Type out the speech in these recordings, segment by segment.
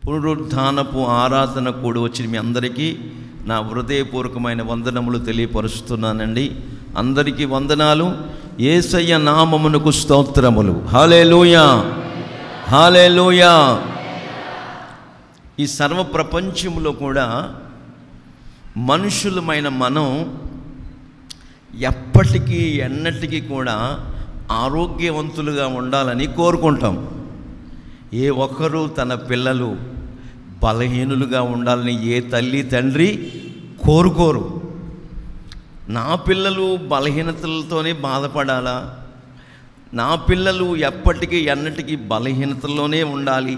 పునరుద్ధానపు ఆరాధన కూడి వచ్చిన మీ అందరికీ నా హృదయపూర్వకమైన వందనములు తెలియపరుస్తున్నానండి. అందరికీ వందనాలు. యేసయ్య నామమునకు స్తోత్రములు. హల్లెలూయా, హల్లెలూయా. ఈ సర్వ ప్రపంచంలో కూడా మనుషులమైన మనం ఎప్పటికీ ఎన్నటికీ కూడా ఆరోగ్యవంతులుగా ఉండాలని కోరుకుంటాం. ఏ ఒక్కరూ తన పిల్లలు బలహీనులుగా ఉండాలని ఏ తల్లి తండ్రి కోరుకోరు. నా పిల్లలు బలహీనతలతోనే బాధపడాలా, నా పిల్లలు ఎప్పటికీ ఎన్నటికీ బలహీనతల్లోనే ఉండాలి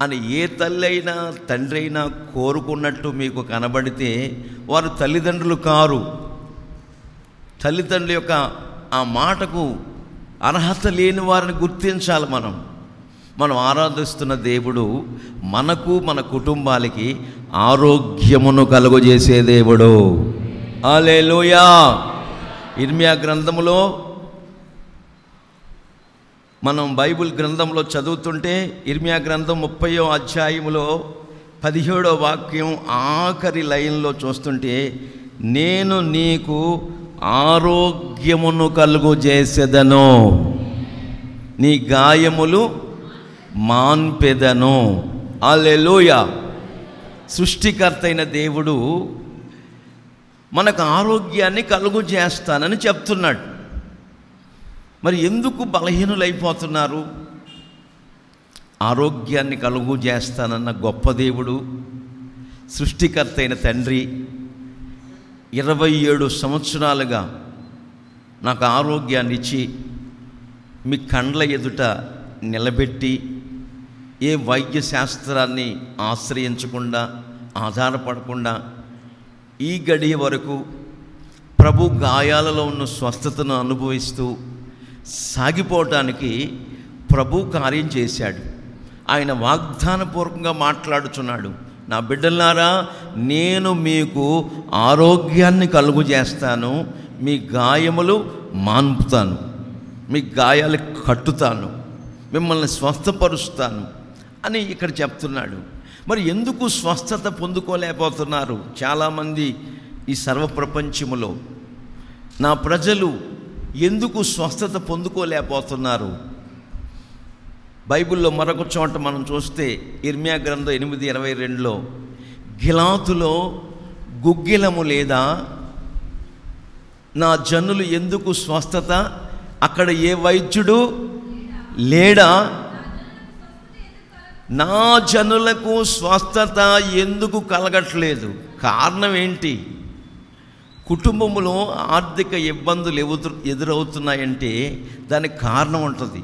అని ఏ తల్లి అయినా తండ్రి అయినా కోరుకున్నట్టు మీకు కనబడితే వారు తల్లిదండ్రులు కారు. తల్లిదండ్రుల యొక్క ఆ మాటకు అర్హత లేని వారిని గుర్తించాలి. మనం ఆరాధిస్తున్న దేవుడు మనకు మన కుటుంబాలకి ఆరోగ్యమును కలుగజేసే దేవుడు. హల్లెలూయా. ఇర్మియా గ్రంథములో మనం బైబిల్ గ్రంథంలో చదువుతుంటే ఇర్మియా గ్రంథం 30వ అధ్యాయములో 17వ వాక్యం ఆఖరి లైన్లో చూస్తుంటే, నేను నీకు ఆరోగ్యమును కలుగజేసేదను, నీ గాయములు మాన్పెదను. హల్లెలూయా. సృష్టికర్త అయిన దేవుడు మనకు ఆరోగ్యాన్ని కలుగు చేస్తానని చెప్తున్నాడు. మరి ఎందుకు బలహీనులైపోతున్నారు? ఆరోగ్యాన్ని కలుగు చేస్తానన్న గొప్ప దేవుడు, సృష్టికర్త అయిన తండ్రి 27 సంవత్సరాలుగా నాకు ఆరోగ్యాన్ని ఇచ్చి మీ కండ్ల ఎదుట నిలబెట్టి ఏ వైద్య శాస్త్రాన్ని ఆశ్రయించకుండా ఆధారపడకుండా ఈ గడియ వరకు ప్రభు గాయాలలో ఉన్న స్వస్థతను అనుభవిస్తూ సాగిపోవటానికి ప్రభు కార్యం చేశాడు. ఆయన వాగ్దానపూర్వకంగా మాట్లాడుచున్నాడు. నా బిడ్డలారా, నేను మీకు ఆరోగ్యాన్ని కలుగు చేస్తాను, మీ గాయములు మాన్పుతాను, మీ గాయాలు కట్టుతాను, మిమ్మల్ని స్వస్థపరుస్తాను అని ఇక్కడ చెప్తున్నాడు. మరి ఎందుకు స్వస్థత పొందుకోలేకపోతున్నారు చాలామంది ఈ సర్వ ప్రపంచములో? నా ప్రజలు ఎందుకు స్వస్థత పొందుకోలేకపోతున్నారు? బైబిల్లో మరొక చోట మనం చూస్తే ఇర్మియా గ్రంథం 8:22లో, గిలాతులో గుగ్గిలము లేదా? నా జనులు ఎందుకు స్వస్థత, అక్కడ ఏ వైద్యుడు లేడా? నా జనులకు స్వస్థత ఎందుకు కలగట్లేదు? కారణం ఏంటి? కుటుంబంలో ఆర్థిక ఇబ్బందులు ఎదురవుతున్నాయంటే దానికి కారణం ఉంటుంది.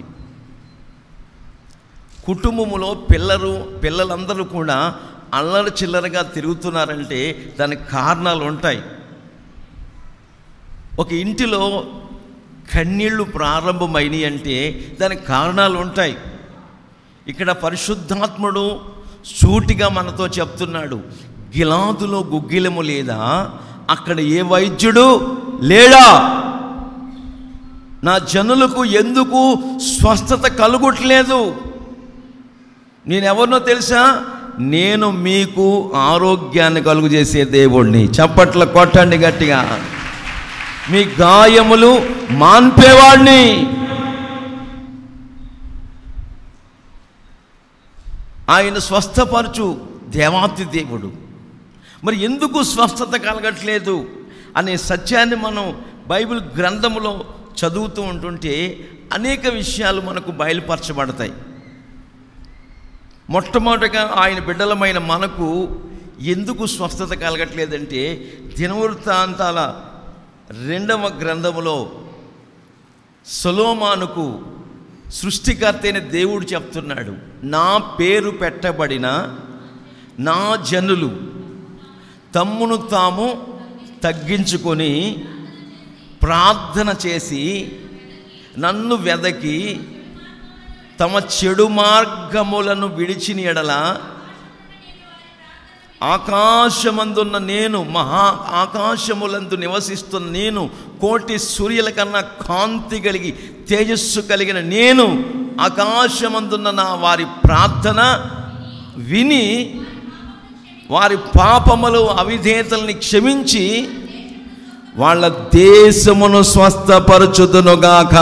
కుటుంబంలో పిల్లలందరూ కూడా అల్లరి చిల్లరగా తిరుగుతున్నారంటే దానికి కారణాలు ఉంటాయి. ఒక ఇంటిలో కన్నీళ్లు ప్రారంభమైనవి అంటే దానికి కారణాలు ఉంటాయి. ఇక్కడ పరిశుద్ధాత్ముడు సూటిగా మనతో చెప్తున్నాడు, గిలాదులో గుగ్గిలము లేదా? అక్కడ ఏ వైద్యుడు లేడా? నా జనులకు ఎందుకు స్వస్థత కలుగట్లేదు? నేనెవరినో తెలుసా? నేను మీకు ఆరోగ్యాన్ని కలుగు చేసే దేవుణ్ణి. చప్పట్లు కొట్టండి గట్టిగా. మీ గాయములు మాన్పేవాడిని. ఆయన స్వస్థపరచు దేవాతి దేవుడు. మరి ఎందుకు స్వస్థత కలగట్లేదు అనే సత్యాన్ని మనం బైబిల్ గ్రంథంలో చదువుతూ ఉంటుంటే అనేక విషయాలు మనకు బయలుపరచబడతాయి. మొట్టమొదటిగా ఆయన బిడ్డలమైన మనకు ఎందుకు స్వస్థత కలగట్లేదంటే, దినవృత్తాంతాల 2వ గ్రంథములో సొలొమోనుకు సృష్టికర్త అయిన దేవుడు చెప్తున్నాడు, నా పేరు పెట్టబడిన నా జనులు తమ్మును తాము తగ్గించుకొని ప్రార్థన చేసి నన్ను వెదకి తమ చెడు మార్గములను విడిచిన ఎడల ఆకాశమందున్న నేను, మహా ఆకాశములందు నివసిస్తున్న నేను, కోటి సూర్యుల కన్నా కాంతి కలిగి తేజస్సు కలిగిన నేను, ఆకాశమందున్న నా వారి ప్రార్థన విని వారి పాపములు అవిధేయతల్ని క్షమించి వాళ్ళ దేశమును స్వస్థపరచుదునుగాక.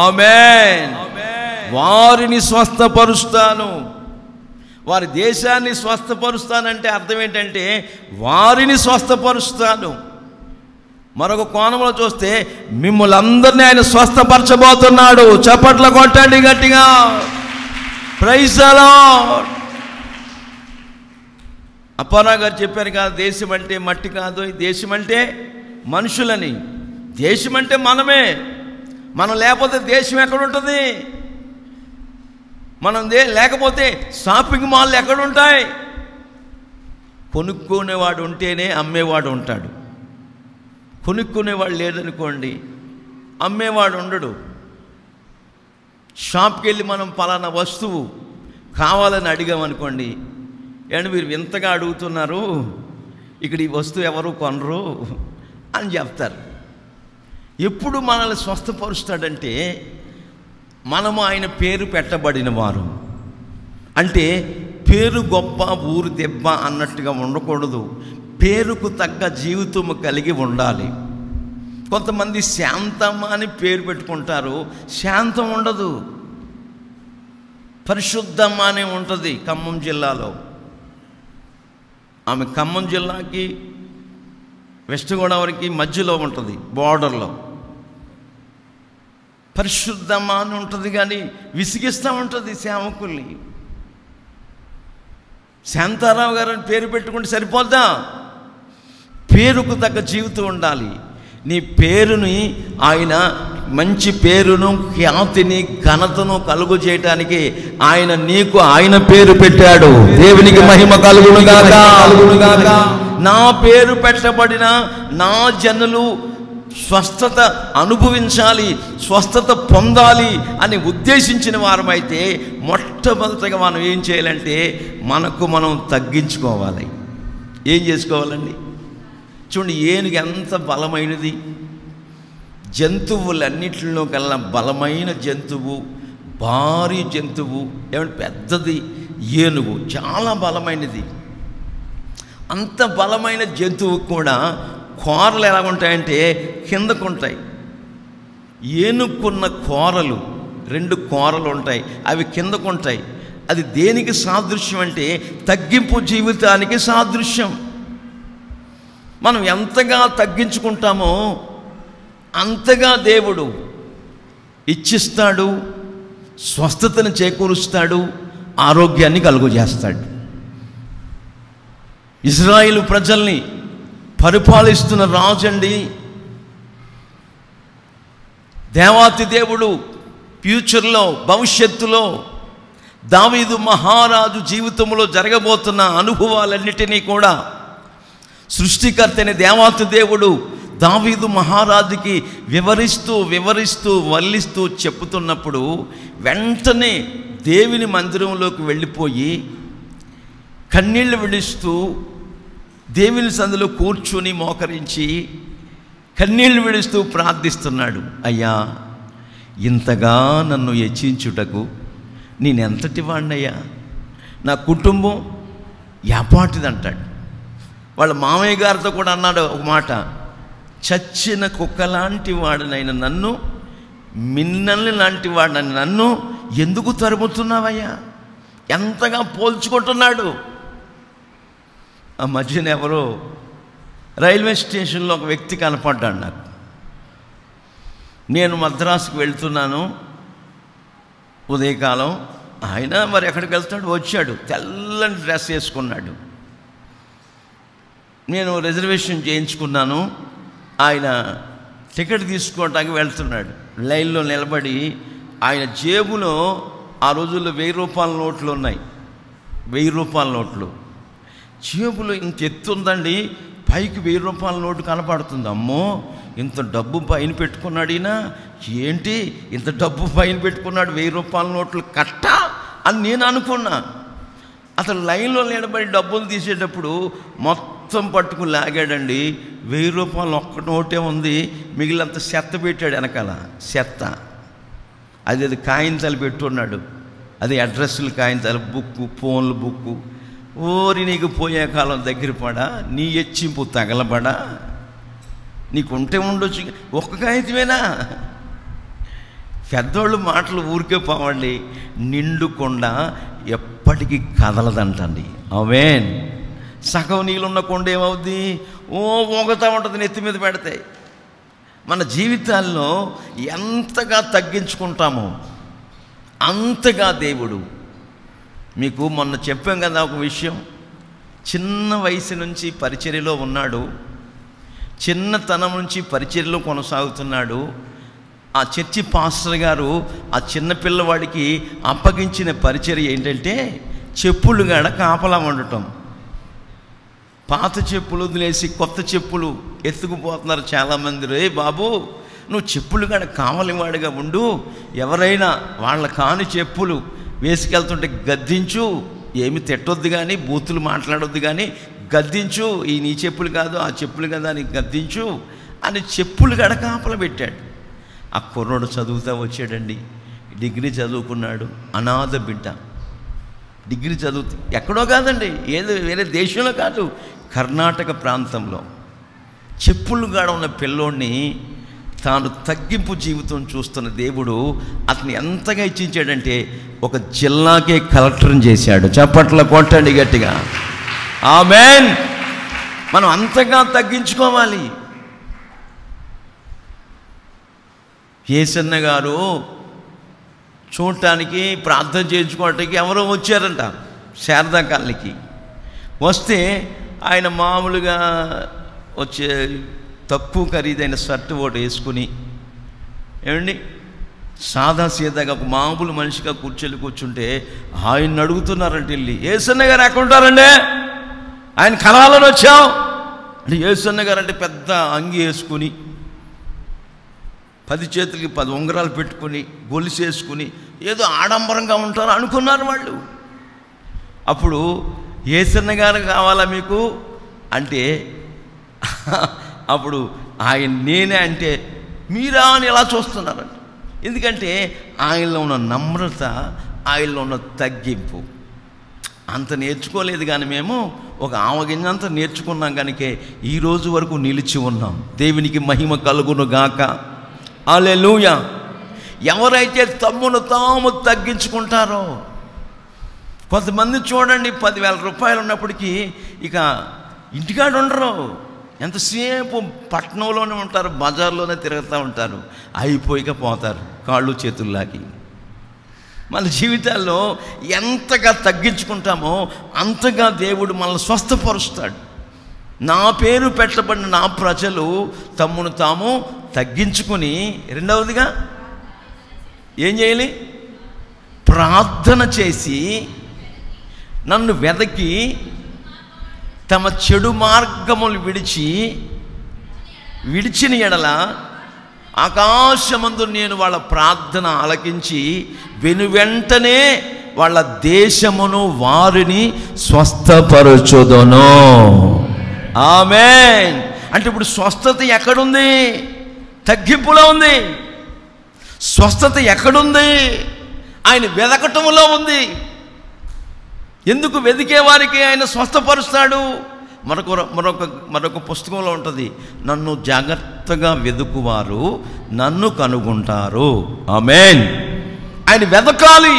ఆమేన్. వారిని స్వస్థపరుస్తాను. వారి దేశాన్ని స్వస్థపరుస్తానంటే అర్థం ఏంటంటే వారిని స్వస్థపరుస్తాను. మరొక కోణంలో చూస్తే మిమ్మల్ని అందరినీ ఆయన స్వస్థపరచబోతున్నాడు. చప్పట్లు కొట్టండి గట్టిగా. Praise the lord. అప్పారా గారు చెప్పారు కదా, దేశం అంటే మట్టి కాదు, ఈ దేశం అంటే మనుషులని. దేశం అంటే మనమే. మనం లేకపోతే దేశం ఎక్కడుంటుంది? మనం లేకపోతే షాపింగ్ మాల్ ఎక్కడుంటాయి? కొనుక్కునేవాడు ఉంటేనే అమ్మేవాడు ఉంటాడు. కొనుక్కునేవాడు లేదనుకోండి, అమ్మేవాడు ఉండడు. షాప్కి వెళ్ళి మనం పలానా వస్తువు కావాలని అడిగామనుకోండి, ఏమంటే మీరు వింతగా అడుగుతున్నారు, ఇక్కడ ఈ వస్తువు ఎవరు కొనరు అని చెప్తారు. ఎప్పుడు మనల్ని స్వస్థపరుస్తాడంటే మనము ఆయన పేరు పెట్టబడిన వారు. అంటే పేరు గొప్ప ఊరు దెబ్బ అన్నట్టుగా ఉండకూడదు. పేరుకు తగ్గ జీవితము కలిగి ఉండాలి. కొంతమంది శాంతమ్మ అని పేరు పెట్టుకుంటారు, శాంతం ఉండదు. పరిశుద్ధమ్మ అనే ఉంటుంది ఖమ్మం జిల్లాలో. ఆమె ఖమ్మం జిల్లాకి వెస్ట్ గోదావరికి మధ్యలో ఉంటుంది, బార్డర్లో. పరిశుద్ధమ్మ అని ఉంటుంది, కానీ విసిగిస్తూ ఉంటుంది సేవకుల్ని. శాంతారావు గారు అని పేరు పెట్టుకుంటే సరిపోద్దా? పేరుకు తగ్గ జీవితం ఉండాలి. నీ పేరుని ఆయన మంచి పేరును, ఖ్యాతిని, ఘనతను కలుగు చేయటానికి ఆయన నీకు ఆయన పేరు పెట్టాడు. దేవునికి మహిమ కలుగునుగాక. నా పేరు పెట్టబడిన నా జనులు స్వస్థత అనుభవించాలి, స్వస్థత పొందాలి అని ఉద్దేశించిన వారమైతే మొట్టమొదటిగా మనం ఏం చేయాలంటే మనకు మనం తగ్గించుకోవాలి. ఏం చేసుకోవాలండి? చూడండి, ఏనుగు ఎంత బలమైనది. జంతువులన్నిటిలో కల్లా బలమైన జంతువు, భారీ జంతువు, ఏమంటే పెద్దది ఏనుగు, చాలా బలమైనది. అంత బలమైన జంతువు కూడా కోరలు ఎలా ఉంటాయంటే కిందకు ఉంటాయి. ఏనుగుకున్న కోరలు 2 కోరలు ఉంటాయి, అవి కిందకు ఉంటాయి. అది దేనికి సాదృశ్యం అంటే తగ్గింపు జీవితానికి సాదృశ్యం. మనం ఎంతగా తగ్గించుకుంటామో అంతగా దేవుడు ఇచ్చిస్తాడు, స్వస్థతను చేకూరుస్తాడు, ఆరోగ్యాన్ని కలుగజేస్తాడు. ఇజ్రాయేలు ప్రజల్ని పరిపాలిస్తున్న రాజండి. దేవాతి దేవుడు ఫ్యూచర్లో, భవిష్యత్తులో దావీదు మహారాజు జీవితంలో జరగబోతున్న అనుభవాలన్నిటినీ కూడా సృష్టికర్తని దేవాతి దేవుడు దావీదు మహారాజుకి వివరిస్తూ వల్లిస్తూ చెప్పుతున్నప్పుడు వెంటనే దేవుని మందిరంలోకి వెళ్ళిపోయి కన్నీళ్లు విడుస్తూ దేవుని సందులో కూర్చుని మోకరించి కన్నీళ్లు విడుస్తూ ప్రార్థిస్తున్నాడు. అయ్యా, ఇంతగా నన్ను హెచ్చించుటకు నేనెంతటి వాడినయ్యా, నా కుటుంబం యాపాటిదంటాడు. వాళ్ళ మామయ్య గారితో కూడా అన్నాడు ఒక మాట, చచ్చిన కుక్కలాంటి వాడినైనా నన్ను, మిన్నల్ని లాంటి వాడిని నన్ను ఎందుకు తరుముతున్నావయ్యా? ఎంతగా పోల్చుకుంటున్నాడు. ఆ మధ్యన ఎవరో రైల్వే స్టేషన్లో ఒక వ్యక్తి కనపడ్డాడు నాకు. నేను మద్రాసుకు వెళ్తున్నాను ఉదయకాలం. ఆయన మరి ఎక్కడికి వెళ్తాడు, వచ్చాడు, తెల్లని డ్రెస్ వేసుకున్నాడు. నేను రిజర్వేషన్ చేయించుకున్నాను. ఆయన టికెట్ తీసుకోవడానికి వెళ్తున్నాడు. లైన్లో నిలబడి ఆయన జేబులో ఆ రోజుల్లో 1000 రూపాయల నోట్లు ఉన్నాయి, 1000 రూపాయల నోట్లు. జేబులో ఇంత ఎత్తుందండి, పైకి 1000 రూపాయల నోటు కనపడుతుంది. అమ్మో, ఇంత డబ్బు పైన పెట్టుకున్నాడు ఈయన, ఏంటి ఇంత డబ్బు పైన పెట్టుకున్నాడు, 1000 రూపాయల నోట్లు కట్ట అని నేను అనుకున్నా. అతను లైన్లో నిలబడి డబ్బులు తీసేటప్పుడు మొత్తం పట్టుకుని లాగాడండి. 1000 రూపాయలు ఒక్క నోటే ఉంది, మిగిలినంత చెత్త పెట్టాడు వెనకాల. చెత్త అది కాయింతలు పెట్టున్నాడు. అది అడ్రస్లు కాయించాలి, బుక్కు, ఫోన్లు బుక్కు. ఓరి నీకు పోయే కాలం దగ్గర పడా, నీ ఎచ్చింపు తగలబడా, నీకుంటే ఉండొచ్చు. ఒక్క కాగితమేనా? పెద్దోళ్ళు మాటలు ఊరికే పోవండి. నిండుకొండ ఎప్పటికీ కదలదంటండి. ఆమేన్. సగం నీళ్ళున్న కొండ ఏమవుద్ది? ఊగుతూ ఉంటుంది నెత్తి మీద పెడితే. మన జీవితాల్లో ఎంతగా తగ్గించుకుంటామో అంతగా దేవుడు. మీకు మొన్న చెప్పాం కదా ఒక విషయం. చిన్న వయసు నుంచి పరిచర్యలో ఉన్నాడు, చిన్నతనం నుంచి పరిచర్యలో కొనసాగుతున్నాడు. ఆ చర్చి పాస్టర్ గారు ఆ చిన్న పిల్లవాడికి అప్పగించిన పరిచర్య ఏంటంటే చెప్పులు గాడ కాపలా ఉండటం. పాత చెప్పులు వదిలేసి కొత్త చెప్పులు ఎత్తుకుపోతున్నారు చాలామంది. రే బాబు, నువ్వు చెప్పులు కాడ కావలివాడిగా ఉండు, ఎవరైనా వాళ్ళ కాని చెప్పులు వేసుకెళ్తుంటే గద్దించు, ఏమి తిట్టొద్దు కానీ, బూతులు మాట్లాడొద్దు కానీ గద్దించు. ఈ నీ చెప్పులు కాదు ఆ చెప్పులు కదా అని గద్దించు అని చెప్పులు కాడ కాపలా పెట్టాడు. ఆ కుర్రోడు చదువుతూ వచ్చాడండి, డిగ్రీ చదువుకున్నాడు. అనాథ బిడ్డ, డిగ్రీ చదువుతూ ఎక్కడో కాదండి, ఏదో వేరే దేశంలో కాదు, కర్ణాటక ప్రాంతంలో. చెప్పులు గాడ ఉన్న పిల్లోడిని తాను తగ్గింపు జీవితం చూస్తున్న దేవుడు అతన్ని ఎంతగా ఇచ్చించాడంటే ఒక జిల్లాకే కలెక్టర్ని చేశాడు. చప్పట్ల కొట్టండి గట్టిగా. ఆమేన్. మనం అంతగా తగ్గించుకోవాలి. యేసన్న గారు చూడటానికి ప్రార్థన చేయించుకోవటానికి ఎవరో వచ్చారంట శారదా కాలనీకి. వస్తే ఆయన మామూలుగా వచ్చే తక్కువ ఖరీదైన షర్ట్ ఒకటి వేసుకుని, ఏమండి సాదా సీదాగా ఒక మామూలు మనిషిగా కూర్చుంటే ఆయన్ని అడుగుతున్నారంటే వెళ్ళి, యేసన్న గారు ఎక్కడ ఉంటారండి, ఆయన కలాలని వచ్చాం అంటే. యేసన్న గారు అంటే పెద్ద అంగి వేసుకుని 10 చేతులకి 10 ఉంగరాలు పెట్టుకుని గొలుసేసుకుని ఏదో ఆడంబరంగా ఉంటారు అనుకున్నారు వాళ్ళు. అప్పుడు యేసన్న గారు కావాలా మీకు అంటే, అప్పుడు ఆయన నేనే అంటే మీరా అని ఎలా చూస్తున్నారంట. ఎందుకంటే ఆయనలో ఉన్న నమ్రత, ఆయనలో ఉన్న తగ్గింపు అంత నేర్చుకోలేదు. కానీ మేము ఒక ఆవగింజంత నేర్చుకున్నాం కనుక ఈ రోజు వరకు నిలిచి ఉన్నాం. దేవునికి మహిమ కలుగును గాక. హల్లెలూయా. ఎవరైతే తమ్మును తాము తగ్గించుకుంటారో, కొంతమంది చూడండి 10,000 రూపాయలు ఉన్నప్పటికీ ఇక ఇంటికాడ ఉండరు, ఎంతసేపు పట్టణంలోనే ఉంటారు, బజార్లోనే తిరుగుతూ ఉంటారు, అయిపోయిక పోతారు కాళ్ళు చేతుల్లాగి. మన జీవితాల్లో ఎంతగా తగ్గించుకుంటామో అంతగా దేవుడు మనల్ని స్వస్థపరుస్తాడు. నా పేరు పెట్టబడిన నా ప్రజలు తమ్మును తాము తగ్గించుకొని, రెండవదిగా ఏం చేయాలి? ప్రార్థన చేసి నన్ను వెదకి తమ చెడు మార్గములు విడిచిన ఎడల ఆకాశమందు నేను వాళ్ళ ప్రార్థన ఆలకించి వెనువెంటనే వాళ్ళ దేశమును వారిని స్వస్థపరచుదును. ఆమేన్. అంటే ఇప్పుడు స్వస్థత ఎక్కడుంది? తగ్గింపులో ఉంది. స్వస్థత ఎక్కడుంది? ఆయన వెదకటంలో ఉంది. ఎందుకు వెదికే వారికి ఆయన స్వస్థపరుస్తాడు? మరొక పుస్తకంలో ఉంటుంది, నన్ను జాగ్రత్తగా వెదుకువారు నన్ను కనుగొంటారు. ఆమేన్. ఆయన వెదకాలి.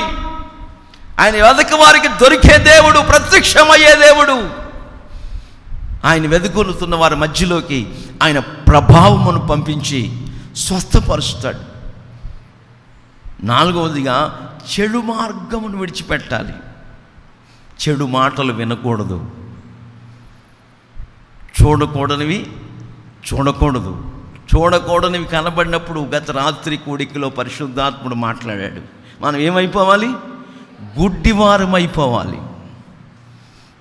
ఆయన వెదక వారికి దొరికే దేవుడు, ప్రత్యక్షమయ్యే దేవుడు. ఆయన వెదుకుతున్న వారి మధ్యలోకి ఆయన ప్రభావమును పంపించి స్వస్థపరుస్తాడు. 4వదిగా చెడు మార్గమును విడిచిపెట్టాలి. చెడు మాటలు వినకూడదు, చూడకూడనివి చూడకూడదు. చూడకూడనివి కనబడినప్పుడు గత రాత్రి కూడికలో పరిశుద్ధాత్ముడు మాట్లాడాడు. మనం ఏమైపోవాలి? గుడ్డివారం అయిపోవాలి.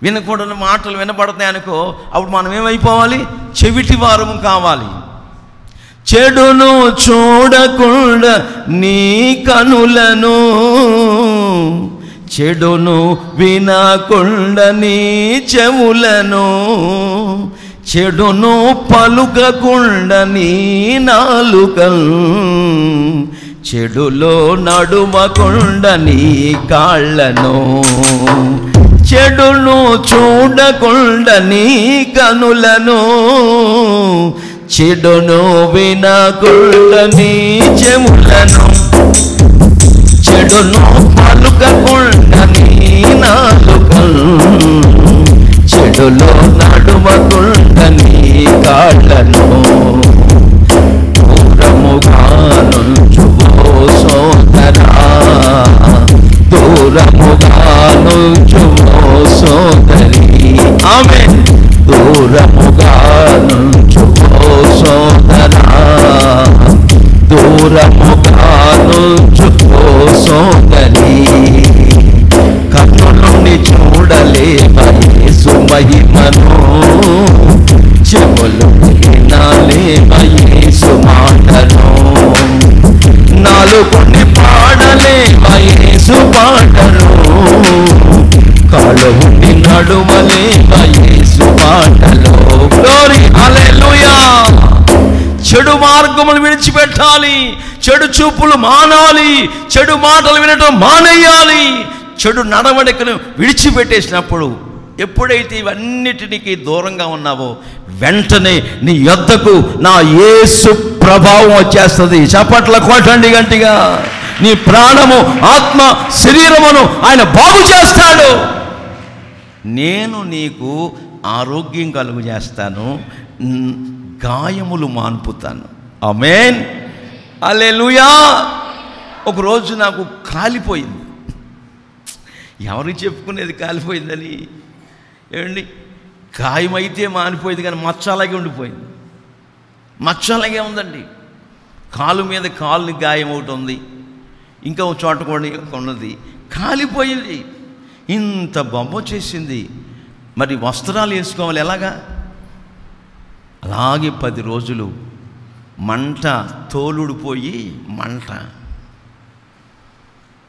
వినకూడని మాటలు వినబడతాయి అనుకో, అప్పుడు మనం ఏమైపోవాలి? చెవిటి వారము కావాలి. చెడును చూడకుండా నీ కనులను, చెడును వినకుండా నీ చెవులను, చెడును పలుకకుండా నీ నాలుకను, చెడులో నడుమకుండ నీ కాళ్ళను, చెడును చూడకుండ నీ కనులను, చెడును వినకుండ నీ చెవులను, చెడును పలుకకుండ నీ నాలుకను, చెడులో నడుమకుండ నీ కాళ్ళను, దూరముగా నుంచువో సోదరా, దూరముగా నుంచువో సోదరి, ఆమేన్. దూరముగా నుంచువో సోదరా, దూరముగా నుంచువో సోదరి, కన్నులుండి చూడలేవ యేసు మహిమను, చెవులు వినాలేవ యేసు మాటను, నాలుగుని పాడలేవ యేసు పాటను, కాళ్ళు ఉండి నడుమలేవ యేసు పాటలో. గ్లోరీ, హల్లెలూయా. చెడు మార్గములు విడిచిపెట్టాలి, చెడు చూపులు మానాలి, చెడు మాటలు వినటం మానేయాలి. చెడు నడవడికను విడిచిపెట్టేసినప్పుడు, ఎప్పుడైతే ఇవన్నిటికి దూరంగా ఉన్నావో వెంటనే నీ యొద్దకు నా యేసు ప్రభావం వచ్చేస్తుంది. చప్పట్ల కొట్టండి గట్టిగా. నీ ప్రాణము, ఆత్మ, శరీరమును ఆయన బాగు చేస్తాడు. నేను నీకు ఆరోగ్యం కలుగు చేస్తాను, గాయములు మాన్పుతాను. ఆమేన్, హల్లెలూయా. ఒకరోజు నాకు కాలిపోయింది. ఎవరికి చెప్పుకునేది కాలిపోయిందని? ఏమండి, గాయమైతే మానిపోయింది కానీ మచ్చ అలాగే ఉండిపోయింది. మచ్చ అలాగే ఉందండి. కాలు మీద కాలుని గాయం ఒకటి ఉంది, ఇంకా ఒక చోట కూడా ఉన్నది, కాలిపోయింది. ఇంత బొమ్మ చేసింది. మరి వస్త్రాలు వేసుకోవాలి ఎలాగా? అలాగే 10 రోజులు మంట, తోలుడిపోయి మంట.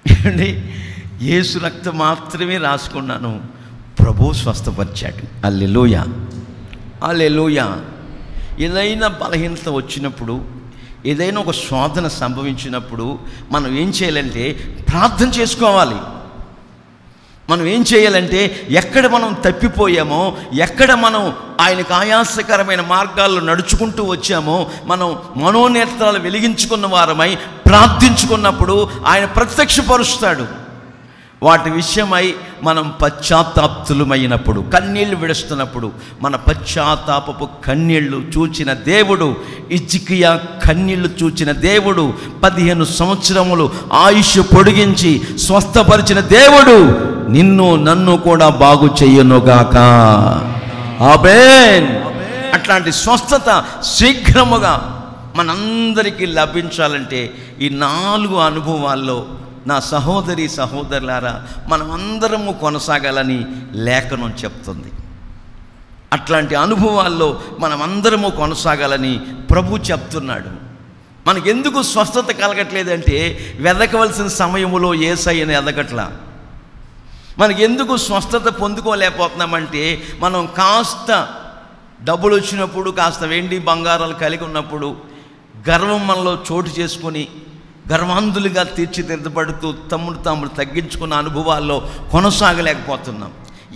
ఏమండి, యేసు రక్తం మాత్రమే రాసుకున్నాను, ప్రభువు స్వస్థపరిచాడు. హల్లెలూయా, హల్లెలూయా. ఏదైనా బలహీనత వచ్చినప్పుడు, ఏదైనా ఒక శోధన సంభవించినప్పుడు మనం ఏం చేయాలంటే ప్రార్థన చేసుకోవాలి. మనం ఏం చేయాలంటే ఎక్కడ మనం తప్పిపోయామో, ఎక్కడ మనం ఆయనకు ఆయాసకరమైన మార్గాల్లో నడుచుకుంటూ వచ్చామో, మనం మనోనేత్రాలు వెలిగించుకున్న వారమై ప్రార్థించుకున్నప్పుడు ఆయన ప్రత్యక్షపరుస్తాడు. వాటి విషయమై మనం పశ్చాత్తాప్తులమైనప్పుడు, కన్నీళ్లు విడుస్తున్నప్పుడు, మన పశ్చాత్తాపపు కన్నీళ్లు చూచిన దేవుడు, హిజ్కియా కన్నీళ్లు చూచిన దేవుడు, 15 సంవత్సరములు ఆయుష్ పొడిగించి స్వస్థపరిచిన దేవుడు నిన్ను నన్ను కూడా బాగు చెయ్యనుగాక. ఆమేన్. అట్లాంటి స్వస్థత శీఘ్రముగా మనందరికీ లభించాలంటే ఈ 4 అనుభవాల్లో నా సహోదరి సహోదరులారా మనమందరము కొనసాగాలని లేఖనం చెప్తుంది. అట్లాంటి అనుభవాల్లో మనమందరము కొనసాగాలని ప్రభు చెప్తున్నాడు. మనకెందుకు స్వస్థత కలగట్లేదంటే వెదకవలసిన సమయంలో యేసయ్యను ఎదగట్లా. మనకెందుకు స్వస్థత పొందుకోలేకపోతున్నామంటే మనం కాస్త డబ్బులు వచ్చినప్పుడు, కాస్త వెండి బంగారాలు కలిగి ఉన్నప్పుడు గర్వం మనలో చోటు చేసుకొని గర్వాంధులుగా తీర్చిదిద్దబడుతూ తమ్ముడు తగ్గించుకున్న అనుభవాల్లో కొనసాగలేకపోతున్నాం.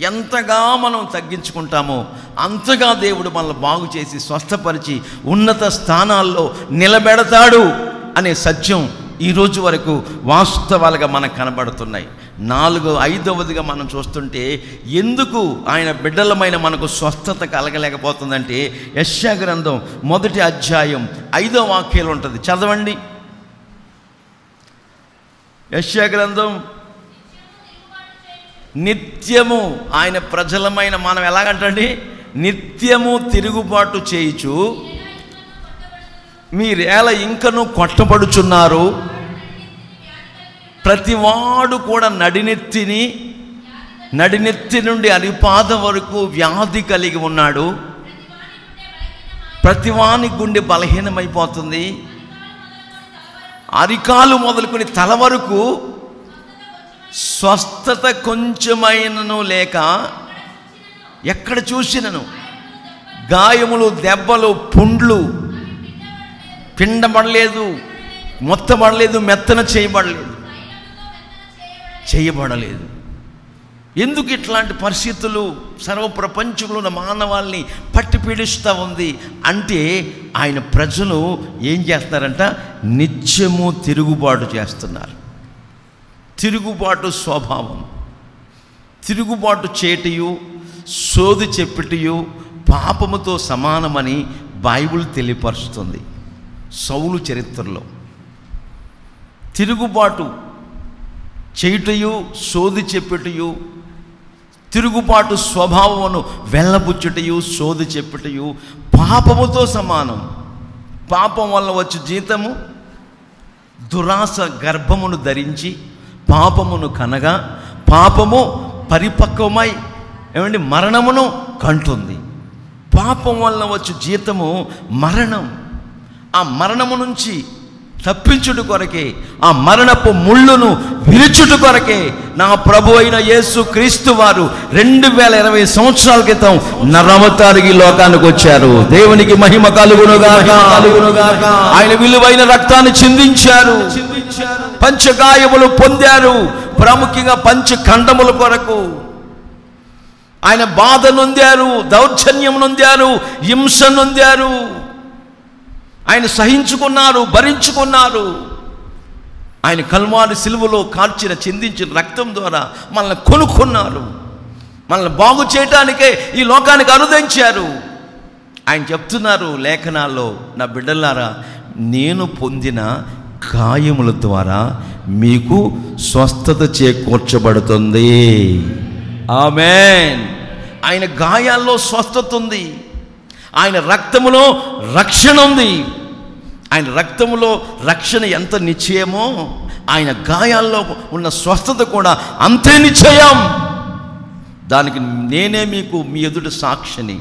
ఎంతగా మనం తగ్గించుకుంటామో అంతగా దేవుడు మనల్ని బాగు చేసి స్వస్థపరిచి ఉన్నత స్థానాల్లో నిలబెడతాడు అనే సత్యం ఈరోజు వరకు వాస్తవాలుగా మనకు కనబడుతున్నాయి. 5వదిగా మనం చూస్తుంటే ఎందుకు ఆయన బిడ్డలమైన మనకు స్వస్థత కలగలేకపోతుందంటే యెషయా గ్రంథం 1వ అధ్యాయం 5వ వాక్యం ఉంటుంది, చదవండి. యెషయా గ్రంథం, నిత్యము ఆయన ప్రజలమైన మనం ఎలాగంటండి, నిత్యము తిరుగుబాటు చేయుచు మీరేళ ఇంకను కొట్టబడుచున్నారు, ప్రతివాడు కూడా నడినెత్తి నుండి అరిపాదం వరకు వ్యాధి కలిగి ఉన్నాడు. ప్రతివాని గుండె బలహీనమైపోతుంది, అరికాలు మొదలుకొని తల వరకు స్వస్థత కొంచెమైనను లేక ఎక్కడ చూసినను గాయములు, దెబ్బలు, పుండ్లు, పిండబడలేదు, మొత్తబడలేదు, మెత్తన చేయబడలేదు. ఎందుకు ఇట్లాంటి పరిస్థితులు సర్వప్రపంచంలో ఉన్న మానవాల్ని పట్టి పీడిస్తూ ఉంది అంటే, ఆయన ప్రజలు ఏం చేస్తారంట, నిత్యము తిరుగుబాటు చేస్తున్నారు. తిరుగుబాటు స్వభావం, తిరుగుబాటు చేటియు సోది చెప్పిటియు పాపముతో సమానమని బైబిల్ తెలియపరుస్తుంది. సౌలు చరిత్రలో తిరుగుబాటు చేయుటయు సోది చెప్పుటయు, తిరుగుబాటు స్వభావమును వెళ్ళబుచ్చుటయు సోది చెప్పుటయు పాపముతో సమానం. పాపం వల్ల వచ్చే జీతము దురాశ గర్భమును ధరించి పాపమును కనగా, పాపము పరిపక్వమై మరణమును కంటుంది. పాపం వల్ల వచ్చే జీతము మరణం. ఆ మరణము నుంచి తప్పించుట కొరకే, ఆ మరణపు ముళ్ళును విరుచుట కొరకే నా ప్రభు అయిన యేసు క్రీస్తు వారు 2020 సంవత్సరాల క్రితం నరవతారికి లోకానికి వచ్చారు. దేవునికి మహిమ కలుగునుగాక. ఆయన విలువైన రక్తాన్ని చిందించారు, పంచగాయములు పొందారు, ప్రాముఖ్యంగా పంచఖండముల కొరకు. ఆయన బాధ నొందారు, దౌర్జన్యం నొందారు, హింస నొందారు. ఆయన సహించుకున్నారు, భరించుకున్నారు. ఆయన కల్వారి సిలువలో కార్చిన చిందించిన రక్తం ద్వారా మనల్ని కొనుక్కున్నారు, మనల్ని బాగు చేయటానికే ఈ లోకానికి అనుదించారు. ఆయన చెప్తున్నారు లేఖనాల్లో, నా బిడ్డలారా, నేను పొందిన గాయముల ద్వారా మీకు స్వస్థత చేకూర్చబడుతుంది. ఆమేన్. ఆయన గాయాల్లో స్వస్థత ఉంది, ఆయన రక్తములో రక్షణ ఉంది. ఆయన రక్తములో రక్షణ ఎంత నిశ్చయమో, ఆయన గాయాల్లో ఉన్న స్వస్థత కూడా అంతే నిశ్చయం. దానికి నేనే మీకు మీ ఎదుట సాక్షిని.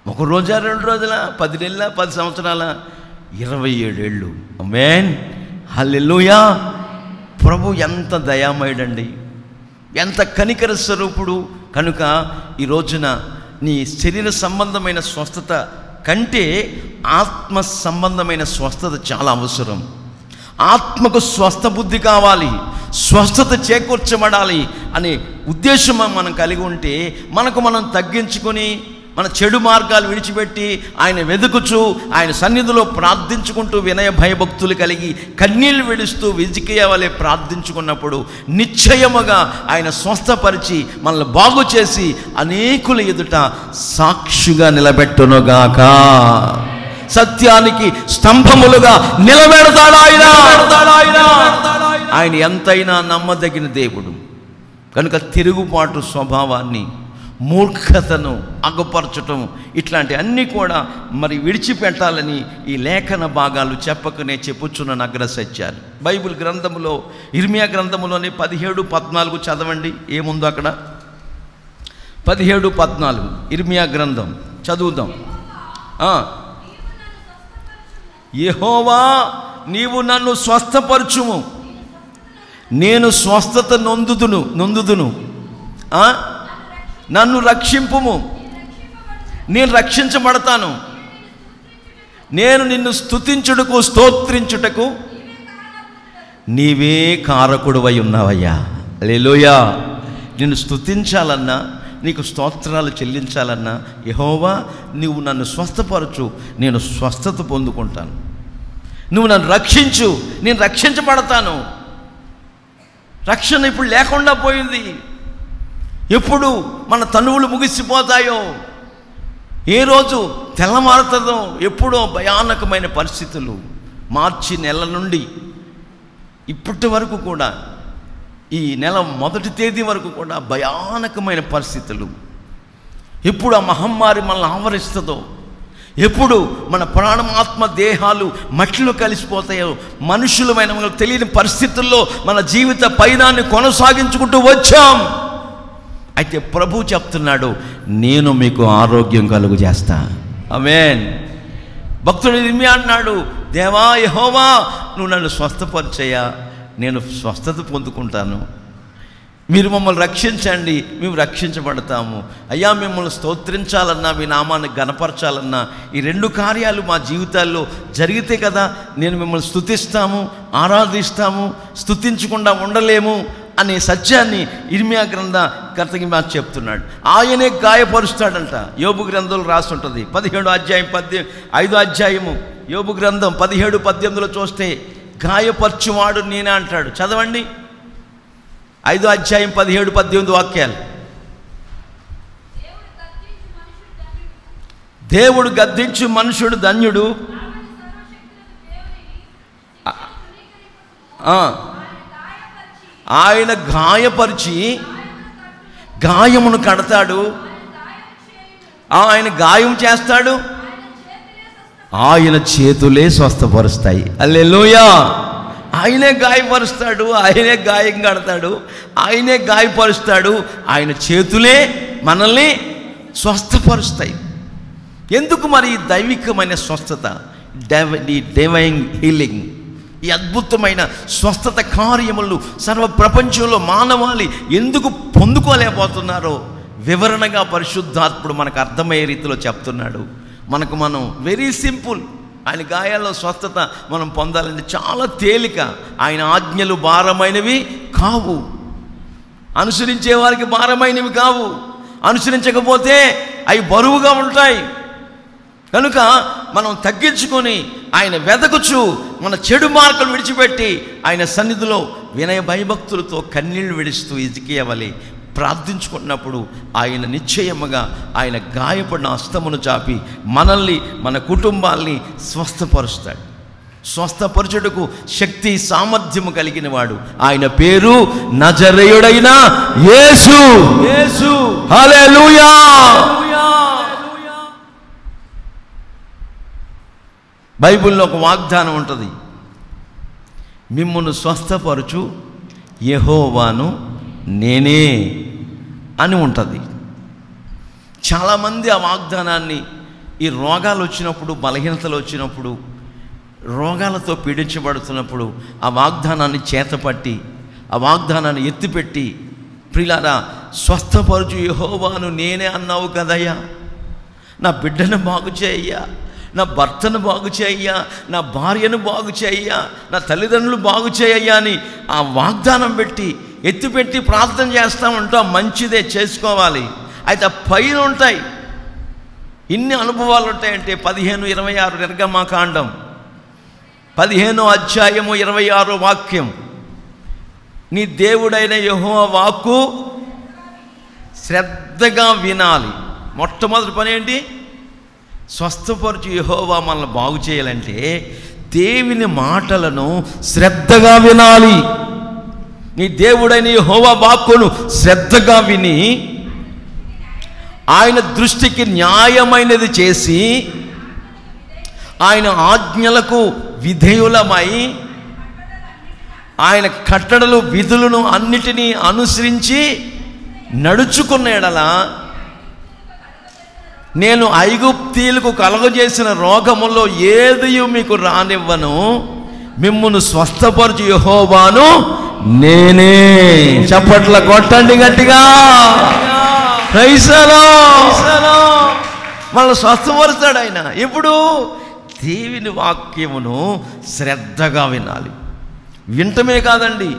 1 రోజా 2 రోజుల 10 నెలల 10 సంవత్సరాల 27 ఏళ్ళు. ఆమేన్, హల్లెలూయా. ప్రభు ఎంత దయామయుడండి, ఎంత కనికర స్వరూపుడు. కనుక ఈ రోజున నీ శరీర సంబంధమైన స్వస్థత కంటే ఆత్మ సంబంధమైన స్వస్థత చాలా అవసరం. ఆత్మకు స్వస్థ బుద్ధి కావాలి, స్వస్థత చేకూర్చబడాలి అనే ఉద్దేశం మనం కలిగి ఉంటే, మనకు మనం తగ్గించుకొని మన చెడు మార్గాలు విడిచిపెట్టి ఆయన వెతుకుచు ఆయన సన్నిధిలో ప్రార్థించుకుంటూ వినయ భయభక్తులు కలిగి కన్నీళ్లు విడుస్తూ విజికియా వలె ప్రార్థించుకున్నప్పుడు నిశ్చయముగా ఆయన స్వస్థపరిచి మనల్ని బాగు చేసి అనేకుల ఎదుట సాక్షిగా నిలబెట్టునుగాక. సత్యానికి స్తంభములుగా నిలబెడతాడు ఆయన. ఆయన ఎంతైనా నమ్మదగిన దేవుడు. కనుక తిరుగుబాటు స్వభావాన్ని, మూర్ఖతను అగపరచటం, ఇట్లాంటి అన్నీ కూడా మరి విడిచిపెట్టాలని ఈ లేఖన భాగాలు చెప్పకనే చెప్పుచున్న నగ్న సత్యాలు. బైబిల్ గ్రంథములో ఇర్మియా గ్రంథములోని 17:14 చదవండి. ఏముందో అక్కడ? 17:14 ఇర్మియా గ్రంథం చదువుదాం. యెహోవా, నీవు నన్ను స్వస్థపరచుము, నేను స్వస్థత నొందుదును. నన్ను రక్షింపుము, నేను రక్షించబడతాను. నేను నిన్ను స్తుతించుటకు స్తోత్రించుటకు నీవే కారకుడువై ఉన్నావయ్యా. హల్లెలూయా. నిన్ను స్తుతించాలన్నా, నీకు స్తోత్రాలు చెల్లించాలన్నా, యెహోవా నువ్వు నన్ను స్వస్థపరచు, నేను స్వస్థత పొందుకుంటాను. నువ్వు నన్ను రక్షించు, నేను రక్షించబడతాను. రక్షణ ఇప్పుడు లేకుండా పోయింది. ఎప్పుడు మన తనువులు ముగిసిపోతాయో, ఏ రోజు తెల్లమారుతుందో, ఎప్పుడో భయానకమైన పరిస్థితులు. మార్చి నెల నుండి ఇప్పటి వరకు కూడా, ఈ నెల 1వ తేదీ వరకు కూడా భయానకమైన పరిస్థితులు. ఎప్పుడు ఆ మహమ్మారి మనల్ని ఆవరిస్తుందో, ఎప్పుడు మన ప్రాణమాత్మ దేహాలు మట్టిలో కలిసిపోతాయో, మనుషులమైన మనకు తెలియని పరిస్థితుల్లో మన జీవిత పయనాన్ని కొనసాగించుకుంటూ వచ్చాం. అయితే ప్రభు చెప్తున్నాడు, నేను మీకు ఆరోగ్యం కలుగు చేస్తా. ఆమేన్. భక్తుడు ఇర్మియా అన్నాడు, దేవా యెహోవా నువ్వు నన్ను స్వస్థపరిచయ్యా, నేను స్వస్థత పొందుకుంటాను. మీరు మమ్మల్ని రక్షించండి, మేము రక్షించబడతాము. అయ్యా, మిమ్మల్ని స్తోత్రించాలన్నా, మీ నామాన్ని గణపరచాలన్నా ఈ 2 కార్యాలు మా జీవితాల్లో జరిగితే కదా నేను మిమ్మల్ని స్తుతిస్తాము, ఆరాధిస్తాము. స్తుతించకుండా ఉండలేము అనే సత్యాన్ని ఇర్మియా గ్రంథకర్తకి మాకు చెప్తున్నాడు. ఆయనే గాయపరుస్తాడంట. యోబు గ్రంథంలో రాసి ఉంటుంది 17వ అధ్యాయం 5వ అధ్యాయము యోబు గ్రంథం 17-18లో చూస్తే గాయపరచువాడు నేనే అంటాడు. చదవండి 5వ అధ్యాయం 17-18 వాక్యాలు. దేవుడు గద్దించు మనుషుడు ధన్యుడు, ఆయన గాయపరిచి గాయమును కడతాడు, ఆయన గాయం చేస్తాడు, ఆయన చేతులే స్వస్థపరుస్తాయి. హల్లెలూయా. ఆయనే గాయపరుస్తాడు, ఆయనే గాయం కడతాడు, ఆయనే గాయపరుస్తాడు, ఆయన చేతులే మనల్ని స్వస్థపరుస్తాయి. ఎందుకు మరి ఈ దైవికమైన స్వస్థత, డివైన్ హీలింగ్, ఈ అద్భుతమైన స్వస్థత కార్యములు సర్వ ప్రపంచంలో మానవాళి ఎందుకు పొందుకోలేకపోతున్నారో వివరణగా పరిశుద్ధాత్ముడు మనకు అర్థమయ్యే రీతిలో చెప్తున్నాడు. మనం వెరీ సింపుల్. ఆయన గాయాల్లో స్వస్థత మనం పొందాలంటే చాలా తేలిక. ఆయన ఆజ్ఞలు భారమైనవి కావు, అనుసరించే వారికి భారమైనవి కావు. అనుసరించకపోతే అవి బరువుగా ఉంటాయి. కనుక మనం తగ్గించుకొని ఆయన వెదకుచు మన చెడు మార్గం విడిచిపెట్టి ఆయన సన్నిధిలో వినయ భయభక్తులతో కన్నీళ్లు విడుస్తూ హిజ్కియా వలె ప్రార్థించుకున్నప్పుడు ఆయన నిశ్చయముగా ఆయన గాయపడిన హస్తమును చాపి మనల్ని, మన కుటుంబాల్ని స్వస్థపరుస్తాడు. స్వస్థపరచుటకు శక్తి సామర్థ్యము కలిగిన వాడు. ఆయన పేరు నజరేయుడైన యేసు. హల్లెలూయా. బైబిల్లో ఒక వాగ్దానం ఉంటుంది, మిమ్మును స్వస్థపరచు యెహోవాను నేనే అని ఉంటుంది. చాలామంది ఆ వాగ్దానాన్ని ఈ రోగాలు వచ్చినప్పుడు, బలహీనతలు వచ్చినప్పుడు, రోగాలతో పీడించబడుతున్నప్పుడు ఆ వాగ్దానాన్ని చేతపట్టి, ఆ వాగ్దానాన్ని ఎత్తిపెట్టి, ప్రియులారా స్వస్థపరచు యెహోవాను నేనే అన్నావు కదయ్యా, నా బిడ్డను బాగు చేయ్యా, నా భర్తను బాగు చేయ్యా, నా భార్యను బాగు చేయ్యా, నా తల్లిదండ్రులు బాగు చేయ్యా అని ఆ వాగ్దానం పెట్టి ఎత్తిపెట్టి ప్రార్థన చేస్తూ ఉంటాం. మంచిదే, చేసుకోవాలి. అయితే పైన ఉంటాయి ఇన్ని అనుభవాలు ఉంటాయంటే 15-26 నిర్గమకాండం 15వ అధ్యాయము 26వ వాక్యం, నీ దేవుడైన యెహోవా వాక్కు శ్రద్ధగా వినాలి. మొట్టమొదటి పని ఏంటి? స్వస్థపరచు యెహోవా మనల్ని బాగు చేయాలంటే దేవుని మాటలను శ్రద్ధగా వినాలి. నీ దేవుడైన యెహోవా వాక్కును శ్రద్ధగా విని ఆయన దృష్టికి న్యాయమైనది చేసి ఆయన ఆజ్ఞలకు విధేయులమై ఆయన కట్టడలు విధులను అన్నిటినీ అనుసరించి నడుచుకున్న యెడల నేను ఐగుప్తీయులకు కలుగజేసిన రోగములో ఏదియు మీకు రానివ్వను, మిమ్మును స్వస్థపరచు యెహోవాను నేనే. చప్పట్ల కొట్టండి గట్టిగా. Praise the Lord. మనల్ని స్వస్థపరుస్తాడు ఆయన. ఇప్పుడు దేవుని వాక్యమును శ్రద్ధగా వినాలి. వింటమే కాదండి,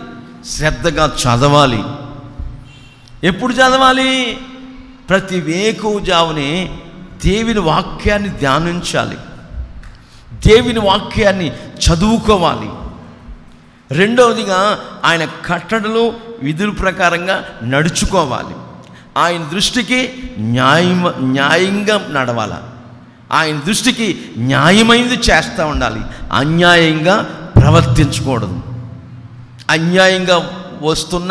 శ్రద్ధగా చదవాలి. ఎప్పుడు చదవాలి? ప్రతి వేకువజామునే దేవుని వాక్యాన్ని ధ్యానించాలి, దేవుని వాక్యాన్ని చదువుకోవాలి. రెండవదిగా ఆయన కట్టడలు విధుల ప్రకారంగా నడుచుకోవాలి. ఆయన దృష్టికి న్యాయంగా నడవాలి. ఆయన దృష్టికి న్యాయమైనది చేస్తూ ఉండాలి. అన్యాయంగా ప్రవర్తించకూడదు. అన్యాయంగా వస్తున్న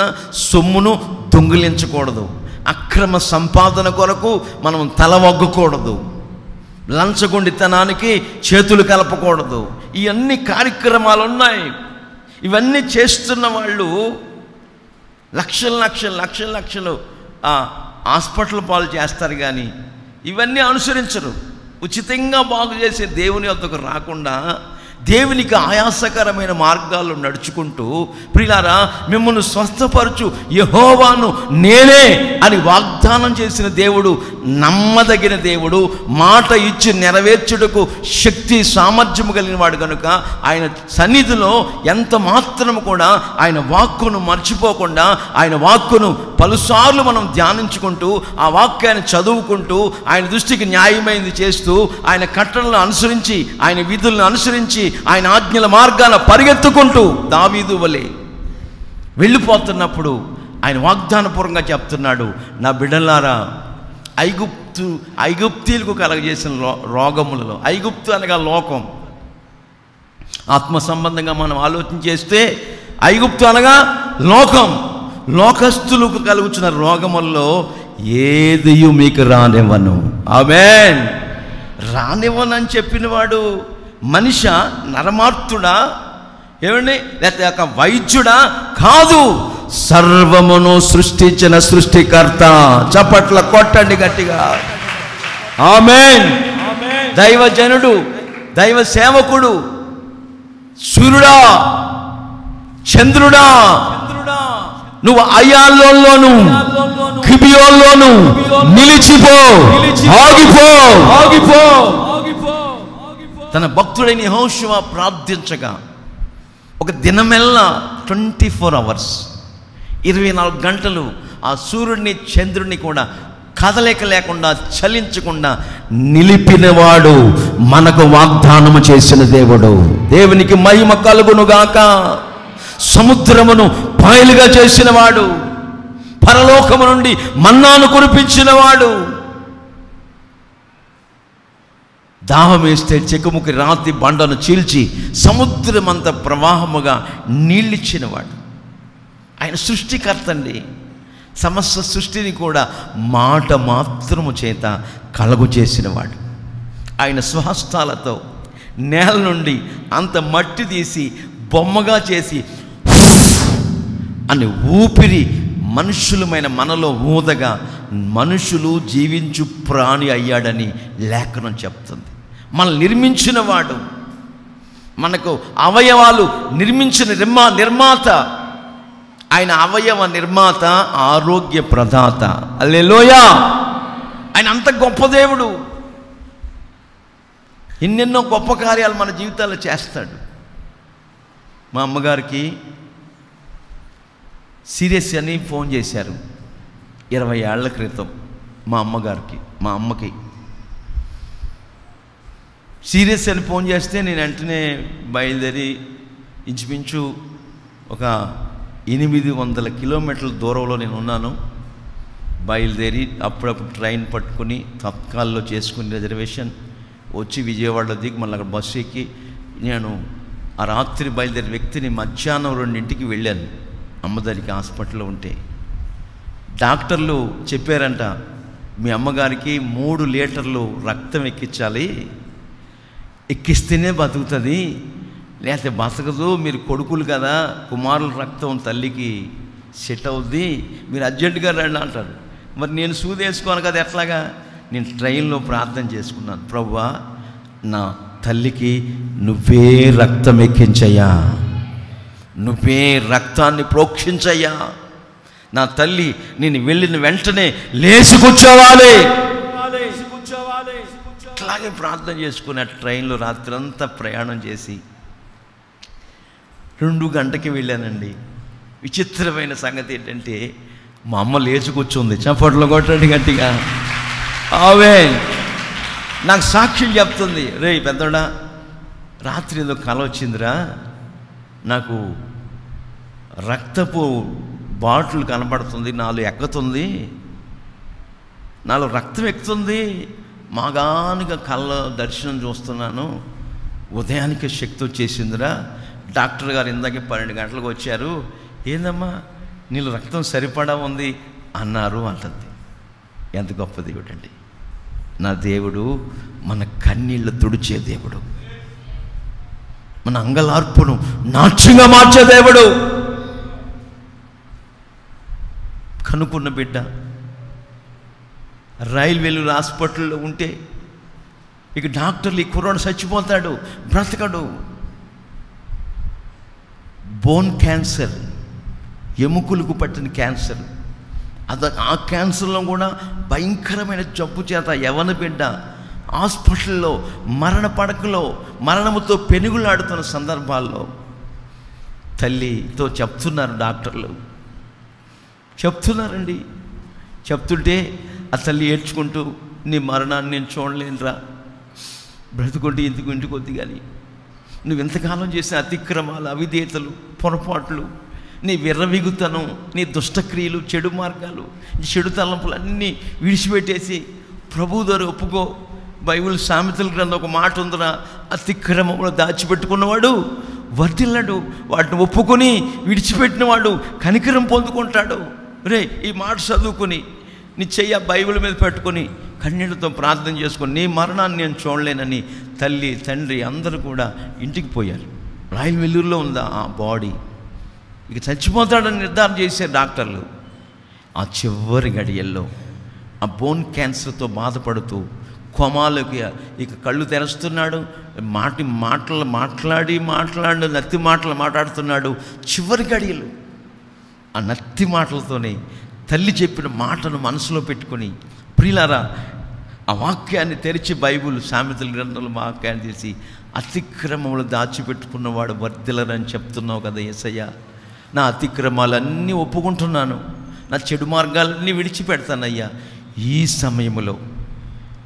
సొమ్మును దొంగిలించకూడదు. అక్రమ సంపాదన కొరకు మనం తల వగ్గకూడదు. లంచగొండితనానికి చేతులు కలపకూడదు. ఇవన్నీ కార్యక్రమాలు ఉన్నాయి. ఇవన్నీ చేస్తున్న వాళ్ళు లక్షలు హాస్పిటల్ పాలు చేస్తారు, కానీ ఇవన్నీ అనుసరించరు. ఉచితంగా బాగు చేసే దేవుని వద్దకు రాకుండా దేవునికి ఆయాసకరమైన మార్గాల్లో నడుచుకుంటూ, ప్రియులారా, మిమ్మల్ని స్వస్థపరచు యెహోవాను నేనే అని వాగ్దానం చేసిన దేవుడు నమ్మదగిన దేవుడు, మాట ఇచ్చి నెరవేర్చుటకు శక్తి సామర్థ్యము కలిగిన వాడు కనుక ఆయన సన్నిధిలో ఎంత మాత్రము కూడా ఆయన వాక్కును మర్చిపోకుండా, ఆయన వాక్కును పలుసార్లు మనం ధ్యానించుకుంటూ, ఆ వాక్యాన్ని చదువుకుంటూ, ఆయన దృష్టికి న్యాయమైనది చేస్తూ, ఆయన కట్టడలను అనుసరించి, ఆయన విధులను అనుసరించి, ఆయన ఆజ్ఞల మార్గాన పరిగెత్తుకుంటూ దావీదు వలె వెళ్ళిపోతున్నప్పుడు ఆయన వాగ్దానపూర్వకంగా చెప్తున్నాడు, నా బిడ్డలారా, ఐగుప్తీలకు కలగజేసిన రోగములలో, ఐగుప్తు అనగా లోకం, ఆత్మ సంబంధంగా మనం ఆలోచన చేస్తే ఐగుప్తు అనగా లోకం, లోకస్తులకు కలుగుచున్న రోగముల్లో ఏదియు మీకు రానివ్వను. ఆమేన్. రానివ్వనని చెప్పినవాడు మనిషి, నరమార్తుడా, ఏమండి, లేకపోతే ఒక వైద్యుడా? కాదు, సర్వమును సృష్టించిన సృష్టికర్త. చప్పట్ల కొట్టండి గట్టిగా. ఆమేన్. దైవజనుడు, దైవ సేవకుడు, సూర్యుడా, చంద్రుడా, నువ్వు అయాల్లోను గిబియోల్లోను నిలిచిపో, ఆగిపో. తన భక్తుడైన యెహోషువ ప్రార్థించగా ఒక దినమెల్లా 24 hours 24 గంటలు ఆ సూర్యుడిని చంద్రుడిని కూడా కదలిక లేకుండా, చలించకుండా నిలిపినవాడు మనకు వాగ్దానము చేసిన దేవుడు. దేవునికి మహిమ కలుగునుగాక. సముద్రమును పాయలుగా చేసినవాడు, పరలోకము నుండి మన్నాను కురిపించినవాడు, దాహం వేస్తే చెక్కుముకి రాతి బండను చీల్చి సముద్రమంత ప్రవాహముగా నీళ్ళిచ్చినవాడు. ఆయన సృష్టికర్త అండి. సమస్త సృష్టిని కూడా మాట మాత్రము చేత కలుగు చేసినవాడు. ఆయన స్వహస్తాలతో నేల నుండి అంత మట్టి తీసి బొమ్మగా చేసి అని ఊపిరి మనుషులమైన మనలో ఊదగా మనుషులు జీవించు ప్రాణి అయ్యాడని లేఖనం చెప్తుంది. మనల్ని నిర్మించిన వాడు, మనకు అవయవాలు నిర్మించిన నిర్మాత, ఆయన అవయవ నిర్మాత, ఆరోగ్య ప్రదాత. హల్లెలూయా. ఆయన అంత గొప్ప దేవుడు. ఎన్నెన్నో గొప్ప కార్యాలు మన జీవితాల్లో చేస్తాడు. మా అమ్మగారికి సీరియస్ అని ఫోన్ చేశారు 20 ఏళ్ల క్రితం. మా అమ్మకి సీరియస్ అని ఫోన్ చేస్తే నేను వెంటనే బయలుదేరి ఇంచుమించు ఒక 800 కిలోమీటర్ల దూరంలో నేను ఉన్నాను. బయలుదేరి అప్పుడప్పుడు ట్రైన్ పట్టుకుని తత్కాల్లో చేసుకుని రిజర్వేషన్ వచ్చి విజయవాడలో దిగి మళ్ళీ అక్కడ బస్సు ఎక్కి నేను ఆ రాత్రి బయలుదేరిన వ్యక్తిని మధ్యాహ్నం 2ంటికి వెళ్ళాను. అమ్మదానికి హాస్పిటల్లో ఉంటే డాక్టర్లు చెప్పారంట, మీ అమ్మగారికి 3 లీటర్లు రక్తం ఎక్కించాలి, ఎక్కిస్తేనే బతుకుతుంది, లేకపోతే బతకదు, మీరు కొడుకులు కదా, కుమారుల రక్తం తల్లికి సెట్ అవుద్ది, మీరు అర్జెంటుగా రండి అంటారు. మరి నేను సూది వేసుకోను కదా, ఎట్లాగా? నేను ట్రైన్లో ప్రార్థన చేసుకున్నాను, ప్రభువా నా తల్లికి నువ్వే రక్తం ఎక్కించయ్యా, నువ్వే రక్తాన్ని ప్రోక్షించయ్యా, నా తల్లి నేను వెళ్ళిన వెంటనే లేచి కూర్చోవాలి. అట్లాగే ప్రార్థన చేసుకుని ట్రైన్లో రాత్రంతా ప్రయాణం చేసి 2 గంటకి వెళ్ళానండి. విచిత్రమైన సంగతి ఏంటంటే మా అమ్మ లేచి కూర్చుంది. చప్పట్లు కొట్టండి గట్టిగా. ఆమేన్. నాకు సాక్ష్యం చెప్తుంది, రే పెద్దోడా రాత్రి ఏదో కల వచ్చిందిరా, నాకు రక్తపు బాటిల్ కనబడుతుంది, నాలో ఎక్కుతుంది, నాలో రక్తం ఎక్కుతుంది, మాగానిగా కళ్ళ దర్శనం చూస్తున్నాను, ఉదయానికి శక్తి వచ్చేసిందిరా, డాక్టర్ గారు ఇందాకే 12 గంటలకు వచ్చారు, ఏందమ్మా నీళ్ళు రక్తం సరిపడా ఉంది అన్నారు అంటుంది. ఎంత గొప్ప దేవుడు అండి నా దేవుడు. మన కన్నీళ్ళు తుడిచే దేవుడు, మన అంగలార్పును నాట్యంగా మార్చే దేవుడు. కనుక్కున్న బిడ్డ రైల్వేలు హాస్పిటల్లో ఉంటే ఇక డాక్టర్లు ఈ కుర్రాడు చచ్చిపోతాడు, బ్రతకడు, బోన్ క్యాన్సర్, ఎముకలకు పట్టిన క్యాన్సర్. ఆ క్యాన్సర్లో కూడా భయంకరమైన జబ్బు చేత యవన బిడ్డ హాస్పిటల్లో మరణ పడకలో మరణముతో పెనుగులాడుతున్న సందర్భాల్లో తల్లితో చెప్తున్నారు డాక్టర్లు, చెప్తున్నారండి. చెప్తుంటే ఆ తల్లి ఏడ్చుకుంటూ, నీ మరణాన్ని నేను చూడలేనురా, బ్రతుకుంటే ఇంటికి ఇంటికి వద్దు, కానీ నువ్వు ఎంతకాలం చేసిన అతిక్రమాలు, అవిధేయతలు, పొరపాట్లు, నీ విర్రవిగుతనం, నీ దుష్టక్రియలు, చెడు మార్గాలు, చెడు తలంపులు అన్నీ విడిచిపెట్టేసి ప్రభు ద్వారా ఒప్పుకో. బైబిల్ సామెతల గ్రంథం ఒక మాట ఉందిరా, అతిక్రమంలో దాచిపెట్టుకున్నవాడు వర్ధిల్లడు, వాటిని ఒప్పుకొని విడిచిపెట్టినవాడు కనికరం పొందుకుంటాడు. రే, ఈ మాట చదువుకొని నీ చెయ్య బైబిల్ మీద పెట్టుకొని కన్నీళ్లతో ప్రార్థన చేసుకొని, నీ మరణాన్ని నేను చూడలేనని తల్లి తండ్రి అందరూ కూడా ఇంటికి పోయారు. రాయల్ వెల్లూరులో ఉందా ఆ బాడీ. ఇక చచ్చిపోతాడని నిర్ధారణ చేసే డాక్టర్లు. ఆ చివరి గడియల్లో ఆ బోన్ క్యాన్సర్తో బాధపడుతూ కోమాలోకి ఇక కళ్ళు తెరుస్తున్నాడు. మాట్లాడి నత్తి మాటలు మాట్లాడుతున్నాడు. చివరి గడియలు ఆ నత్తి మాటలతోనే తల్లి చెప్పిన మాటను మనసులో పెట్టుకొని, ప్రియులారా, ఆ వాక్యాన్ని తెరిచి బైబిల్ సామెతల గ్రంథంలో వాక్యాన్ని తీసి, అతిక్రమములు దాచిపెట్టుకున్నవాడు వర్ధిల్లరని చెప్తున్నావు కదా యేసయ్య. నా అతిక్రమాలన్నీ ఒప్పుకుంటున్నాను, నా చెడు మార్గాలన్నీ విడిచిపెడతానయ్యా. ఈ సమయంలో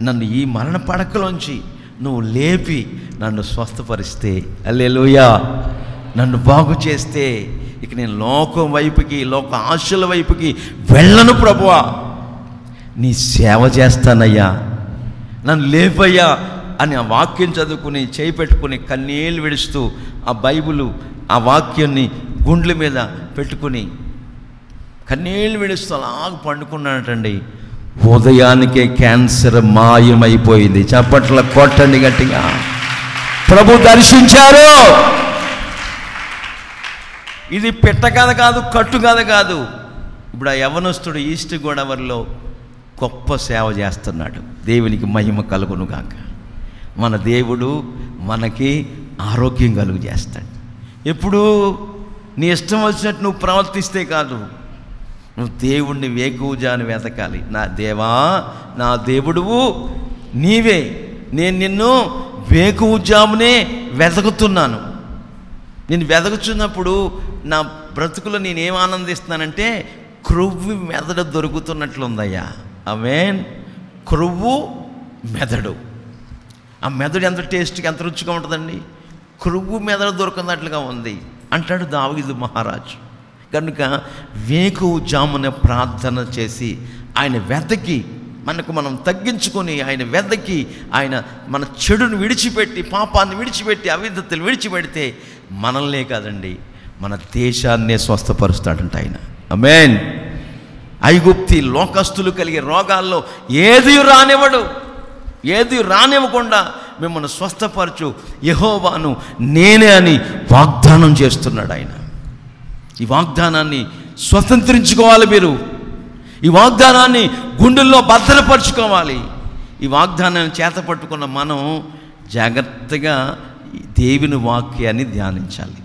నన్ను ఈ మరణ పడకలోంచి నువ్వు లేపి నన్ను స్వస్థపరిస్తే, హల్లెలూయా, నన్ను బాగు చేస్తే ఇక నేను లోకం వైపుకి, లోక ఆశల వైపుకి వెళ్ళను ప్రభువా, నీ సేవ చేస్తానయ్యా, నన్ను లేపయ్యా అని ఆ వాక్యం చదువుకుని చేయి పెట్టుకుని కన్నీళ్ళు విడుస్తూ ఆ బైబిలు ఆ వాక్యాన్ని గుండెల మీద పెట్టుకుని కన్నీళ్ళు విడుస్తూ అలాగ పండుకున్నాడటండి. ఉదయానికే క్యాన్సర్ మాయమైపోయింది. చప్పట్ల కొట్టండి గట్టిగా. ప్రభు దర్శించారు. ఇది పెట్ట కథ కాదు, కట్టు కథ కాదు. ఇప్పుడు ఆ యవనస్తుడు ఈస్ట్ గోదావరిలో గొప్ప సేవ చేస్తున్నాడు. దేవునికి మహిమ కలుగును గాక. మన దేవుడు మనకి ఆరోగ్యం కలుగు చేస్తాడు. ఎప్పుడు నీ ఇష్టం వచ్చినట్టు నువ్వు ప్రవర్తిస్తే కాదు, నువ్వు దేవుణ్ణి వేకువజాను వెతకాలి. నా దేవా, నా దేవుడువు నీవే, నేను నిన్ను వేకువజామునే వెతకుతున్నాను. నేను వెతకుతున్నప్పుడు నా బ్రతుకులో నేనేం ఆనందిస్తున్నానంటే, క్రొవ్వు మెదడు దొరుకుతున్నట్లుందయ్యా. ఆమేన్. క్రొవ్వు మెదడు, ఆ మెదడు ఎంత టేస్ట్గా, ఎంత రుచిగా ఉంటుందండి. క్రొవ్వు మెదడు దొరుకుతున్నట్లుగా ఉంది అంటాడు దావీదు మహారాజు. కనుక వేకువజామున ప్రార్థన చేసి ఆయన వెతకి, మనకు మనం తగ్గించుకొని ఆయన వెతకి, ఆయన మన చెడును విడిచిపెట్టి, పాపాన్ని విడిచిపెట్టి, అవిధతలు విడిచిపెడితే మనల్నే కాదండి, మన దేశాన్నే స్వస్థపరుస్తాడంట ఆయన. ఆమేన్. ఐగుప్తి లోకస్తులు కలిగే రోగాల్లో ఏది రానివ్వడు. ఏది రానివ్వకుండా మిమ్మల్ని స్వస్థపరచు యెహోవాను నేనే అని వాగ్దానం చేస్తున్నాడు ఆయన. ఈ వాగ్దానాన్ని స్వతంత్రించుకోవాలి మీరు. ఈ వాగ్దానాన్ని గుండెల్లో భద్రపరచుకోవాలి. ఈ వాగ్దానాన్ని చేతపట్టుకున్న మనం జాగ్రత్తగా దేవుని వాక్యాన్ని ధ్యానించాలి.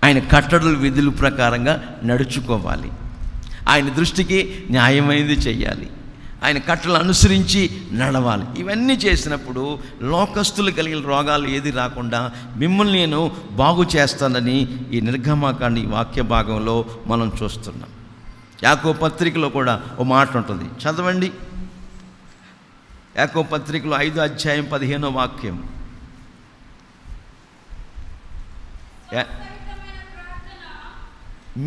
ఆయన కట్టడలు విధుల ప్రకారంగా నడుచుకోవాలి. ఆయన దృష్టికి న్యాయమైనది చెయ్యాలి. ఆయన కట్టలు అనుసరించి నడవాలి. ఇవన్నీ చేసినప్పుడు లోకస్తులు కలిగిన రోగాలు ఏది రాకుండా మిమ్మల్ని నేను బాగు చేస్తానని ఈ నిర్గమాకాండ వాక్య భాగంలో మనం చూస్తున్నాం. యాకోబు పత్రికలో కూడా ఓ మాట ఉంటుంది, చదవండి. యాకోబు పత్రికలో 5వ అధ్యాయం 15వ వాక్యం.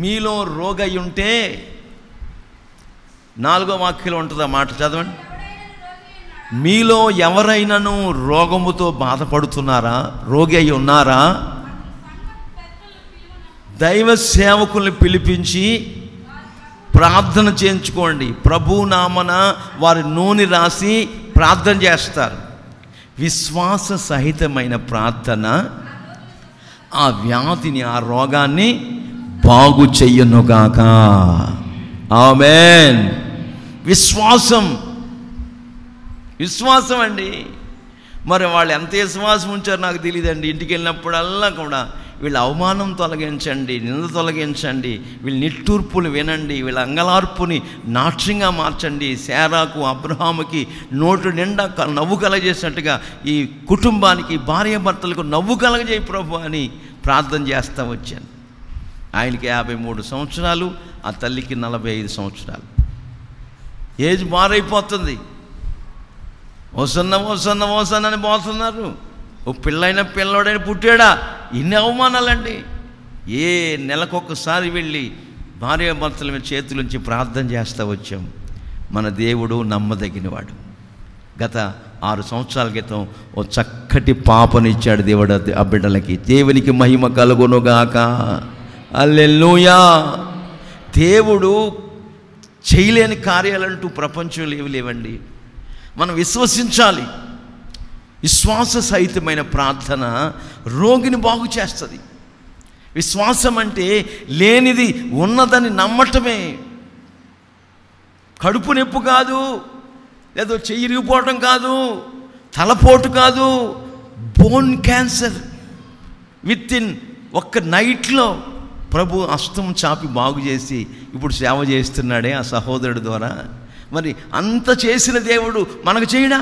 మీలో రోగై ఉంటే, 4వ వాక్యంలో ఉంటుంది ఆ మాట, చదవండి. మీలో ఎవరైనాను రోగముతో బాధపడుతున్నారా, రోగి అయి ఉన్నారా, దైవ సేవకుల్ని పిలిపించి ప్రార్థన చేయించుకోండి. ప్రభు నామన వారి నూనె రాసి ప్రార్థన చేస్తారు. విశ్వాస సహితమైన ప్రార్థన ఆ వ్యాధిని, ఆ రోగాన్ని బాగు చెయ్యనుగాక. ఆమేన్. విశ్వాసం, విశ్వాసం అండి. మరి వాళ్ళు ఎంత విశ్వాసం ఉంచారో నాకు తెలియదండి. ఇంటికి వెళ్ళినప్పుడల్లా కూడా వీళ్ళ అవమానం తొలగించండి, నింద తొలగించండి, వీళ్ళ నిట్టూర్పులు వినండి, వీళ్ళ అంగలార్పుని నాట్యంగా మార్చండి. శారాకు అబ్రహాముకి నోటు నిండా నవ్వు కలగజేసినట్టుగా ఈ కుటుంబానికి, భార్య భర్తలకు నవ్వు కలగజేయి ప్రభు అని ప్రార్థన చేస్తూ వచ్చాను. ఆయనకి 53 సంవత్సరాలు, ఆ తల్లికి 45 సంవత్సరాలు. ఏజ్ మారైపోతుంది. ఓసన్నని పోతున్నారు. ఓ పిల్లైన పిల్లోడైన పుట్టాడా? ఇన్ని అవమానాలండి. ఏ నెలకొకసారి వెళ్ళి భార్య భర్తల మీద చేతులుంచి ప్రార్థన చేస్తూ వచ్చాం. మన దేవుడు నమ్మదగినవాడు. గత 6 సంవత్సరాల క్రితం ఓ చక్కటి పాపనిచ్చాడు దేవుడు ఆ బిడ్డలకి. దేవునికి మహిమ కలుగునుగాక. హల్లెలూయా. దేవుడు చేయలేని కార్యాలంటూ ప్రపంచంలో ఏవి లేవండి. మనం విశ్వసించాలి. విశ్వాస సహితమైన ప్రార్థన రోగిని బాగు చేస్తుంది. విశ్వాసం అంటే లేనిది ఉన్నదని నమ్మటమే. కడుపు నొప్పి కాదు, లేదో చెయ్యి ఇరిగిపోవటం కాదు, తలపోటు కాదు, బోన్ క్యాన్సర్ విత్-ఇన్ ఒక్క నైట్లో ప్రభు హస్తం చాపి బాగు చేసి ఇప్పుడు సేవ చేస్తున్నాడే ఆ సహోదరుడి ద్వారా. మరి అంత చేసిన దేవుడు మనకు చేయడా?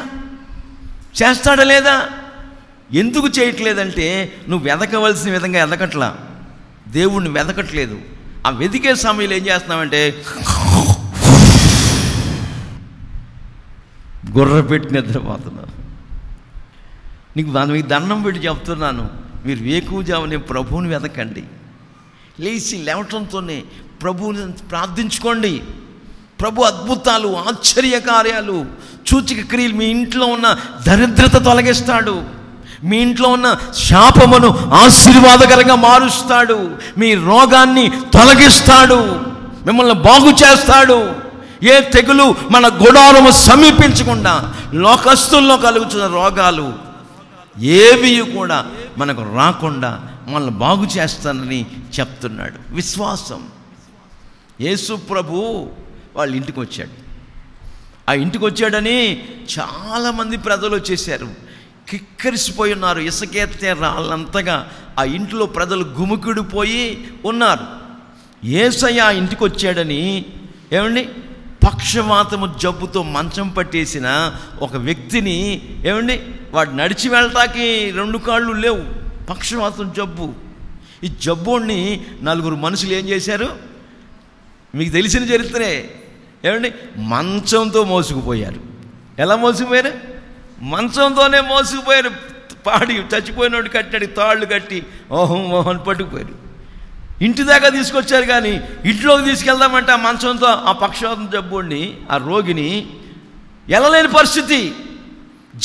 చేస్తాడా లేదా? ఎందుకు చేయట్లేదంటే నువ్వు వెదకవలసిన విధంగా ఎదకట్లా, దేవుణ్ణి వెదకట్లేదు. ఆ వెదికే సమయంలో ఏం చేస్తున్నామంటే గుర్ర పెట్టి నిద్రపోతున్నావు. నీకు మీకు దండం పెట్టి చెప్తున్నాను, మీరు వేకువజామునే ప్రభువుని వెదకండి. లేచి లేవటంతోనే ప్రభువుని ప్రార్థించుకోండి. ప్రభు అద్భుతాలు, ఆశ్చర్య కార్యాలు, సూచక క్రియలు, మీ ఇంట్లో ఉన్న దరిద్రత తొలగిస్తాడు. మీ ఇంట్లో ఉన్న శాపమును ఆశీర్వాదకరంగా మారుస్తాడు. మీ రోగాన్ని తొలగిస్తాడు. మిమ్మల్ని బాగు చేస్తాడు. ఏ తెగులు మన గుడారము సమీపించకుండా లోకస్తుల్లో కలుగుతున్న రోగాలు ఏవి కూడా మనకు రాకుండా మనల్ని బాగు చేస్తానని చెప్తున్నాడు. విశ్వాసం. యేసు ప్రభు వాళ్ళ ఇంటికి వచ్చాడు. ఆ ఇంటికి వచ్చాడని చాలామంది ప్రజలు వచ్చేసారు. కిక్కరిసిపోయి ఉన్నారు. ఇసుకెత్తే రాళ్ళంతగా ఆ ఇంట్లో ప్రజలు గుమికుడిపోయి ఉన్నారు. యేసయ్య ఆ ఇంటికి వచ్చాడని ఏమండి, పక్షవాతము జబ్బుతో మంచం పట్టేసిన ఒక వ్యక్తిని ఏమండి, వాడు నడిచి వెళ్ళటానికి 2 కాళ్ళు లేవు, పక్షవాతం జబ్బు. ఈ జబ్బుని 4 మనుషులు ఏం చేశారు? మీకు తెలిసిన చరిత్రే. ఏమండి, మంచంతో మోసుకుపోయారు. ఎలా మోసుకుపోయారు? మంచంతోనే మోసుకుపోయారు. పాడి చచ్చిపోయినోడు కట్టాడు తాళ్ళు కట్టి ఓహం పట్టుకుపోయారు. ఇంటి దాకా తీసుకొచ్చారు. కానీ ఇంట్లోకి తీసుకెళ్దామంటే ఆ మంచంతో ఆ పక్షవాతం జబ్బుని, ఆ రోగిని వెళ్ళలేని పరిస్థితి.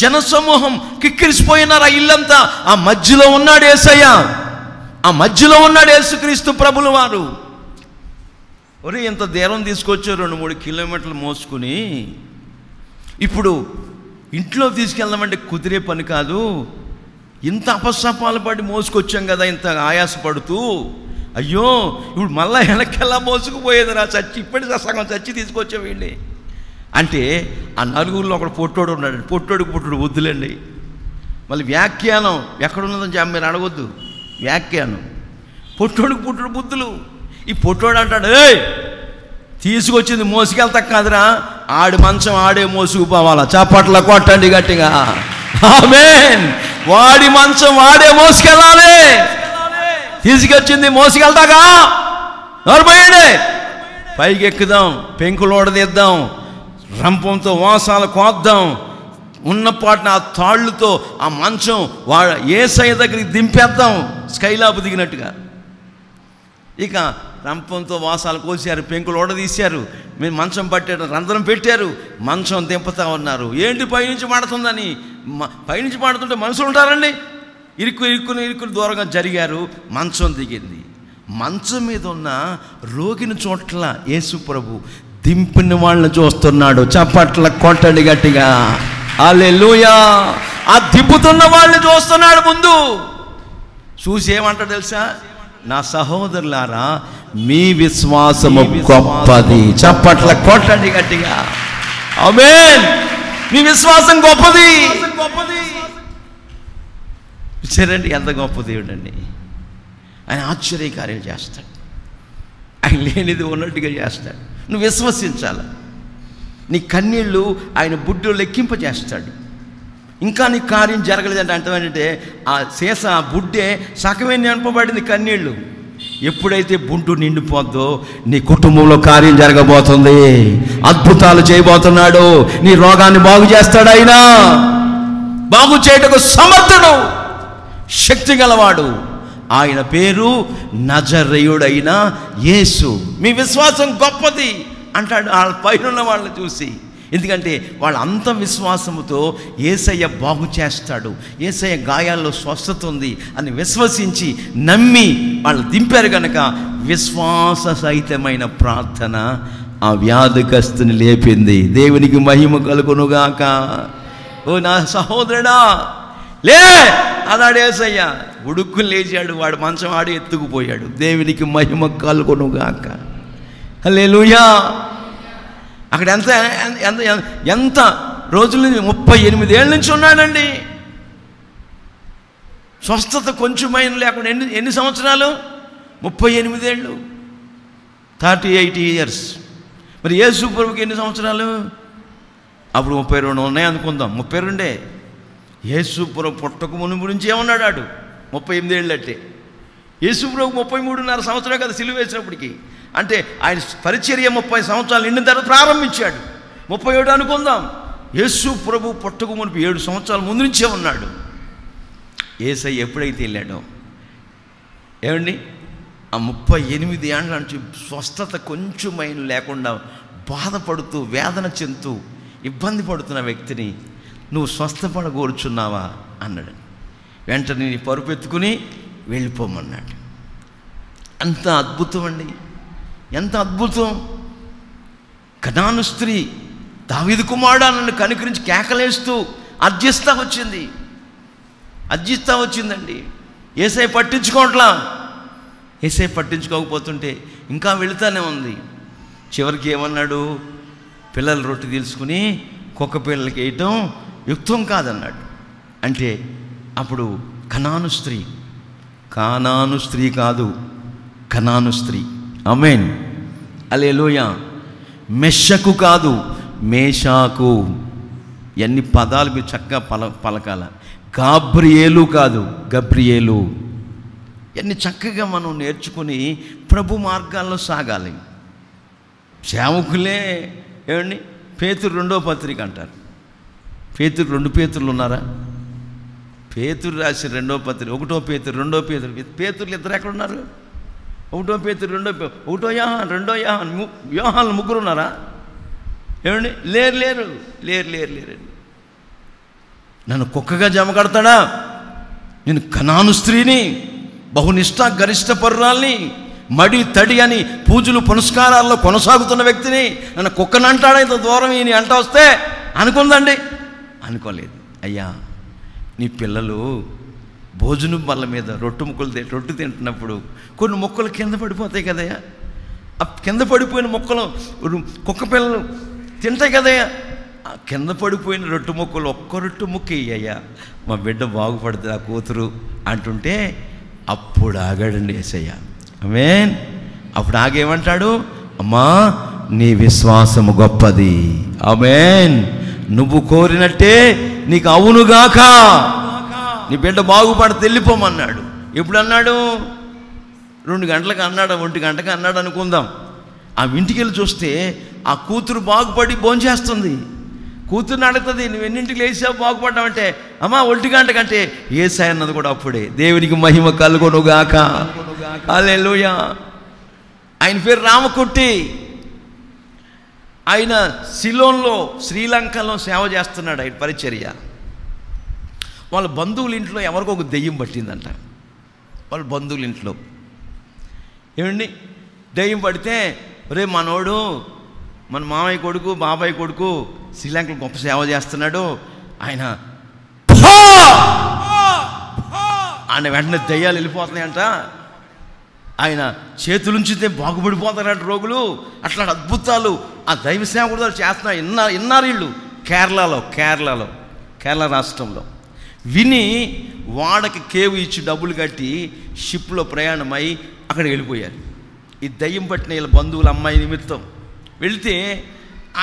జనసమూహం కిక్కిరిసిపోయినారు. ఆ ఇల్లంతా. ఆ మధ్యలో ఉన్నాడు యేసయ్య. ఆ మధ్యలో ఉన్నాడు యేసుక్రీస్తు ప్రభుల వారు. ఒరే, ఇంత దూరం తీసుకొచ్చారు, 2-3 కిలోమీటర్లు మోసుకుని. ఇప్పుడు ఇంట్లో తీసుకెళ్దామంటే కుదిరే పని కాదు. ఇంత అపస్సపాలు పడి మోసుకొచ్చాం కదా, ఇంత ఆయాసపడుతూ. అయ్యో, ఇప్పుడు మళ్ళీ వెనక్కెలా మోసుకుపోయేదిరా, చచ్చి ఇప్పటికీ సగం చచ్చి తీసుకొచ్చాం వీళ్ళని అంటే. ఆ 4గురిలో ఒకడు పొట్టోడు ఉన్నాడు. పొట్టోడికి పుట్టుడు వద్దులేండి. మళ్ళీ వ్యాఖ్యానం ఎక్కడున్నదని మీరు అడగొద్దు. వ్యాఖ్యానం పొట్టోడికి పుట్టుడు బుద్ధులు. ఈ పొట్టోడు అంటాడు, ఏయ్ తీసుకొచ్చింది మోసుకెళ్తా కాదురా, ఆడి మంచం ఆడే మోసుకుపోవాలా. చప్పట్ల కొట్టండి గట్టిగా. ఆమేన్. వాడి మంచం వాడే మోసుకెళ్ళాలి. తీసుకొచ్చింది మోసుకెళ్తాగా. నోరుపోయండి. పైకి ఎక్కుదాం, పెంకులోడదిద్దాం, రంపంతో వాసాలు కోద్దాం, ఉన్నపాటిన ఆ తాళ్ళుతో ఆ మంచం యేసయ్య దగ్గరికి దింపేద్దాం, స్కైలాబ్ దిగినట్టుగా. ఇక రంపంతో వాసాలు కోసారు, పెంకులు ఓడదీశారు, మేము మంచం పట్టారు, రంధ్రం పెట్టారు, మంచం దింపుతా ఉన్నారు. ఏంటి పైనుంచి పడుతుందని. పైనుంచి పడుతుంటే మనుషులు ఉంటారండి. ఇరుక్కుని దూరంగా జరిగారు. మంచం దిగింది. మంచం మీద ఉన్న రోగిని చోట్ల యేసు ప్రభు దింపిన వాళ్ళని చూస్తున్నాడు. చప్పట్ల కొట్టండి గట్టిగా. హల్లెలూయా. ఆ దింపుతున్న వాళ్ళని చూస్తున్నాడు ముందు. చూసి ఏమంటాడు తెలుసా? నా సహోదరులారా, మీ విశ్వాసము గొప్పది. చప్పట్ల కొట్టండి గట్టిగా. ఆమేన్. మీ విశ్వాసం గొప్పది. చూడండి ఎంత గొప్ప దేవుడండి. ఆయన ఆశ్చర్యకార్యం చేస్తాడు. ఆయన లేనిది ఉన్నట్టుగా చేస్తాడు. నువ్వు విశ్వసించాలి. నీ కన్నీళ్ళు ఆయన బుడ్డు లెక్కింపజేస్తాడు. ఇంకా నీ కార్యం జరగలేదంటే అంటే ఆ శేష ఆ బుడ్డే సగమే నింపబడింది కన్నీళ్ళు. ఎప్పుడైతే బుడ్డు నిండిపోద్దో నీ కుటుంబంలో కార్యం జరగబోతుంది. అద్భుతాలు చేయబోతున్నాడు. నీ రోగాన్ని బాగు చేస్తాడు. ఆయన బాగు చేయటకు సమర్థుడు, శక్తి గలవాడు. ఆయన పేరు నజరేయుడైన యేసు. మీ విశ్వాసం గొప్పది అంటాడు వాళ్ళ పైన వాళ్ళని చూసి. ఎందుకంటే వాళ్ళు అంత విశ్వాసముతో యేసయ్య బాగు చేస్తాడు, యేసయ్య గాయాల్లో స్వస్థత ఉంది అని విశ్వసించి నమ్మి వాళ్ళు దింపారు కనుక విశ్వాస సహితమైన ప్రార్థన ఆ వ్యాధిగ్రస్తుని లేపింది. దేవునికి మహిమ కలుగునుగాక. ఓ నా సహోదరుడా లే అన్నాడు యేసయ్య. ఉడుక్కుని లేచాడు. వాడు మంచం ఆడి ఎత్తుకుపోయాడు. దేవునికి మహిమ కలుగునుగాక. హల్లెలూయా. అక్కడ ఎంత ఎంత ఎంత రోజుల నుంచి 38 ఏళ్ళ నుంచి ఉన్నాడండి. స్వస్థత కొంచెమైన లేకుండా ఎన్ని సంవత్సరాలు? 38 ఏళ్ళు, 38 years. మరి యేసు ప్రభువుకి ఎన్ని సంవత్సరాలు? అప్పుడు 32 ఉన్నాయి అనుకుందాం. 32. యేసు ప్రభు పుట్టక మునుపు నుంచి ఏమన్నాడు? 38 ఏళ్ళు అంటే యేసు ప్రభు 33.5 సంవత్సరాలు కదా సిలువ వేసినప్పటికీ. అంటే ఆయన పరిచర్య 30 సంవత్సరాలు నిండిన తర్వాత ప్రారంభించాడు. 37 అనుకుందాం. యేసు ప్రభు పుట్టక మునుపు 7 సంవత్సరాల ముందు నుంచే ఉన్నాడు. యేసయ్య ఎప్పుడైతే వెళ్ళాడో ఏమండి ఆ 38 ఏళ్ళ నుంచి స్వస్థత కొంచెమైన లేకుండా బాధపడుతూ వేదన చెందుతూ ఇబ్బంది పడుతున్న వ్యక్తిని నువ్వు స్వస్థపడగోరుచున్నావా అన్నాడు. వెంటనే నీ పరుపెత్తుకుని వెళ్ళిపోమన్నాడు. అంత అద్భుతం అండి, ఎంత అద్భుతం. కనాను స్త్రీ దావీదు కుమారుడా నన్ను కనికరించి కేకలేస్తూ అర్జిస్తా వచ్చిందండి. యేసయ్య పట్టించుకోవట్లా. యేసయ్య పట్టించుకోకపోతుంటే ఇంకా వెళుతానే ఉంది. చివరికి ఏమన్నాడు? పిల్లల రొట్టె తీసుకుని కుక్క పిల్లలకి వేయటం యుక్తం కాదన్నాడు. అంటే అప్పుడు కనాను స్త్రీ కాదు, కనాను స్త్రీ. ఆమేన్, హల్లెలూయా. మెషకు కాదు, మేషాకు. ఎన్ని పదాలు మీరు చక్కగా పలకాల. గాబ్రియేలు కాదు, గబ్రియేలు. ఎన్ని చక్కగా మనం నేర్చుకుని ప్రభు మార్గాల్లో సాగాలి. సేవకులే ఏమండి పేతురు 2వ పత్రిక అంటారు. పేతురు 2 పేతురులు ఉన్నారా? పేతురు రాసిన 2వ పత్రిక 1వ పేతురు 2వ పేతురు. పేతురులు ఇద్దరు ఎక్కడ ఉన్నారు? 1వ పేతురు 1వ యోహాను 2వ యోహాను. యోహాన్లు 3 ఉన్నారా? ఏమండి లేరు. నన్ను కుక్కగా జమ కడతాడా? నేను కనాను స్త్రీని, బహునిష్ట గరిష్ట పరురాల్ని, మడి తడి అని పూజలు పునస్కారాల్లో కొనసాగుతున్న వ్యక్తిని నన్ను కుక్కనంటాడా? ఇంత దూరం ఈయన అంట వస్తే అనుకుందండి. అనుకోలేదు. అయ్యా నీ పిల్లలు భోజనం బల్ల మీద రొట్టె తింటున్నప్పుడు కొన్ని మొక్కలు కింద పడిపోతాయి కదయ్యా. ఆ కింద పడిపోయిన మొక్కలు కుక్క పిల్లలు తింటాయి కదయ్యా. ఆ కింద పడిపోయిన రొట్టె మొక్కలు ఒక్క రొట్టె ముక్క అయ్యా మా బిడ్డ బాగుపడుతుంది ఆ కూతురు అంటుంటే అప్పుడు ఆగాడండి యేసయ్య. ఆమేన్. అప్పుడు ఆగేమంటాడు? అమ్మా నీ విశ్వాసము గొప్పది. ఆమేన్. నువ్వు కోరినట్టే నీకు అవునుగాక. నీ బిడ్డ బాగుపడితే వెళ్ళిపోమన్నాడు. ఎప్పుడు అన్నాడు? 2 గంటలకు అన్నాడు, 1 గంటకు అన్నాడు అనుకుందాం. ఆ ఇంటికి వెళ్ళి చూస్తే ఆ కూతురు బాగుపడి భోంచేస్తుంది. కూతురుని అడుగుతుంది, నువ్వు ఎన్నింటికి లేచావు బాగుపడ్డావంటే, అమ్మా 1 గంటకంటే యేసయ్య అన్నది కూడా అప్పుడే. దేవునికి మహిమ కలుగునుగాక. హల్లెలూయా. ఆయన పేరు రామకుట్టి. ఆయన సిలోన్లో శ్రీలంకలో సేవ చేస్తున్నాడు. ఆయన పరిచర్య. వాళ్ళ బంధువుల ఇంట్లో ఎవరికో ఒక దెయ్యం పట్టిందంట. వాళ్ళ బంధువుల ఇంట్లో ఏమండి దెయ్యం పడితే, రే మనోడు మన మామయ్య కొడుకు బాబాయ్ కొడుకు శ్రీలంకలో గొప్ప సేవ చేస్తున్నాడు, ఆయన వెంటనే దెయ్యాలు వెళ్ళిపోతున్నాయంట, ఆయన చేతులుంచితే బాగుపడిపోతారంట రోగులు. అట్లా అద్భుతాలు ఆ దైవ సేవకుడు చేస్తున్నారు. విన్నారు వీళ్ళు కేరళ రాష్ట్రంలో. విని వాడకి కేవ్ ఇచ్చి డబ్బులు కట్టి షిప్లో ప్రయాణమై అక్కడికి వెళ్ళిపోయారు. ఈ దయ్యం పట్టిన వీళ్ళ బంధువుల అమ్మాయి నిమిత్తం వెళితే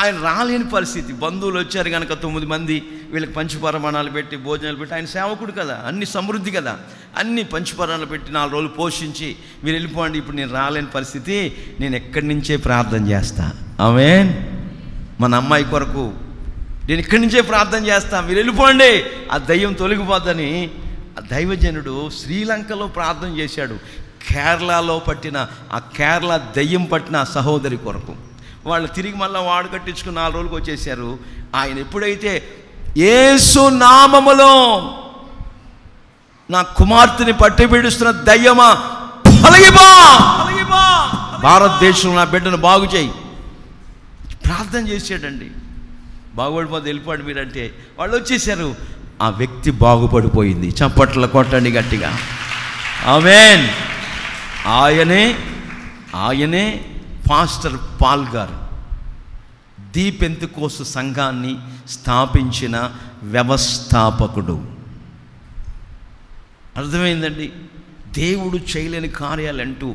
ఆయన రాలేని పరిస్థితి. బంధువులు వచ్చారు కనుక 9 మంది వీళ్ళకి పంచపరమాణాలు పెట్టి భోజనాలు పెట్టి, ఆయన సేవకుడు కదా, అన్ని సమృద్ధి కదా, అన్ని పంచపరాలు పెట్టి 4 రోజులు పోషించి మీరు వెళ్ళిపోండి, ఇప్పుడు నేను రాలేని పరిస్థితి, నేను ఎక్కడి నుంచే ప్రార్థన చేస్తా. ఆమేన్. మన అమ్మాయి కొరకు నేను ఇక్కడి నుంచే ప్రార్థన చేస్తా, మీరు వెళ్ళిపోండి, ఆ దయ్యం తొలగిపోద్దని ఆ దైవజనుడు శ్రీలంకలో ప్రార్థన చేశాడు. కేరళలో పట్టిన ఆ కేరళ దయ్యం పట్టిన ఆ సహోదరి కొరకు. వాళ్ళు తిరిగి మళ్ళీ వాడు కట్టించుకుని 4 రోజులకు వచ్చేసారు. ఆయన ఎప్పుడైతే యేసు నామములో నా కుమార్తెని పట్టి పీడిస్తున్న దయ్యమా తొలగిపో, భారతదేశంలో నా బిడ్డను బాగు చేయి ప్రార్థన చేశాడండి. బాగుపడిపోతే వెళ్ళిపోండి మీరంటే వాళ్ళు వచ్చేసారు. ఆ వ్యక్తి బాగుపడిపోయింది. చప్పట్ల కొట్టండి గట్టిగా. ఆమేన్. ఆయనే పాస్టర్ పాల్ గారు ది పెంతెకోస్తు సంఘాన్ని స్థాపించిన వ్యవస్థాపకుడు. అర్థమైందండి. దేవుడు చేయలేని కార్యాలంటూ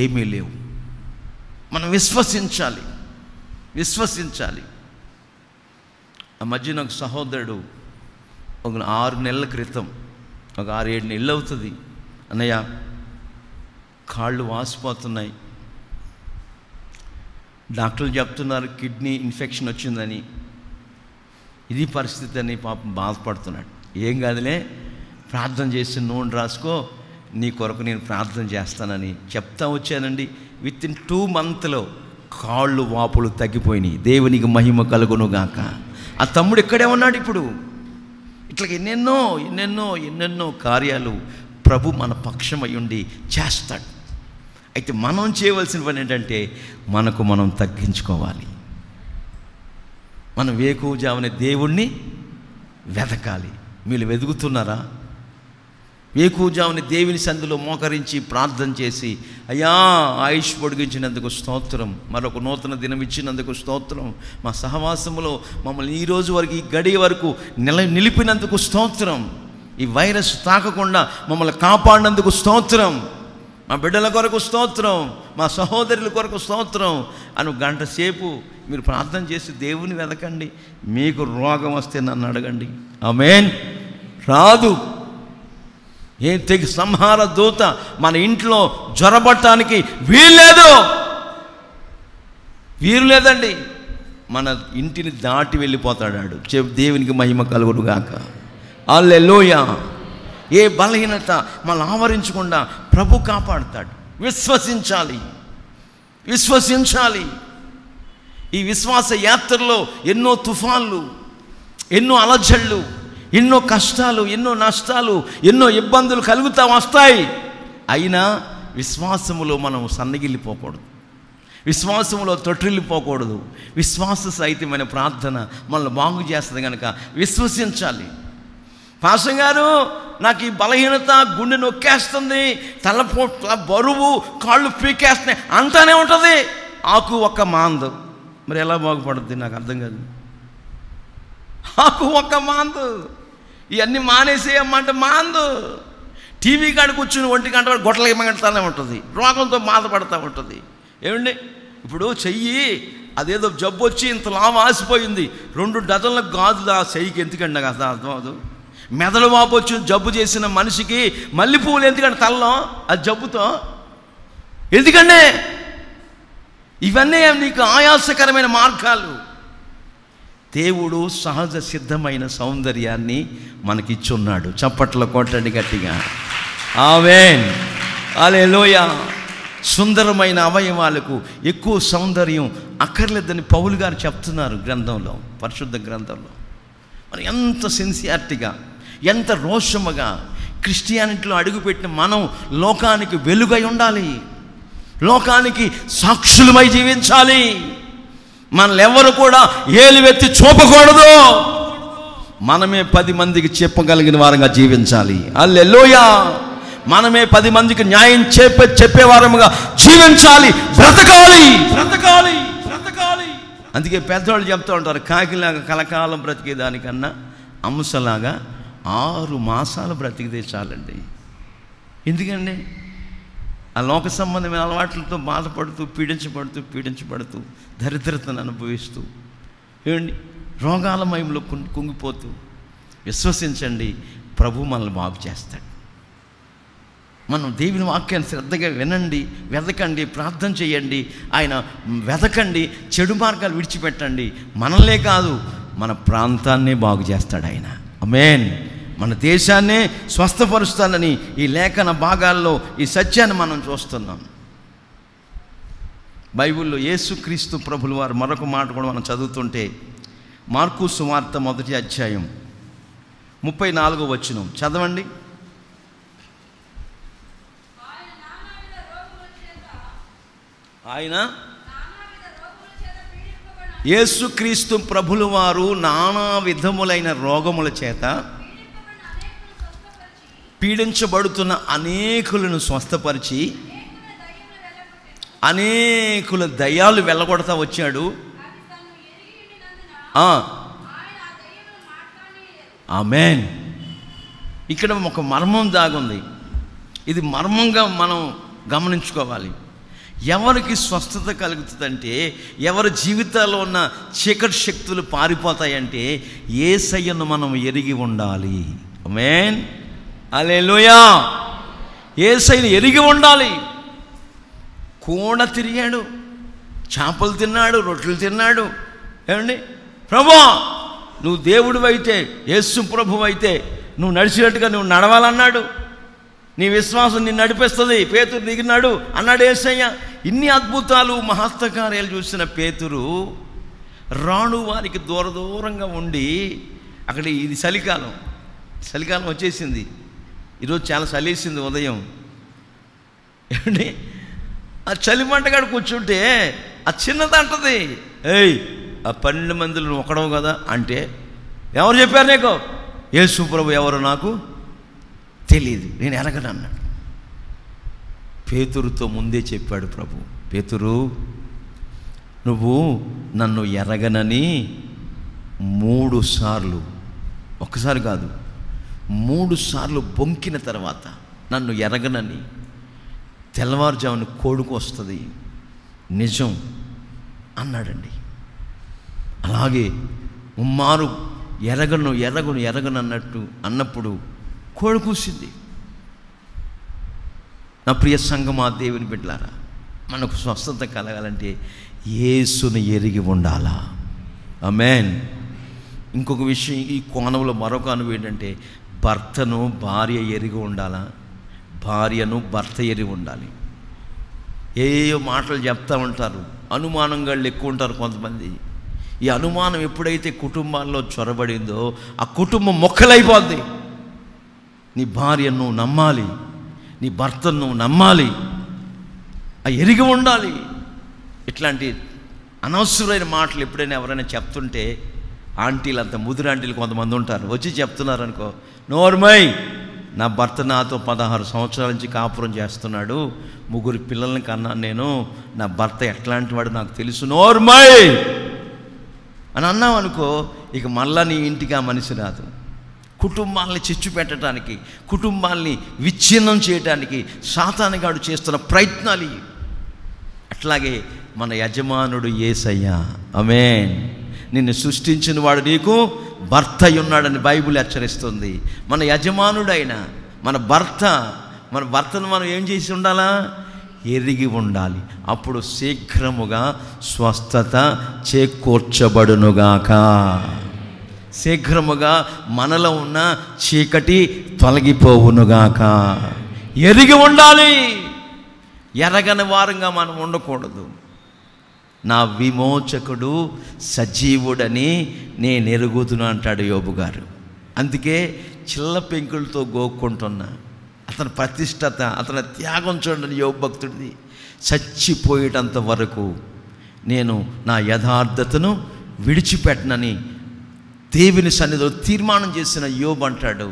ఏమీ లేవు. మనం విశ్వసించాలి. ఆ మధ్యన ఒక సహోదరుడు ఒక 6 నెలల క్రితం, ఒక 6-7 నెలలు అవుతుంది, అన్నయ్య కాళ్ళు వాసిపోతున్నాయి, డాక్టర్లు చెప్తున్నారు కిడ్నీ ఇన్ఫెక్షన్ వచ్చిందని, ఇది పరిస్థితి అని పాపం బాధపడుతున్నాడు. ఏం కాదులే, ప్రార్థన చేసి నూనె రాసుకో, నీ కొరకు నేను ప్రార్థన చేస్తానని చెప్తా వచ్చానండి. విత్ ఇన్ 2 మంత్లో కాళ్ళు వాపులు తగ్గిపోయినాయి. దేవునికి మహిమ కలుగునుగాక. ఆ తమ్ముడు ఇక్కడే ఉన్నాడు ఇప్పుడు. ఇట్లా ఎన్నెన్నో కార్యాలు ప్రభు మన పక్షమై ఉండి చేస్తాడు. అయితే మనం చేయవలసిన పని ఏంటంటే మనకు మనం తగ్గించుకోవాలి. మనం వేకువజామున దేవుణ్ణి వెతకాలి. మీరు వెతుకుతున్నారా? వేకువజామున దేవుని సందులో మోకరించి ప్రార్థన చేసి, అయ్యా ఆయుష్ పొడిగించినందుకు స్తోత్రం, మరొక నూతన దినం ఇచ్చినందుకు స్తోత్రం, మా సహవాసములో మమ్మల్ని ఈరోజు వరకు ఈ గడియ వరకు నిలిపినందుకు స్తోత్రం, ఈ వైరస్ తాకకుండా మమ్మల్ని కాపాడినందుకు స్తోత్రం, మా బిడ్డల కొరకు స్తోత్రం, మా సహోదరుల కొరకు స్తోత్రం అని గంట సేపు మీరు ప్రార్థన చేసి దేవుని వెతకండి. మీకు రోగం వస్తే నన్ను అడగండి. ఆమేన్. రాదు. ఏ తెగి సంహార దూత మన ఇంట్లో జ్వరపడటానికి వీలు లేదండి. మన ఇంటిని దాటి వెళ్ళిపోతాడు. దేవునికి మహిమ కలుగునుగాక. హల్లెలూయా. ఏ బలహీనత మనం ఆవరించకుండా ప్రభు కాపాడుతాడు. విశ్వసించాలి. ఈ విశ్వాస యాత్రలో ఎన్నో తుఫాన్లు, ఎన్నో అలజళ్ళు, ఎన్నో కష్టాలు, ఎన్నో నష్టాలు, ఎన్నో ఇబ్బందులు కలుగుతూ వస్తాయి. అయినా విశ్వాసములో మనం సన్నగిల్లిపోకూడదు, విశ్వాసములో తొట్టిల్లిపోకూడదు. విశ్వాస సహితమైన ప్రార్థన మనల్ని బాగు చేస్తుంది కనుక విశ్వసించాలి. పాస్టర్ గారు నాకు ఈ బలహీనత, గుండె నొక్కేస్తుంది, తల బరువు, కాళ్ళు పీకేస్తున్నాయి అంతానే ఉంటుంది. ఆకు ఒక్క మాందు, మరి ఎలా బాగుపడుతుంది నాకు అర్థం కాదు. ఆకు ఒక్క మాందు, ఇవన్నీ మానేసేయమ్మంటే మాందు. టీవీ కాడ కూర్చుని 1 గంట వరకు గొట్టలకి మంగడుతూనే ఉంటుంది, రోగంతో బాధపడుతూ ఉంటుంది. ఏమండి ఇప్పుడు చెయ్యి అదేదో జబ్బు వచ్చి ఇంత లాభ ఆసిపోయింది, 2 డజన్ల గాజులు ఆ చెయ్యికి ఎందుకండి నాకు అసలు అర్థం అవదు. మెదడు వాపు వచ్చి జబ్బు చేసిన మనిషికి మల్లెపూలు ఎందుకంటే తలలో అది జబ్బుతో ఎందుకండి? ఇవన్నీ నీకు ఆయాసకరమైన మార్గాలు. దేవుడు సహజ సిద్ధమైన సౌందర్యాన్ని మనకిచ్చున్నాడు. చప్పట్ల కొట్టండి గట్టిగా. ఆమేన్. హల్లెలూయా. సుందరమైన అవయవాలకు ఎక్కువ సౌందర్యం అక్కర్లేదని పౌలు గారు చెప్తున్నారు గ్రంథంలో, పరిశుద్ధ గ్రంథంలో. మరి ఎంత సిన్సియారిటీగా, ఎంత రోషముగా క్రిస్టియానిటీలో అడుగుపెట్టిన మనం లోకానికి వెలుగై ఉండాలి, లోకానికి సాక్షులమై జీవించాలి. మనల్ని కూడా ఏలువెత్తి చూపకూడదు. మనమే 10 మందికి చెప్పగలిగిన వారంగా జీవించాలి. హల్లెలూయా. మనమే 10 మందికి న్యాయం చెప్పేవారముగా జీవించాలి, బ్రతకాలి. అందుకే పెద్దవాళ్ళు చెప్తూ ఉంటారు, కాకిలాగా కలకాలం బ్రతికేదానికన్నా అంశలాగా 6 మాసాలు బ్రతికితే చాలండి. ఎందుకండి? ఆ లోక సంబంధమైన అలవాట్లతో బాధపడుతూ పీడించబడుతూ దరిద్రతను అనుభవిస్తూ ఏమండి రోగాల మయంలో కుంగిపోతూ విశ్వసించండి, ప్రభు మనల్ని బాగు చేస్తాడు. మనం దేవుని వాక్యాన్ని శ్రద్ధగా వినండి, వెతకండి, ప్రార్థన చేయండి, ఆయన వెతకండి, చెడు మార్గాలు విడిచిపెట్టండి. మనల్నే కాదు, మన ప్రాంతాన్నే బాగు చేస్తాడు ఆయన. ఆమేన్. మన దేశాన్నే స్వస్థపరుస్తానని ఈ లేఖన భాగాల్లో ఈ సత్యాన్ని మనం చూస్తున్నాం. బైబిల్లో యేసుక్రీస్తు ప్రభుల వారు మరొక మాట కూడా మనం చదువుతుంటే, మార్కు సువార్త 1వ అధ్యాయం 34వ వచనం చదవండి. ఆయన యేసుక్రీస్తు ప్రభుల వారు నానా విధములైన రోగముల చేత పీడించబడుతున్న అనేకులను స్వస్థపరిచి అనేకుల దయ్యాలు వెళ్ళగొడతా వచ్చాడు. ఆమేన్. ఇక్కడ ఒక మర్మం దాగుంది. ఇది మర్మంగా మనం గమనించుకోవాలి. ఎవరికి స్వస్థత కలుగుతుందంటే, ఎవరి జీవితాల్లో ఉన్న చీకటి శక్తులు పారిపోతాయంటే యేసయ్యను మనం ఎరిగి ఉండాలి. ఆమేన్. హల్లెలూయా. యేసయ్యను ఎరిగి ఉండాలి. కూడ తిరిగాడు, చేపలు తిన్నాడు, రొట్టెలు తిన్నాడు. ఏమండి, ప్రభువా నువ్వు దేవుడు అయితే, యేసు ప్రభువు అయితే నువ్వు నడిచినట్టుగా నువ్వు నడవాలన్నాడు. నీ విశ్వాసం నిన్ను నడిపిస్తుంది. పేతురు దిగినాడు అన్నాడు యేసయ్య. ఇన్ని అద్భుతాలు మహత్కార్యాలు చూసిన పేతురు రాణు వారికి దూరంగా ఉండి, అక్కడ ఇది చలికాలం వచ్చేసింది. ఈరోజు చాలా చలేసింది ఉదయం. ఏమండి, ఆ చలిమంటగాడు కూర్చుంటే ఆ చిన్నది అంటది, ఏయ్ ఆ 12 మందిలో నువ్వు ఒకడవు కదా అంటే, ఎవరు చెప్పారు నీకు? యేసు ప్రభు ఎవరు నాకు తెలియదు, నేను ఎరగను అన్నాడు. పేతురుతో ముందే చెప్పాడు ప్రభు, పేతురు నువ్వు నన్ను ఎరగనని 3 సార్లు, ఒక్కసారి కాదు 3 సార్లు బొంకిన తర్వాత నన్ను ఎరగనని తెల్లవారుజామున కోడుకు వస్తుంది నిజం అన్నాడండి. అలాగే ముమ్మారు ఎరగను అన్నప్పుడు కోడి కూసింది. నా ప్రియ సంగమా, దేవుని బిడ్డలారా, మనకు స్వస్థత కలగాలంటే యేసుని ఎరిగి ఉండాలా. ఆమేన్. ఇంకొక విషయం, ఈ కోణంలో మరొక అనుభవం ఏంటంటే, భర్తను భార్య ఎరిగి ఉండాలా, భార్యను భర్త ఎరిగి ఉండాలి. ఏయో మాటలు చెప్తూ ఉంటారు, అనుమానంగా ఎక్కువ ఉంటారు కొంతమంది. ఈ అనుమానం ఎప్పుడైతే కుటుంబాల్లో చొరబడిందో ఆ కుటుంబం మొక్కలైపోద్ది. నీ భార్యను నమ్మాలి, నీ భర్తను నమ్మాలి, ఆ ఎరిగి ఉండాలి. ఇట్లాంటి అనవసరమైన మాటలు ఎప్పుడైనా ఎవరైనా చెప్తుంటే, ఆంటీలు అంత ముదురు ఆంటీలు కొంతమంది ఉంటారు, వచ్చి చెప్తున్నారు అనుకో, నోర్మై నా భర్త నాతో 16 సంవత్సరాల నుంచి కాపురం చేస్తున్నాడు, 3 పిల్లల్ని కన్నాను నేను, నా భర్త ఎట్లాంటి వాడు నాకు తెలుసు, నోర్మై అని అన్నావు అనుకో, ఇక మళ్ళా నీ ఇంటికి ఆ మనిషి రాదు. కుటుంబాలని చిచ్చు పెట్టడానికి, కుటుంబాల్ని విచ్ఛిన్నం చేయడానికి సాతానుగాడు చేస్తున్న ప్రయత్నాలు. అట్లాగే మన యజమానుడు యేసయ్య. ఆమేన్. నిన్ను సృష్టించిన వాడు నీకు భర్త ఉన్నాడని బైబిల్ హెచ్చరిస్తుంది. మన యజమానుడైన మన భర్తను మనం ఏం చేసి ఉండాలా? ఎరిగి ఉండాలి. అప్పుడు శీఘ్రముగా స్వస్థత చేకూర్చబడునుగాక. శీఘ్రముగా మనలో ఉన్న చీకటి తొలగిపోవునుగాక. ఎరిగి ఉండాలి. ఎరగని వారంగా మనం ఉండకూడదు. నా విమోచకుడు సజీవుడని నేను ఎరుగుతున్నా అంటాడు యోబు గారు. అందుకే చిల్ల పెంకులతో గోక్కుంటున్నా. అతని ప్రతిష్టత, అతని త్యాగం చూడండి యోబు భక్తుడిది. చచ్చిపోయేటంత వరకు నేను నా యథార్థతను విడిచిపెట్టనని దేవుని సన్నిధిలో తీర్మానం చేసిన యోబు అంటాడు.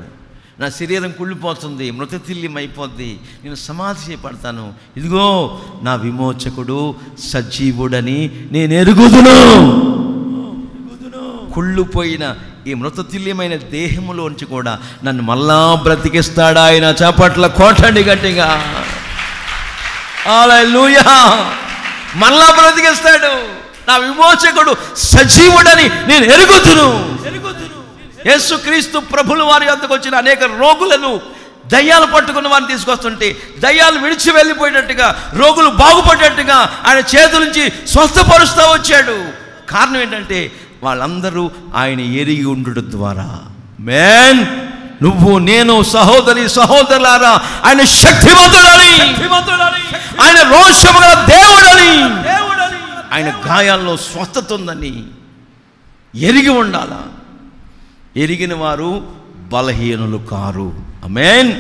నా శరీరం కుళ్ళిపోతుంది, మృతతుల్యమైపోద్ది, నేను సమాధి చేయబడతాను, ఇదిగో నా విమోచకుడు సజీవుడని నేను ఎరుగుదును. కుళ్ళిపోయిన ఈ మృతతుల్యమైన దేహములోంచి కూడా నన్ను మళ్ళా బ్రతికిస్తాడు ఆయన. చప్పట్ల కొట్టండి గట్టిగా. హల్లెలూయా. మళ్ళా బ్రతికిస్తాడు. నా విమోచకుడు సజీవుడని నేను ఎరుగుదును. యేసుక్రీస్తు ప్రభులు వారి వద్దకు వచ్చిన అనేక రోగులను, దయ్యాలు పట్టుకున్న వారిని తీసుకొస్తుంటే దయ్యాలు విడిచి వెళ్ళిపోయేటట్టుగా, రోగులు బాగుపడేట్టుగా ఆయన చేతుల నుంచి స్వస్థపరుస్తూ వచ్చాడు. కారణం ఏంటంటే వాళ్ళందరూ ఆయన ఎరిగి ఉండుట ద్వారా. మేన్, నువ్వు నేను సహోదరి సహోదరులారా, ఆయన శక్తివంతుడని, ఆయన రోషము గల దేవుడని, ఆయన గాయాల్లో స్వస్థత ఉందని ఎరిగి ఉండాలా. ఎరిగిన వారు బలహీనులు కారు. ఆమేన్.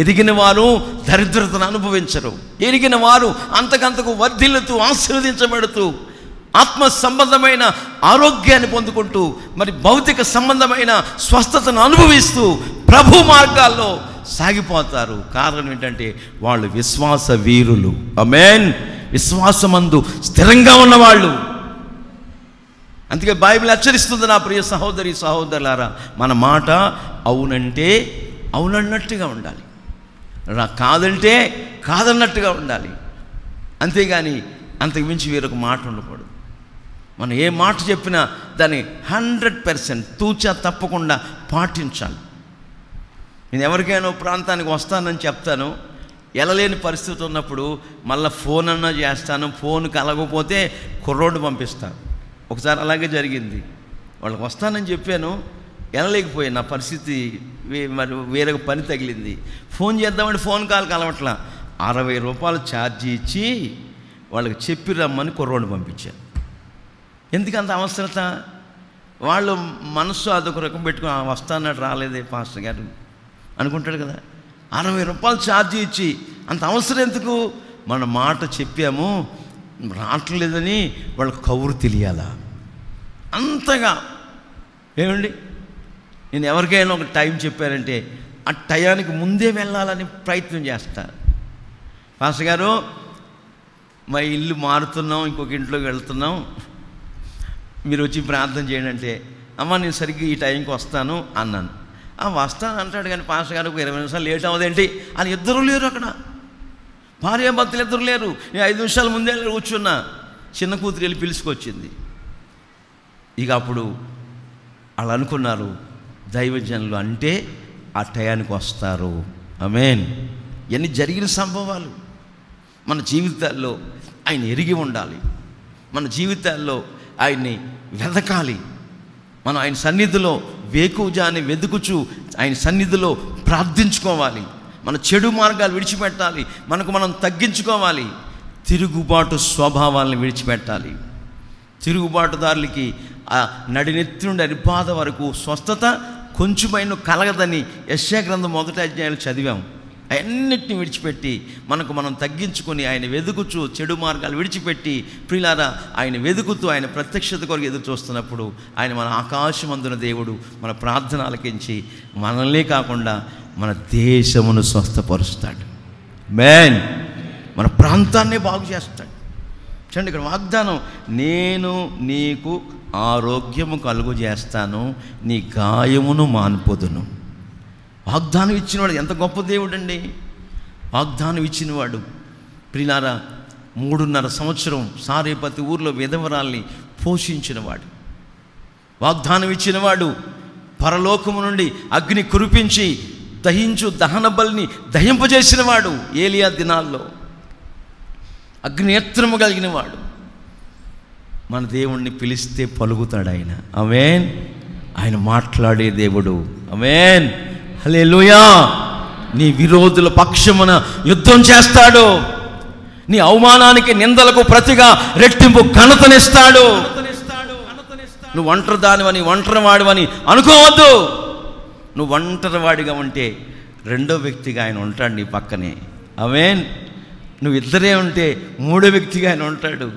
ఎరిగిన వారు దరిద్రతను అనుభవించరు. ఎరిగిన వారు అంతకంతకు వర్ధిల్లుతూ ఆశీర్వదించబడుతూ ఆత్మ సంబంధమైన ఆరోగ్యాన్ని పొందుకుంటూ మరి భౌతిక సంబంధమైన స్వస్థతను అనుభవిస్తూ ప్రభు మార్గాల్లో సాగిపోతారు. కారణం ఏంటంటే వాళ్ళు విశ్వాస వీరులు. ఆమేన్. విశ్వాసమందు స్థిరంగా ఉన్నవాళ్ళు. అందుకే బైబిల్ హెచ్చరిస్తుంది, నా ప్రియ సహోదరి సహోదరులారా, మన మాట అవునంటే అవునన్నట్టుగా ఉండాలి, కాదంటే కాదన్నట్టుగా ఉండాలి. అంతేగాని అంతకు మించి వేరొక మాట ఉండకూడదు. మనం ఏ మాట చెప్పినా దాన్ని 100% తూచా తప్పకుండా పాటించాలి. నేను ఎవరికైనా ప్రాంతానికి వస్తానని చెప్తాను, వెళ్ళలేని పరిస్థితి ఉన్నప్పుడు మళ్ళీ ఫోన్ అన్నా చేస్తాను. ఫోన్ కలగకపోతే కుర్రోడ్డు పంపిస్తాను. ఒకసారి అలాగే జరిగింది. వాళ్ళకి వస్తానని చెప్పాను, వెళ్ళలేకపోయాను. నా పరిస్థితి మరి వేరే పని తగిలింది. ఫోన్ చేద్దామంటే ఫోన్ కాల్ కలవట్లా. 60 రూపాయలు ఛార్జీ ఇచ్చి వాళ్ళకి చెప్పి రమ్మని కుర్రోడ్డు పంపించాను. ఎందుకంత అవసరత? వాళ్ళు మనసు అదొక రకం పెట్టుకుని వస్తానట్టు రాలేదే పాస్టర్ గారు అనుకుంటాడు కదా. 60 రూపాయలు ఛార్జీ ఇచ్చి అంత అవసరం ఎందుకు? మన మాట చెప్పాము, రావట్లేదని వాళ్ళకి కబురు తెలియాలా అంతగా. ఏమండి, నేను ఎవరికైనా ఒక టైం చెప్పారంటే ఆ టయానికి ముందే వెళ్ళాలని ప్రయత్నం చేస్తాను. పాస్టర్ గారు, మా ఇల్లు మారుతున్నాం, ఇంకొక ఇంట్లోకి వెళ్తున్నాం, మీరు వచ్చి ప్రార్థన చేయండి అంటే, అమ్మ నేను సరిగ్గా ఈ టైంకి వస్తాను అన్నాను. వస్తాను అంటాడు కానీ పాస్టర్ గారు 20 నిమిషాలు లేట్ అవ్వదేంటి అని. ఇద్దరు లేరు అక్కడ, భార్యాభర్తలు ఇద్దరు లేరు. నేను 5 నిమిషాల ముందే కూర్చున్నా. చిన్న కూతురు వెళ్ళి పిలుచుకొచ్చింది. ఇక అప్పుడు వాళ్ళు అనుకున్నారు, దైవజనులు అంటే ఆ టయానికి వస్తారు. ఆమేన్. ఇవన్నీ జరిగిన సంభవాలు. మన జీవితాల్లో ఆయన ఎరిగి ఉండాలి. మన జీవితాల్లో ఆయన్ని వెదకాలి. మనం ఆయన సన్నిధిలో వేకువజాన్ని వెతుకుచు ఆయన సన్నిధిలో ప్రార్థించుకోవాలి. మన చెడు మార్గాలు విడిచిపెట్టాలి. మనకు మనం తగ్గించుకోవాలి. తిరుగుబాటు స్వభావాలను విడిచిపెట్టాలి. తిరుగుబాటుదారులకి ఆ నడినెత్తి నుండి అరిపాద వరకు స్వస్థత కొంచెమైన కలగదని యెషయా గ్రంథం 1వ అధ్యాయంలో చదివాం. అన్నిటిని విడిచిపెట్టి మనకు మనం తగ్గించుకొని ఆయన వెతుకుచు చెడు మార్గాలు విడిచిపెట్టి ప్రియులారా ఆయన వెతుకుతూ ఆయన ప్రత్యక్షత కొరకు ఎదురు చూస్తున్నప్పుడు ఆయన మన ఆకాశమందున దేవుడు మన ప్రార్థన ఆలకించి మనల్నే కాకుండా మన దేశమును స్వస్థపరుస్తాడు. మేన్, మన ప్రాంతాన్నే బాగు చేస్తాడు. చూడండి ఇక్కడ వాగ్దానం, నేను నీకు ఆరోగ్యము కలుగు చేస్తాను, నీ గాయమును మాన్పొదును. వాగ్దానం ఇచ్చినవాడు ఎంత గొప్ప దేవుడు అండి. వాగ్దానం ఇచ్చినవాడు ప్రియులారా 3.5 సంవత్సరం సారేపతి ఊర్లో విధవరాల్ని పోషించినవాడు. వాగ్దానం ఇచ్చినవాడు పరలోకము నుండి అగ్ని కురిపించి దహించు దహన బలిని దహింపజేసినవాడు. ఏలియా దినాల్లో అగ్నినేత్రము కలిగిన వాడు. మన దేవుణ్ణి పిలిస్తే పలుకుతాడు ఆయన. ఆమేన్. ఆయన మాట్లాడే దేవుడు. ఆమేన్. హల్లెలూయా. నీ విరోధుల పక్షమున యుద్ధం చేస్తాడు. నీ అవమానానికి నిందలకు ప్రతిగా రెట్టింపు ఘనతనిస్తాడు. నువ్వు ఒంటరి దానివని ఒంటరి వాడివని అనుకోవద్దు. నువ్వు ఒంటరి వాడిగా ఉంటే 2వ వ్యక్తిగా ఆయన ఉంటాడు నీ పక్కనే. ఆమేన్. నువ్వు ఇద్దరే ఉంటే 3వ వ్యక్తిగా ఆయన ఉంటాడు.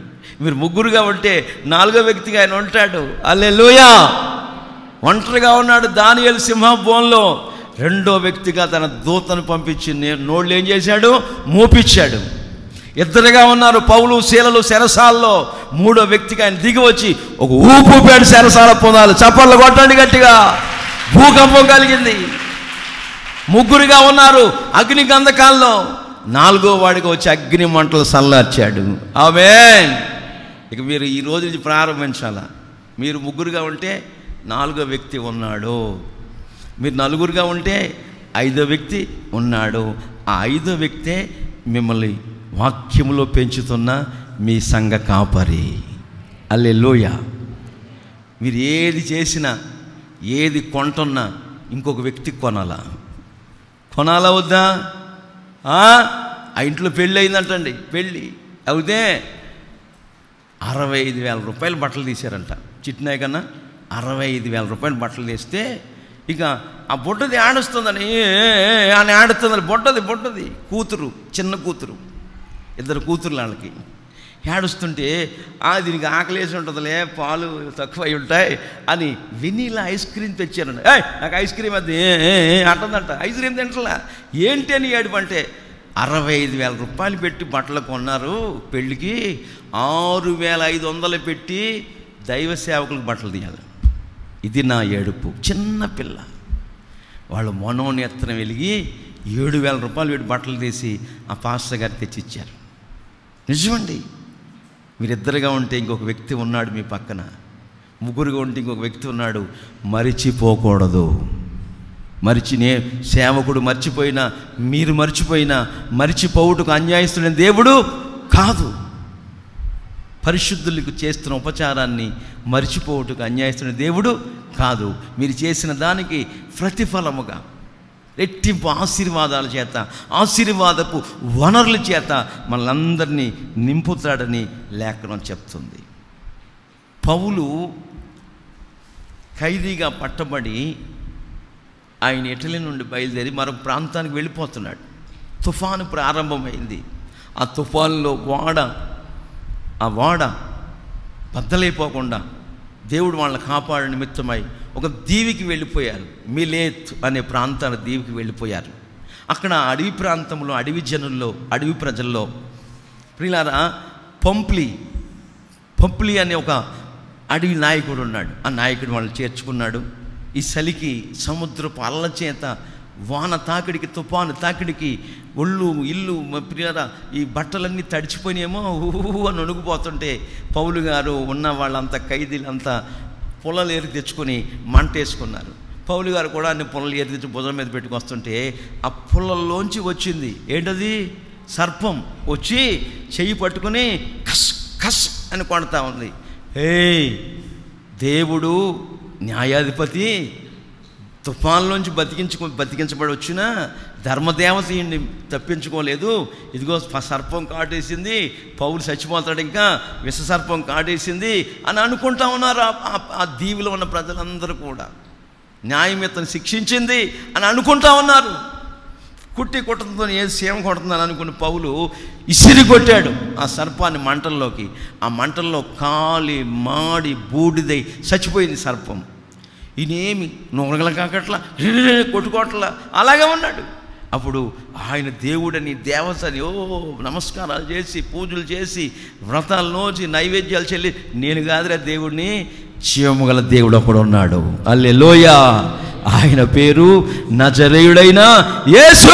మీరు 3గురుగా ఉంటే 4వ వ్యక్తిగా ఆయన ఉంటాడు. హల్లెలూయా. ఒంటరిగా ఉన్నాడు దానియేలు సింహబోన్లో. 2వ వ్యక్తిగా తన దూతను పంపించి నోళ్ళు ఏం చేశాడు? మోపించాడు. ఇద్దరుగా ఉన్నారు, పౌలు శీలలు చెరసాల్లో. మూడో వ్యక్తికి ఆయన దిగి వచ్చి ఒక ఊపిపేడు చెరసాల పొందాలి. చప్పట్లు కొట్టండి గట్టిగా. భూకంపం కలిగింది. ముగ్గురుగా ఉన్నారు అగ్ని గంధకాల్లో. నాలుగో వాడికి వచ్చి అగ్ని మంటలు చల్లార్చాడు. ఆమేన్. ఇక మీరు ఈ రోజు నుంచి ప్రారంభించాలా. మీరు ముగ్గురుగా ఉంటే నాలుగో వ్యక్తి ఉన్నాడు. మీరు నలుగురుగా ఉంటే ఐదో వ్యక్తి ఉన్నాడు. ఆ ఐదో వ్యక్తే మిమ్మల్ని వాక్యములో పెంచుతున్న మీ సంఘ కాపరి. హల్లెలూయా. మీరు ఏది చేసినా, ఏది కొంటున్నా ఇంకొక వ్యక్తికి కొనాలా వద్దా? ఆ ఇంట్లో పెళ్ళి అయిందంటండి. పెళ్ళి అవుతే 65,000 రూపాయలు బట్టలు తీశారంట. చిట్నాయ్ కన్నా 65,000 రూపాయలు బట్టలు తీస్తే ఇక ఆ బొట్టది ఆడుస్తుందని అని ఆడుతుందని బొట్టది కూతురు, చిన్న కూతురు, ఇద్దరు కూతురు వాళ్ళకి ఏడుస్తుంటే దీనికి ఆకలేసి ఉంటుందిలే, పాలు తక్కువ అయి ఉంటాయి అని వెనీలా ఐస్ క్రీమ్ తెచ్చారండి. నాకు ఐస్ క్రీమ్ అది అంటుందంట. ఐస్ క్రీమ్ తింటలా ఏంటి అని ఏడుపంటే 65,000 రూపాయలు పెట్టి బట్టలు కొన్నారు పెళ్ళికి, 6,500 పెట్టి దైవ సేవకులకు బట్టలు తీయాలి. ఇది నా ఏడుపు. చిన్న పిల్ల వాళ్ళు మనోనేత్రం వెలిగి 7,000 రూపాయలు పెట్టి బట్టలు తీసి ఆ పాస్టర్ గారు తెచ్చిచ్చారు. నిజమండి. మీరిద్దరుగా ఉంటే ఇంకొక వ్యక్తి ఉన్నాడు మీ పక్కన, ముగ్గురుగా ఉంటే ఇంకొక వ్యక్తి ఉన్నాడు. మరిచిపోకూడదు. సేవకుడు మర్చిపోయినా, మీరు మర్చిపోయినా, మరిచిపోవుటకు అన్యాయస్తుడైన దేవుడు కాదు. పరిశుద్ధులకు చేస్తున్న ఉపచారాన్ని మరిచిపోవుటకు అన్యాయస్తుడైన దేవుడు కాదు. మీరు చేసిన దానికి ప్రతిఫలముగా రెట్టింపు ఆశీర్వాదాల చేత, ఆశీర్వాదపు వనరుల చేత మనందరినీ నింపుతాడని లేఖనం చెప్తుంది. పౌలు ఖైదీగా పట్టబడి ఆయన ఇటలీ నుండి బయలుదేరి మరొక ప్రాంతానికి వెళ్ళిపోతున్నాడు. తుఫాను ప్రారంభమైంది. ఆ తుఫానులో ఆ వాడ బద్దలైపోకుండా దేవుడు వాళ్ళని కాపాడే నిమిత్తమై ఒక దీవికి వెళ్ళిపోయారు. మిలేత్ అనే ప్రాంతాల దీవికి వెళ్ళిపోయారు. అక్కడ అడవి ప్రాంతంలో, అడవి జనుల్లో, అడవి ప్రజల్లో ప్రియులారా పంప్లీ అనే ఒక అడవి నాయకుడు ఉన్నాడు. ఆ నాయకుడు వాళ్ళని చేర్చుకున్నాడు. ఈ చలికి, సముద్రపు అల్ల చేత, వాన తాకిడికి, తుఫాను తాకిడికి ఇల్లు ప్రియారా ఈ బట్టలన్నీ తడిచిపోయినేమో అని వణుకుపోతుంటే పౌలు గారు ఉన్న వాళ్ళంతా ఖైదీలంతా పొలాలు ఏరి తెచ్చుకొని మంటేసుకున్నారు. పౌలు గారు కూడా అన్ని పొలాలు ఏరి తెచ్చి భుజం మీద పెట్టుకొస్తుంటే ఆ పొలంలోంచి వచ్చింది ఏంటది? సర్పం వచ్చి చెయ్యి పట్టుకుని కస్ కస్ అని కొడతా ఉంది. దేవుడు న్యాయాధిపతి తుఫాన్లోంచి బతికించబడి వచ్చిన ధర్మదేవత ఈయన్ని తప్పించుకోలేదు. ఇదిగో సర్పం కాటేసింది, పౌలు చచ్చిపోతాడు, ఇంకా విషసర్పం కాటేసింది అని అనుకుంటా ఉన్నారు. ఆ దీవిలో ఉన్న ప్రజలందరూ కూడా న్యాయం ఇతను శిక్షించింది అని అనుకుంటా ఉన్నారు. కుట్టడంతో ఏ సేమ కొడుతుందని అనుకున్న పౌలు ఇసిరి కొట్టాడు ఆ సర్పాన్ని మంటల్లోకి. ఆ మంటల్లో కాలి మాడి బూడిదై చచ్చిపోయింది సర్పం. ఈయనేమి నొరగల కాకట్లా, కొట్టుకోట్లా, అలాగే ఉన్నాడు. అప్పుడు ఆయన దేవుడని, దేవతని నమస్కారాలు చేసి, పూజలు చేసి, వ్రతాలు నోచి, నైవేద్యాలు చెల్లి, నేను కాదురా దేవుడిని, జీవము గల దేవుడు ఒకడు ఉన్నాడు. హల్లెలూయా. ఆయన పేరు నజరేయుడైన యేసు.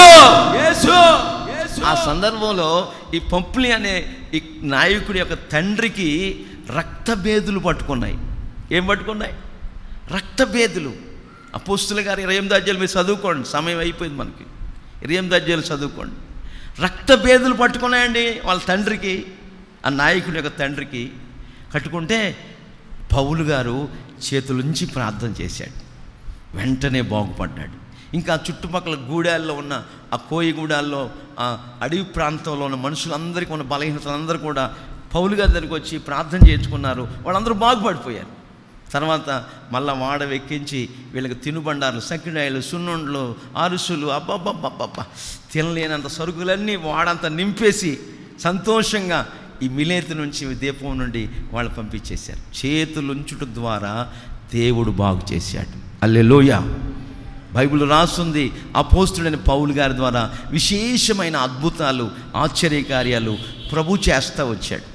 ఆ సందర్భంలో ఈ పంప్లీ అనే ఈ నాయకుడి యొక్క తండ్రికి రక్తభేదులు పట్టుకున్నాయి. ఏం పట్టుకున్నాయి? రక్తభేదులు. అపోస్తుల గారు 28 అధ్యాయాలు మీరు చదువుకోండి, సమయం అయిపోయింది మనకి. 28 అధ్యాయాలు చదువుకోండి. రక్తభేదులు పట్టుకున్నాయండి వాళ్ళ తండ్రికి, ఆ నాయకుడి యొక్క తండ్రికి. కట్టుకుంటే పౌలు గారు చేతులుంచి ప్రార్థన చేశాడు. వెంటనే బాగుపడ్డాడు. ఇంకా చుట్టుపక్కల గూడాల్లో ఉన్న ఆ కోయిగూడాల్లో, ఆ అడవి ప్రాంతంలో ఉన్న మనుషులందరికీ ఉన్న బలహీనతలందరూ కూడా పౌలు గారి దగ్గరికి వచ్చి ప్రార్థన చేయించుకున్నారు. వాళ్ళందరూ బాగుపడిపోయారు. తర్వాత మళ్ళా వాడ వెక్కించి వీళ్ళకి తినుబండారులు, సకినాయలు, సున్నుండ్లు, అరుసులు, అబ్బబ్బబ్బబ్బబ్బా తినలేనంత సరుకులన్నీ వాడంతా నింపేసి సంతోషంగా ఈ మిలేతు నుంచి, దీపం నుండి వాళ్ళు పంపించేశారు. చేతులుంచుట ద్వారా దేవుడు బాగు చేశాడు. హల్లెలూయా. బైబిల్ రాస్తుంది అపోస్తుడైన పౌలు గారి ద్వారా విశేషమైన అద్భుతాలు, ఆశ్చర్యకార్యాలు ప్రభు చేస్తూ వచ్చాడు.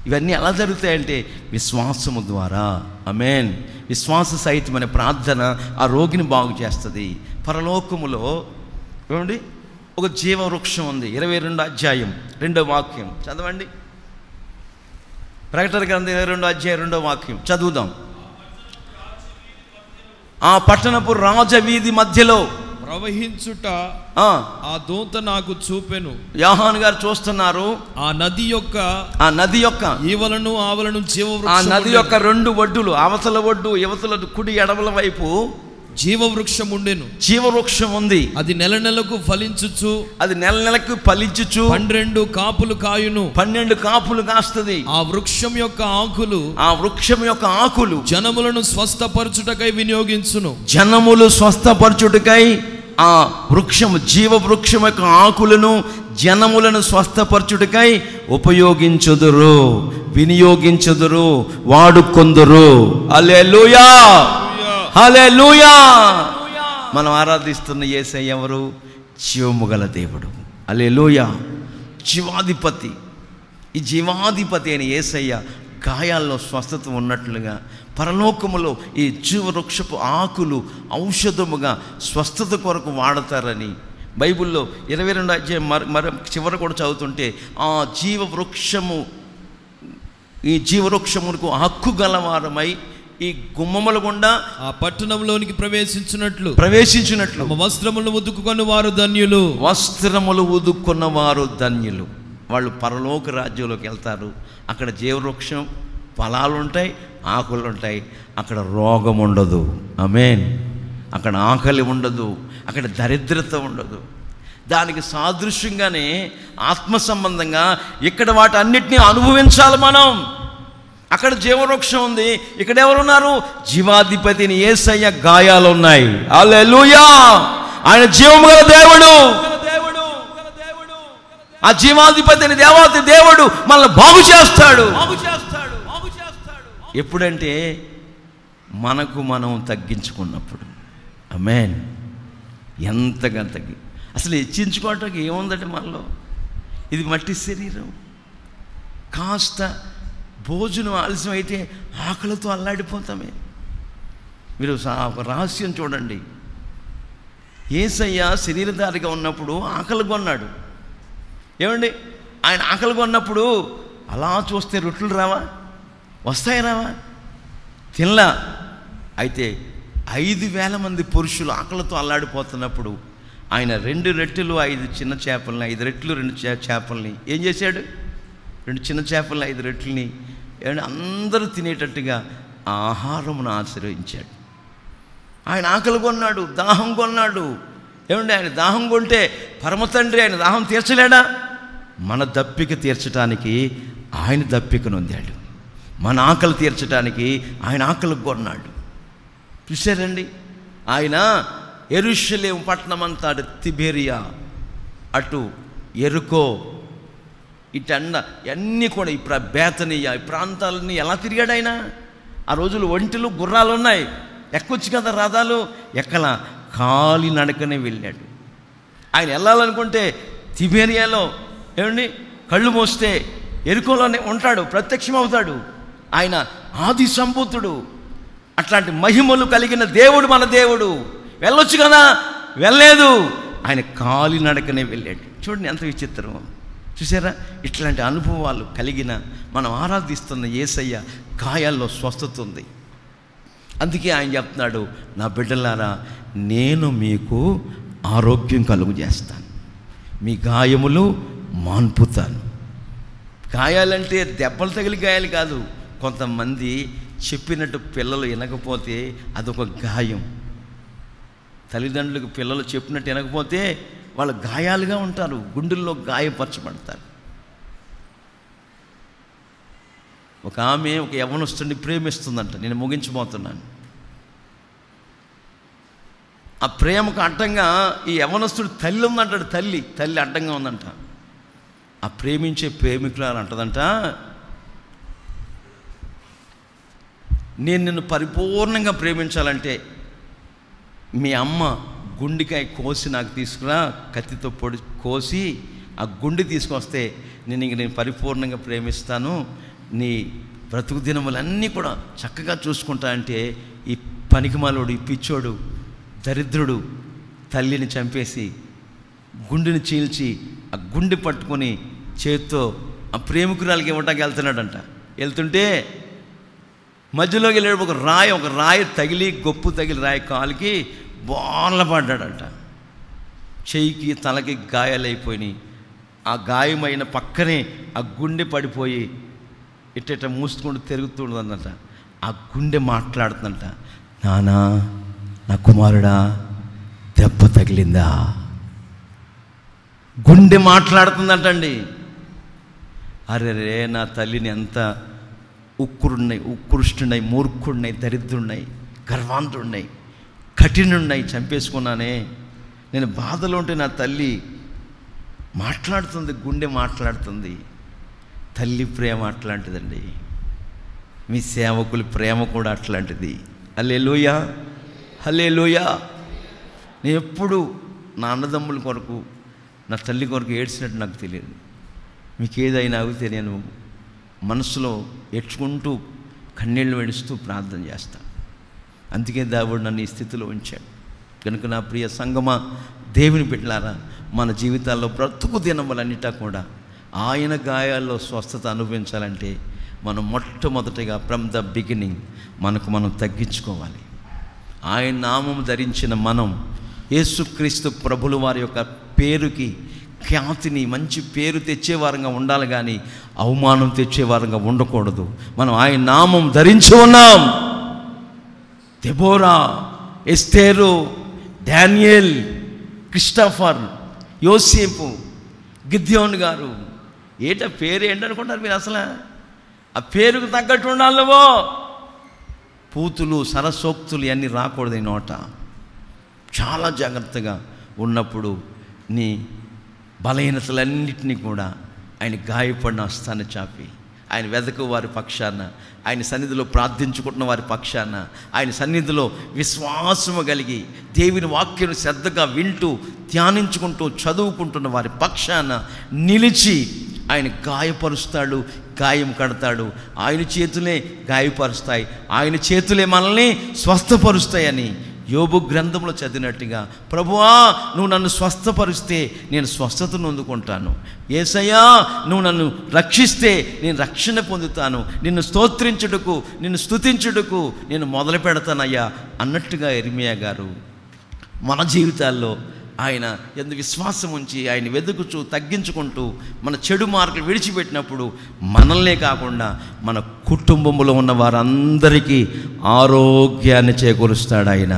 ఇవన్నీ ఎలా జరుగుతాయంటే విశ్వాసము ద్వారా. ఆమేన్. విశ్వాస సహితమైన ప్రార్థన ఆ రోగిని బాగు చేస్తుంది. పరలోకములో ఏమండి ఒక జీవవృక్షం ఉంది. 22వ అధ్యాయం 2వ వాక్యం చదవండి. ప్రకటన గ్రంథం 22వ అధ్యాయం 2వ వాక్యం చదువుదాం. ఆ పట్టణపు రాజవీధి మధ్యలో ప్రవహించుట ఆ దూత నాకు చూపెను. యోహాను గారు చూస్తున్నారు. ఆ నది యొక్క ఈవలను ఆవలను జీవవృక్షం, ఆ నది యొక్క 2 ఒడ్డులు, అవతల ఒడ్డు యువతల కుడి ఎడమల వైపు జీవవృక్షం ఉండెను. జీవవృక్షం ఉంది. అది నెల నెలకు ఫలించుచు, అది నెల నెలకు ఫలించుచు 12 కాపులు కాయును. 12 కాపులు కాస్తుంది. ఆ వృక్షం యొక్క ఆకులు జనములను స్వస్థపరచుటకై వినియోగించును. జనములు స్వస్థపరచుటకై ఆ వృక్షము, జీవ వృక్షం యొక్క ఆకులను జనములను స్వస్థపరచుటకై ఉపయోగించుదురు, వినియోగించుదురు, వాడుకొందురు. హల్లెలూయా, హల్లెలూయా. మనం ఆరాధిస్తున్న యేసయ్య ఎవరు? జీవము గల దేవుడు. హల్లెలూయా. జీవాధిపతి. ఈ జీవాధిపతి అయిన యేసయ్య గాయాల్లో స్వస్థత ఉన్నట్లుగా పరలోకములో ఈ జీవవృక్షపు ఆకులు ఔషధముగా స్వస్థత కొరకు వాడతారని బైబిల్లో 22వ అధ్యాయం మరి చివర కూడా చదువుతుంటే ఆ జీవవృక్షము, ఈ జీవవృక్షమునకు హక్కు గలవారమై ఈ గుమ్మముల గుండా ఆ పట్టణంలోనికి ప్రవేశించినట్లు తమ వస్త్రములు ఉదుక్కున్న వారు ధన్యులు. వస్త్రములు ఉదుక్కున్న వారు ధన్యులు. వాళ్ళు పరలోక రాజ్యంలోకి వెళ్తారు. అక్కడ జీవవృక్షం ఫలాలు ఉంటాయి, ఆకులు ఉంటాయి. అక్కడ రోగం ఉండదు. ఆమేన్. అక్కడ ఆకలి ఉండదు, అక్కడ దరిద్రత ఉండదు. దానికి సాదృశ్యంగానే ఆత్మ సంబంధంగా ఇక్కడ వాటి అన్నిటినీ అనుభవించాలి మనం. అక్కడ జీవవృక్షం ఉంది, ఇక్కడ ఎవరున్నారు? జీవాధిపతిని యేసయ్య గాయాలు ఉన్నాయి. హల్లెలూయా. ఆయన జీవము గల దేవుడు. ఆ జీవాధిపతిని దేవాతి దేవుడు మనల్ని బాగు చేస్తాడు. ఎప్పుడంటే మనకు మనం తగ్గించుకున్నప్పుడు. ఆమేన్. ఎంతగా అసలు హెచ్చించుకోవటానికి ఏముందంటే మనలో? ఇది మట్టి శరీరం. కాస్త భోజనం ఆలస్యం అయితే ఆకలితో అల్లాడిపోతామే. మీరు ఒక రహస్యం చూడండి. యేసయ్య శరీరధారిగా ఉన్నప్పుడు ఆకలి కొన్నాడు. ఏమండి, ఆయన ఆకలి కొన్నప్పుడు అలా చూస్తే రొట్టెలు రావా? వస్తాయి రావా? తినలా. అయితే 5,000 మంది పురుషులు ఆకలితో అల్లాడిపోతున్నప్పుడు ఆయన 2 రొట్టెలు 5 చిన్న చేపల్ని, 5 రొట్టెలు 2 చేపల్ని ఏం చేశాడు? 2 చిన్న చేపల్ని 5 రొట్టెల్ని ఏమంటే అందరూ తినేటట్టుగా ఆహారమును ఆశ్రయించాడు. ఆయన ఆకలి కొన్నాడు, దాహం కొన్నాడు. ఏమండి, ఆయన దాహం కొంటే పరమతండ్రి ఆయన దాహం తీర్చలేడా? మన దప్పిక తీర్చడానికి ఆయన దప్పిక నొందాడు. మన ఆకలి తీర్చడానికి ఆయన ఆకలి కొన్నాడు. చూశారండి, ఆయన యెరూషలేము పట్టణం అంతా, అటు తిబెరియా, అటు యెరికో, ఇటన్న అన్నీ కూడా ఈ బేతనియా ఈ ప్రాంతాలన్నీ ఎలా తిరిగాడు ఆయన? ఆ రోజులు ఒంటెలు గుర్రాలు ఉన్నాయి, ఎక్కొచ్చు కదా రథాలు, ఎక్కలా కాలి నడకనే వెళ్ళాడు. ఆయన వెళ్ళాలనుకుంటే తిబెరియాలో ఏమండి కళ్ళు మోస్తే యెరికోలోనే ఉంటాడు, ప్రత్యక్షమవుతాడు. ఆయన ఆది సంభూతుడు. అట్లాంటి మహిమలు కలిగిన దేవుడు మన దేవుడు. వెళ్ళొచ్చు కదా, వెళ్ళలేదు. ఆయన కాలి నడకనే వెళ్ళాడు. చూడండి ఎంత విచిత్రం. చూసారా? ఇట్లాంటి అనుభవాలు కలిగిన మనం ఆరాధిస్తున్న యేసయ్య గాయాల్లో స్వస్థత ఉంది. అందుకే ఆయన చెప్తున్నాడు, నా బిడ్డలారా నేను మీకు ఆరోగ్యం కలుగు చేస్తాను, మీ గాయములు మాన్పుతాను. గాయాలంటే దెబ్బలు తగిలి గాయాలు కాదు. కొంతమంది చెప్పినట్టు పిల్లలు వినకపోతే అదొక గాయం. తల్లిదండ్రులకు పిల్లలు చెప్పినట్టు వినకపోతే వాళ్ళు గాయాలుగా ఉంటారు, గుండెల్లో గాయపరచబడతారు. ఒక ఆమె ఒక యవ్వనస్తుడిని ప్రేమిస్తుందంట. నేను ముగించబోతున్నాను. ఆ ప్రేమకు అడ్డంగా ఈ యవ్వనస్తుడు తల్లి ఉందంటాడు. తల్లి అడ్డంగా ఉందంట. ఆ ప్రేమించే ప్రేమికురాలు అంటదంట, నేను నిన్ను పరిపూర్ణంగా ప్రేమించాలంటే మీ అమ్మ గుండెకాయ కోసి నాకు తీసుకురా, కత్తితో కోసి ఆ గుండె తీసుకొస్తే నేను పరిపూర్ణంగా ప్రేమిస్తాను, నీ బ్రతుకు దినములన్నీ కూడా చక్కగా చూసుకుంటా అంటే ఈ పనికిమాలోడు, ఈ పిచ్చోడు, దరిద్రుడు తల్లిని చంపేసి గుండెని చీల్చి ఆ గుండె పట్టుకొని చేత్తో ఆ ప్రేమికురాలకి ఇవ్వటానికి వెళ్తున్నాడంట. వెళ్తుంటే మధ్యలోకి వెళ్ళాడు, ఒక రాయి తగిలి, గొప్పు తగిలి రాయి కాలుకి బోర్ల పడ్డాడంట. చెయ్యికి తలకి గాయాలైపోయినాయి. ఆ గాయమైన పక్కనే ఆ గుండె పడిపోయి ఇట్ట మూసుకుంటూ తిరుగుతుండదంట. ఆ గుండె మాట్లాడుతుందంట, నానా నా కుమారుడా దెబ్బ తగిలిందా? గుండె మాట్లాడుతుందంటండి. అరే నా తల్లిని ఎంత ఉత్కృష్టున్నాయి, మూర్ఖుడినాయి, దరిద్రున్నాయి, గర్వాంతుడినాయి, కఠినున్నాయి చంపేసుకున్నానే. నేను బాధలో ఉంటే నా తల్లి మాట్లాడుతుంది, గుండె మాట్లాడుతుంది. తల్లి ప్రేమ అట్లాంటిదండి. మీ సేవకుల ప్రేమ కూడా అట్లాంటిది. హల్లెలూయా, హల్లెలూయా. నేను ఎప్పుడు నా అన్నదమ్ముల కొరకు, నా తల్లి కొరకు ఏడ్చినట్టు నాకు తెలియదు. మీకు ఏదైనా అవుతే నేను మనసులో ఏడ్చుకుంటూ కన్నీళ్ళు వెడుస్తూ ప్రార్థన చేస్తాను. అందుకే దేవుడు నన్ను ఈ స్థితిలో ఉంచాడు. కనుక నా ప్రియ సంగమా, దేవుని బిడ్డలారా, మన జీవితాల్లో బ్రతుకు దినములన్నిటా కూడా ఆయన గాయాల్లో స్వస్థత అనుభవించాలంటే మనం మొట్టమొదటిగా ఫ్రమ్ ద బిగినింగ్ మనం తగ్గించుకోవాలి. ఆయన నామం ధరించిన మనం యేసుక్రీస్తు ప్రభుల వారి యొక్క పేరుకి, ఖ్యాతిని, మంచి పేరు తెచ్చేవారంగా ఉండాలి, కానీ అవమానం తెచ్చేవారంగా ఉండకూడదు. మనం ఆయన నామం ధరించి ఉన్నాం. దెబోరా, ఎస్తేరు, డానియేల్, క్రిస్టోఫర్, యోసేపు, గిద్యోన్ గారు, పేరు ఏంటనుకుంటారు మీరు? అసలు ఆ పేరుకు తగ్గట్టు ఉండాలి. నువ్వు పూతులు, సరసోక్తులు ఇవన్నీ రాకూడదు ఈ నోట. చాలా జాగ్రత్తగా ఉన్నప్పుడు నీ బలహీనతలన్నింటినీ కూడా ఆయన గాయపడిన హస్తాన్ని చాపి, ఆయన వెదకు వారి పక్షాన, ఆయన సన్నిధిలో ప్రార్థించుకుంటున్న వారి పక్షాన, ఆయన సన్నిధిలో విశ్వాసము కలిగి దేవుని వాక్యం శ్రద్ధగా వింటూ ధ్యానించుకుంటూ చదువుకుంటున్న వారి పక్షాన నిలిచి ఆయన గాయపరుస్తాడు, గాయం కడతాడు. ఆయన చేతులే గాయపరుస్తాయి, ఆయన చేతులే మనల్ని స్వస్థపరుస్తాయని యోబు గ్రంథంలో చదివినట్టుగా, ప్రభువా నువ్వు నన్ను స్వస్థపరిస్తే నేను స్వస్థతను అందుకుంటాను, యేసయ్యా నువ్వు నన్ను రక్షిస్తే నేను రక్షణ పొందుతాను, నిన్ను స్తోత్రించుటకు, నిన్ను స్తుతించుటకు నేను మొదలు పెడతానయ్యా అన్నట్టుగా ఇర్మియా గారు మన జీవితాల్లో ఆయన ఎంత విశ్వాసం ఉంచి ఆయన వెతుకుచూ తగ్గించుకుంటూ మన చెడు మార్గం విడిచిపెట్టినప్పుడు మనల్నే కాకుండా మన కుటుంబంలో ఉన్న వారందరికీ ఆరోగ్యాన్ని చేకూరుస్తాడు, ఆయన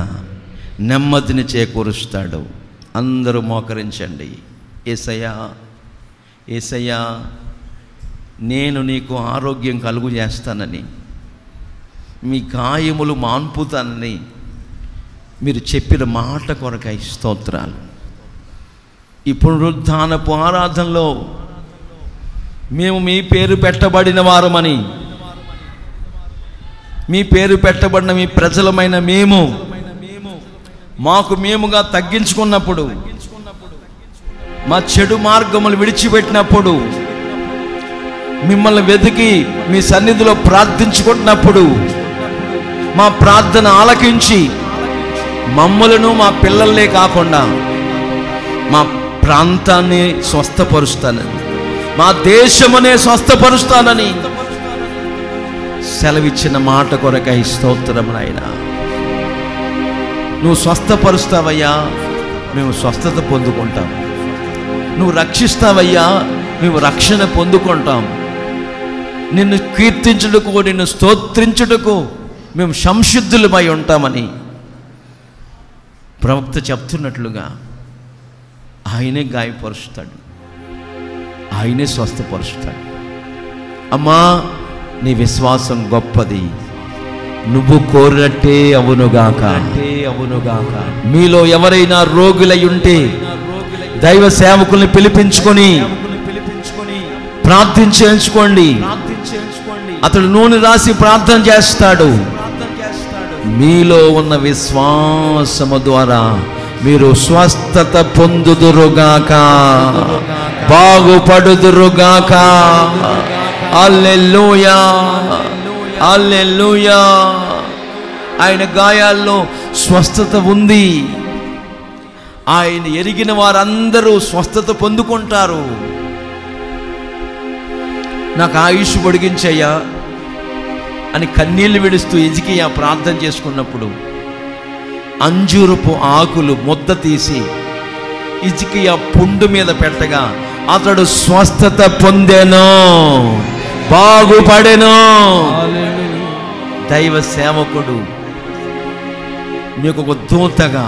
నెమ్మదిని చేకూరుస్తాడు. అందరూ మోకరించండి. యేసయ్యా, యేసయ్యా నేను నీకు ఆరోగ్యం కలుగు చేస్తానని, మీ గాయములు మాన్పుతానని మీరు చెప్పిన మాట కొరకై స్తోత్రాలు. ఈ పునరుద్ధానపు ఆరాధనలో మేము మీ పేరు పెట్టబడిన వారమని, మీ పేరు పెట్టబడిన మీ ప్రజలమైన మేము మాకు మేముగా తగ్గించుకున్నప్పుడు, మా చెడు మార్గములు విడిచిపెట్టినప్పుడు, మిమ్మల్ని వెతికి మీ సన్నిధిలో ప్రార్థించుకుంటున్నప్పుడు మా ప్రార్థన ఆలకించి మమ్మలను, మా పిల్లలనే కాకుండా మా ప్రాంతాన్ని స్వస్థపరుస్తానని, మా దేశమునే స్వస్థపరుస్తానని సెలవిచ్చిన మాట కొరకై స్తోత్రం నాయనా. నువ్వు స్వస్థపరుస్తావయ్యా, మేము స్వస్థత పొందుకుంటాం. నువ్వు రక్షిస్తావయ్యా, మేము రక్షణ పొందుకుంటాం. నిన్ను కీర్తించుటకు, నిన్ను స్తోత్రించుటకు మేము సంసిద్ధులమై ఉంటామని ప్రవక్త చెప్తున్నట్లుగా ఆయనే గాయపరుస్తాడు, ఆయనే స్వస్థపరుస్తాడు. అమ్మా నీ విశ్వాసం గొప్పది, నువ్వు కోరినట్టే అవునుగాక, అవునుగాక. మీలో ఎవరైనా రోగులై ఉంటే దైవ సేవకుల్ని పిలిపించుకొని ప్రార్థించుకోండి. అతడు నూనె రాసి ప్రార్థన చేస్తాడు. మీలో ఉన్న విశ్వాసము ద్వారా మీరు స్వస్థత పొందుదురుగాక, బాగుపడుదురుగాక. హల్లెలూయా, హల్లెలూయా. ఆయన గాయాల్లో స్వస్థత ఉంది. ఆయన ఎరిగిన వారందరూ స్వస్థత పొందుకుంటారు. నాకు ఆయుష్ పొడిగించయ్యా అని కన్నీళ్లు విడుస్తూ హిజ్కియా ప్రార్థన చేసుకున్నప్పుడు అంజూరపు ఆకులు ముద్ద తీసి హిజ్కియా పుండు మీద పెట్టగా అతడు స్వస్థత పొందెను, బాగుపడెను. దైవ సేవకుడు మీకు ఒక దూతగా,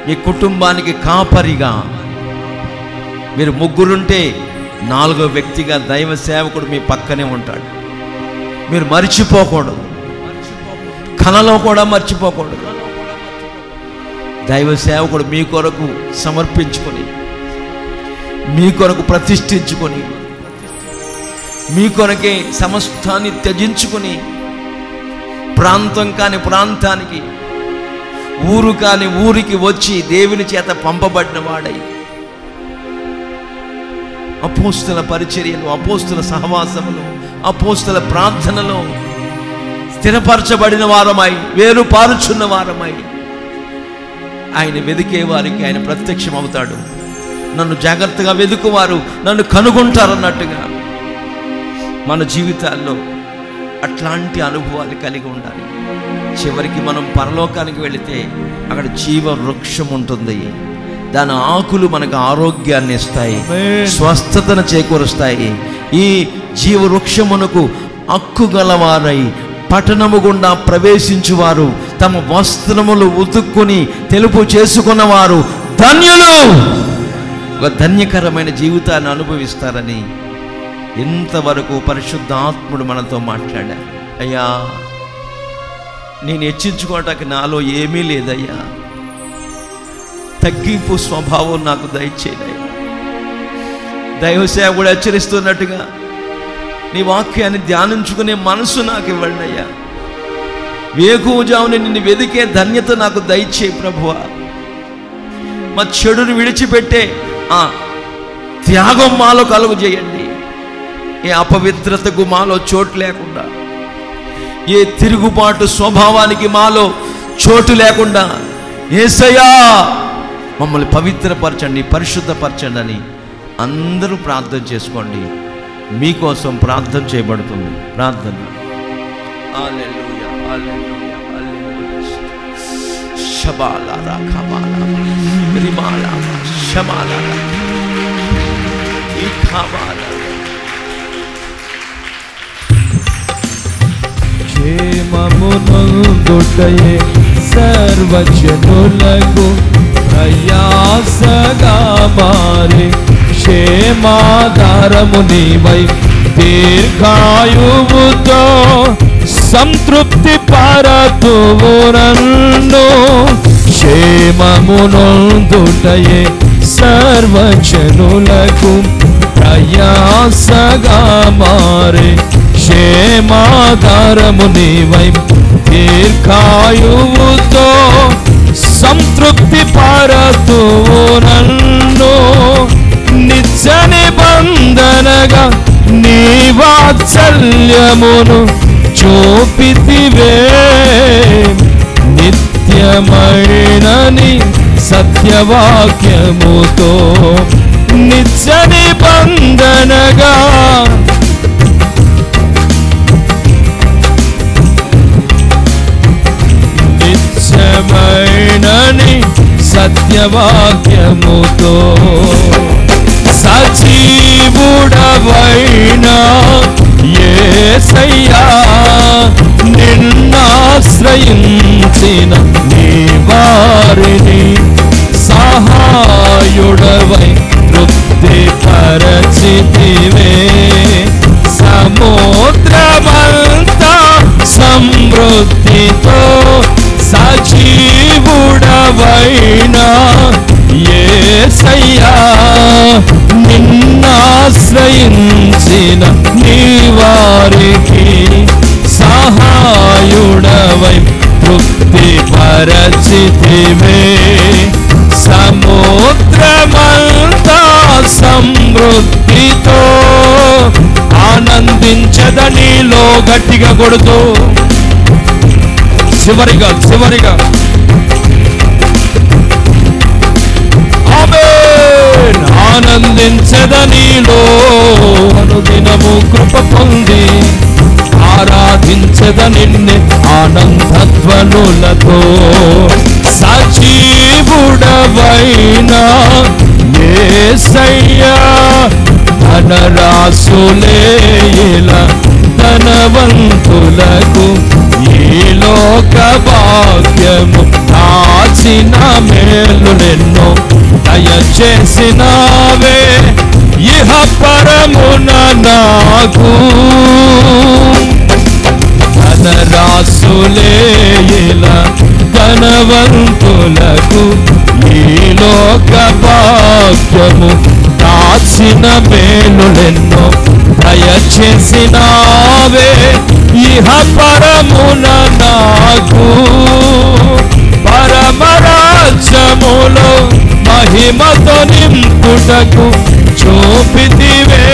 మీ కుటుంబానికి కాపరిగా, మీరు ముగ్గురుంటే నాలుగో వ్యక్తిగా దైవ సేవకుడు మీ పక్కనే ఉంటాడు. మీరు మర్చిపోకూడదు, కలలో కూడా మర్చిపోకూడదు. దైవ సేవకుడు మీ కొరకు సమర్పించుకొని, మీ కొరకు ప్రతిష్ఠించుకొని, మీ కొరకే సమస్తాన్ని త్యజించుకొని, ప్రాంతం కాని ప్రాంతానికి, ఊరు కాని ఊరికి వచ్చి దేవుని చేత పంపబడిన వాడై అపోస్తుల పరిచర్యలు, అపోస్తుల సహవాసములు, అపోస్తుల ప్రార్థనలో స్థిరపరచబడిన వారమై, వేరుపారుచున్న వారమై ఆయన వెదికే వారికి ఆయన ప్రత్యక్షమవుతాడు. నన్ను జాగ్రత్తగా వెదుకువారు నన్ను కనుగొంటారన్నట్టుగా మన జీవితాల్లో అట్లాంటి అనుభవాలు కలిగి ఉండాలి. చివరికి మనం పరలోకానికి వెళితే అక్కడ జీవ వృక్షం ఉంటుంది. దాని ఆకులు మనకు ఆరోగ్యాన్ని ఇస్తాయి, స్వస్థతను చేకూరుస్తాయి. ఈ జీవ వృక్షమునకు హక్కు గలవారై పట్టణము గుండా ప్రవేశించువారు తమ వస్త్రములు ఉతుక్కుని తెలుపు చేసుకున్నవారు ధన్యులు. ఒక ధన్యకరమైన జీవితాన్ని అనుభవిస్తారని ఇంతవరకు పరిశుద్ధాత్ముడు మనతో మాట్లాడారు. అయ్యా, నేను హెచ్చించుకోవటానికి నాలో ఏమీ లేదయ్యా, తగ్గింపు స్వభావం నాకు దయచేయదయ్యా. దైవసేవకుడు హెచ్చరిస్తున్నట్టుగా నీ వాక్యాన్ని ధ్యానించుకునే మనసు నాకు ఇవ్వండి అయ్యా. వేకువజామున నిన్ను వెదికే ధన్యత నాకు దయచేయి ప్రభువా. మా చెడును విడిచిపెట్టే ఆ త్యాగం మాలో కలుగు చేయండి. ఏ అపవిత్రతకు మాలో చోటు లేకుండా, ఏ తిరుగుబాటు స్వభావానికి మాలో చోటు లేకుండా యేసయ్యా మమ్మల్ని పవిత్రపరచండి, పరిశుద్ధపరచండి అని అందరూ ప్రార్థన చేసుకోండి. మీకోసం ప్రార్థన చేయబడుతుంది. ప్రార్థన. హల్లెలూయా, హల్లెలూయా, హల్లెలూయా. షబాలా ఖబాలా రిమాలా షమాలా ఈ ఖబాలా. క్షేమమునందుటయే సర్వజనులకు ప్రయాసగా మారే క్షేమాధారము నీవై దీర్ఘాయువుతో సంతృప్తి పరతువు నన్ను. క్షేమమునందుటయే సర్వజనులకు ప్రయాసగా మారే క్షేమాధారము నీవై దీర్ఘాయువుతో సంతృప్తి పరతువు నన్ను. నిత్య నిబంధనగా నీ వాత్సల్యమును చూపితివే, నిత్యమైనని సత్యవాక్యముతో. నిత్య నిబంధనగా నిత్యమైనని సత్యవాక్యముతో. సజీవుడవైనా యేసయ్యా నిన్నాశ్రయించిన నీ వారిని సహాయుడవై తృప్తి పరచితివే. సముద్రమంతా సమృద్ధితో సజీవుడవైనా యేసయ్యా నిన్నాశ్రయించిన నీ వారికి సహాయుడవై తృప్తి పరచి పరచితివే సముద్రమంతా సమృద్ధితో ఆనందించద నీలో. గట్టిగా కొడుతూ చివరిగా ఆమేన్. ఆనందించద నీలో అనుదినము కృప పొంది ఆరాధించద నిన్నే ఆనందధ్వనులతో. సజీవుడవైనా యేసయ్యా ధనరాశులే ఇలా ధనవంతులకు ఈ లోక భాగ్యము దాచిన మేలులెన్నో దయచేసినావే ఇహ పరమున నాకు. ధనరాశులే ఇలా ధనవంతులకు ఈ లోక భాగ్యము దాచిన మేలులెన్నో దయచేసినావే ఇహ పరమున నాకు. పరమరాజ్యములో మహిమతో నింపుటకు చూపితివే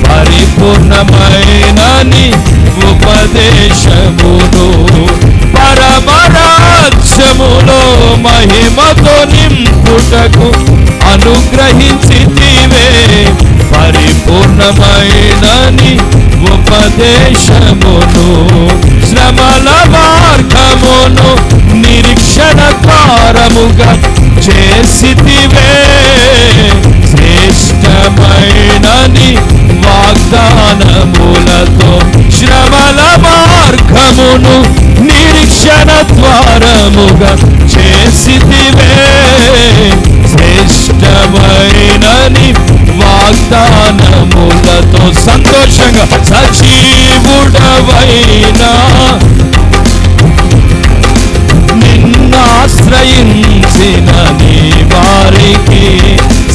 పరిపూర్ణమైన నీ ఉపదేశమును. పరమరాజ్యములో మహిమతో నింపుటకు అనుగ్రహించితివే పరిపూర్ణమైన నీ ఉపదేశమును. శ్రమల మార్గమును నిరీక్షణ ద్వారముగా చేసితివే శ్రేష్టమైన నీ వాగ్దానములతో. శ్రమల మార్గమును నిరీక్షణ ద్వారముగా చేసితివే శ్రేష్టమైన నీ వాగ్దానములతో. సంతోషంగా సజీవుడవైనా నిన్నాశ్రయించిన నీ వారికి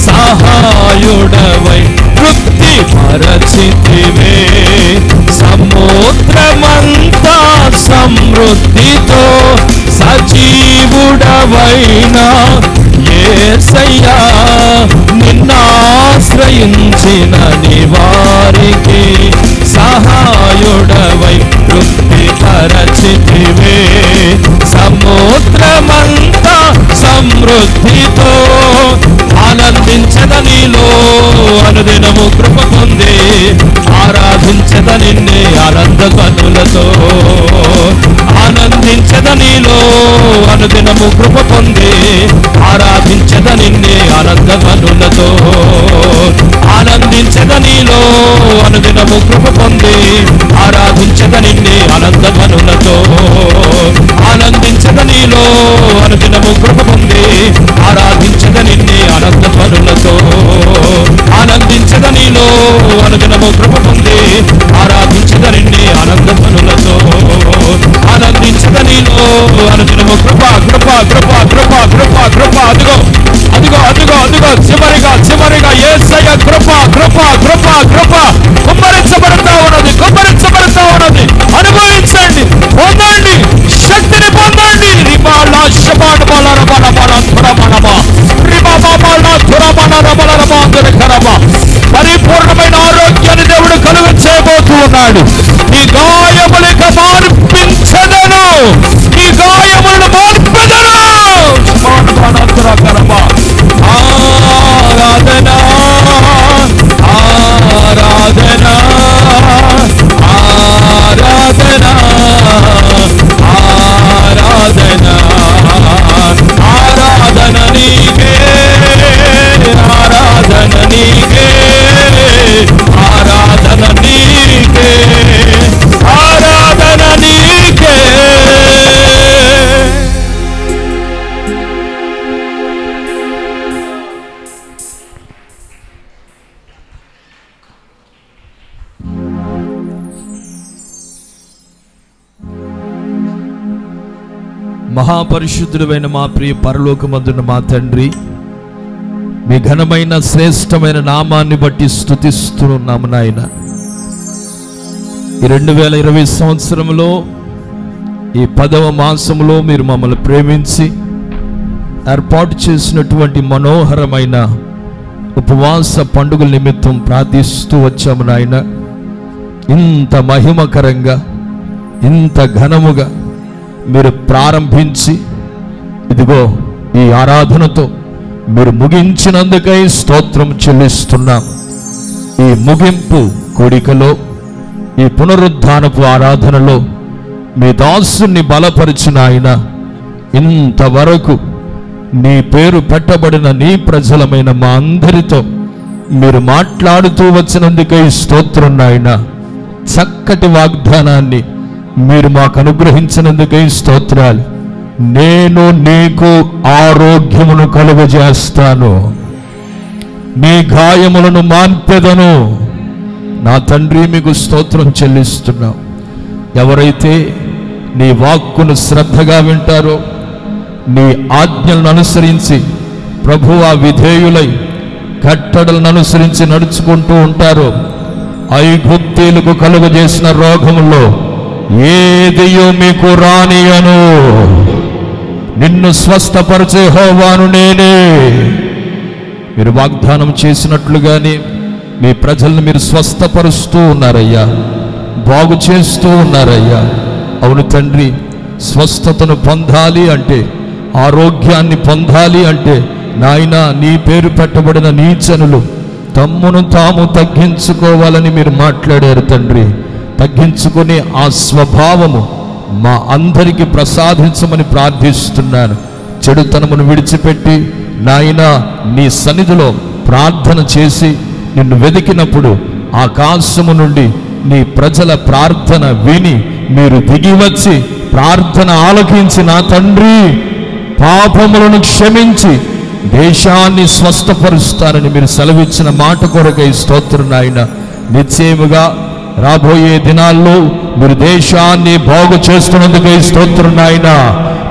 సహాయుడవై తృప్తి పరచితివే సముద్రమంతా సమృద్ధితో. సజీవుడవైనా యేసయ్యా నిన్నాశ్రయించిన నీ వారికి సహాయుడవై తృప్తి పరచితివే సముద్రమంతా సమృద్ధితో. ఆనందించద నీలో అనుదినము కృప పొంది ఆరాధించద నిన్నే ఆనందధ్వనులతో. ఆనందించద నీలో అనుదినము కృప పొంది ఆరాధించద నిన్నే ఆనందధ్వనులతో. ఆనందించద నీలో అనుదినము కృప పొంది ఆరాధించద నిన్నే ఆనందధ్వనులతో. ఆనందించద నీలో అనుదినము కృప పొంది ఆరాధించద నిన్నే ఆనందధ్వనులతో. ఆనందించద నీలో అనుదినము కృప పొంది ఆరాధించద నిన్నే ఆనందధ్వనులతో. ఆనందించద నీలో అనుదినము కృప కృప కృప కృప కృప కృప. అదిగో అదిగో అదిగో అదిగో చివరిగా యేసయ్య కృప కృప కృప కృప కుమ్మరించబడతా ఉన్నది. అనుభవించండి, పొందండి, శక్తిని పొందండి. పరిపూర్ణమైన ఆరోగ్యాన్ని దేవుడు కలుగ చేయబోతూ ఉన్నాడు. నీ గాయములిక మార్పించదను, నీ గాయములను మార్పెదను. ఆరాధన ఆరాధన ఆరాధన ఆరాధన ఆరాధన నీకే ఆరాధన నీకే ఆరాధన నీకే ఆరాధన నీకే. మహాపరిశుద్ధుడైన మా ప్రియ పరలోకమందున్న మా తండ్రి, మీ ఘనమైన శ్రేష్టమైన నామాన్ని బట్టి స్తుతిస్తున్నాము నాయన. ఈ 2020 సంవత్సరంలో ఈ 10వ మాసంలో మీరు మమ్మల్ని ప్రేమించి ఏర్పాటు చేసినటువంటి మనోహరమైన ఉపవాస పండుగల నిమిత్తం ప్రార్థిస్తూ వచ్చాము నాయన. ఇంత మహిమకరంగా, ఇంత ఘనముగా మీరు ప్రారంభించి ఇదిగో ఈ ఆరాధనతో మీరు ముగించినందుకై స్తోత్రం చెల్లిస్తున్నాం. ఈ ముగింపు కోడికలో, ఈ పునరుద్ధానపు ఆరాధనలో మీ దాసుని బలపరిచిన ఆయన, ఇంతవరకు నీ పేరు పెట్టబడిన నీ ప్రజలమైన మా అందరితో మీరు మాట్లాడుతూ వచ్చినందుకై స్తోత్రం నాయన. చక్కటి వాగ్దానాన్ని మీరు మాకు అనుగ్రహించినందుకై స్తోత్రాలు. నేను నీకు ఆరోగ్యమును కలుగజేస్తాను, నీ గాయములను మాన్పెదను. నా తండ్రి, మీకు స్తోత్రం చెల్లిస్తున్నాం. ఎవరైతే నీ వాక్కును శ్రద్ధగా వింటారో, నీ ఆజ్ఞలను అనుసరించి ప్రభువా విధేయులై కట్టడలను అనుసరించి నడుచుకుంటూ ఉంటారో, ఐగుప్తీయులకు కలుగజేసిన రోగములో ఏదియో మీకు రానియను. నిన్ను స్వస్థపరిచే యెహోవాను నేనే. మీరు వాగ్దానం చేసినట్లుగానే మీ ప్రజలను మీరు స్వస్థపరుస్తూ ఉన్నారయ్యా, బాగు చేస్తూ ఉన్నారయ్యా. అవును తండ్రి, స్వస్థతను పొందాలి అంటే, ఆరోగ్యాన్ని పొందాలి అంటే నాయన, నీ పేరు పెట్టబడిన నీ జనులు తమ్మును తాము తగ్గించుకోవాలని మీరు మాట్లాడారు తండ్రి. తగ్గించుకునే ఆ స్వభావము మా అందరికీ ప్రసాదించమని ప్రార్థిస్తున్నాను. చెడుతనమును విడిచిపెట్టి నాయన నీ సన్నిధిలో ప్రార్థన చేసి నిన్ను వెతికినప్పుడు ఆకాశము నుండి నీ ప్రజల ప్రార్థన విని మీరు దిగివచ్చి ప్రార్థన ఆలకించి నా తండ్రి పాపములను క్షమించి దేశాన్ని స్వస్థపరుస్తారని మీరు సెలవిచ్చిన మాట కొరకై స్తోత్రం నాయన. నిశ్చయముగా రాబోయే దినాల్లో మీరు దేశాన్ని బాగు చేస్తున్నందుకై స్తోత్రం నాయన.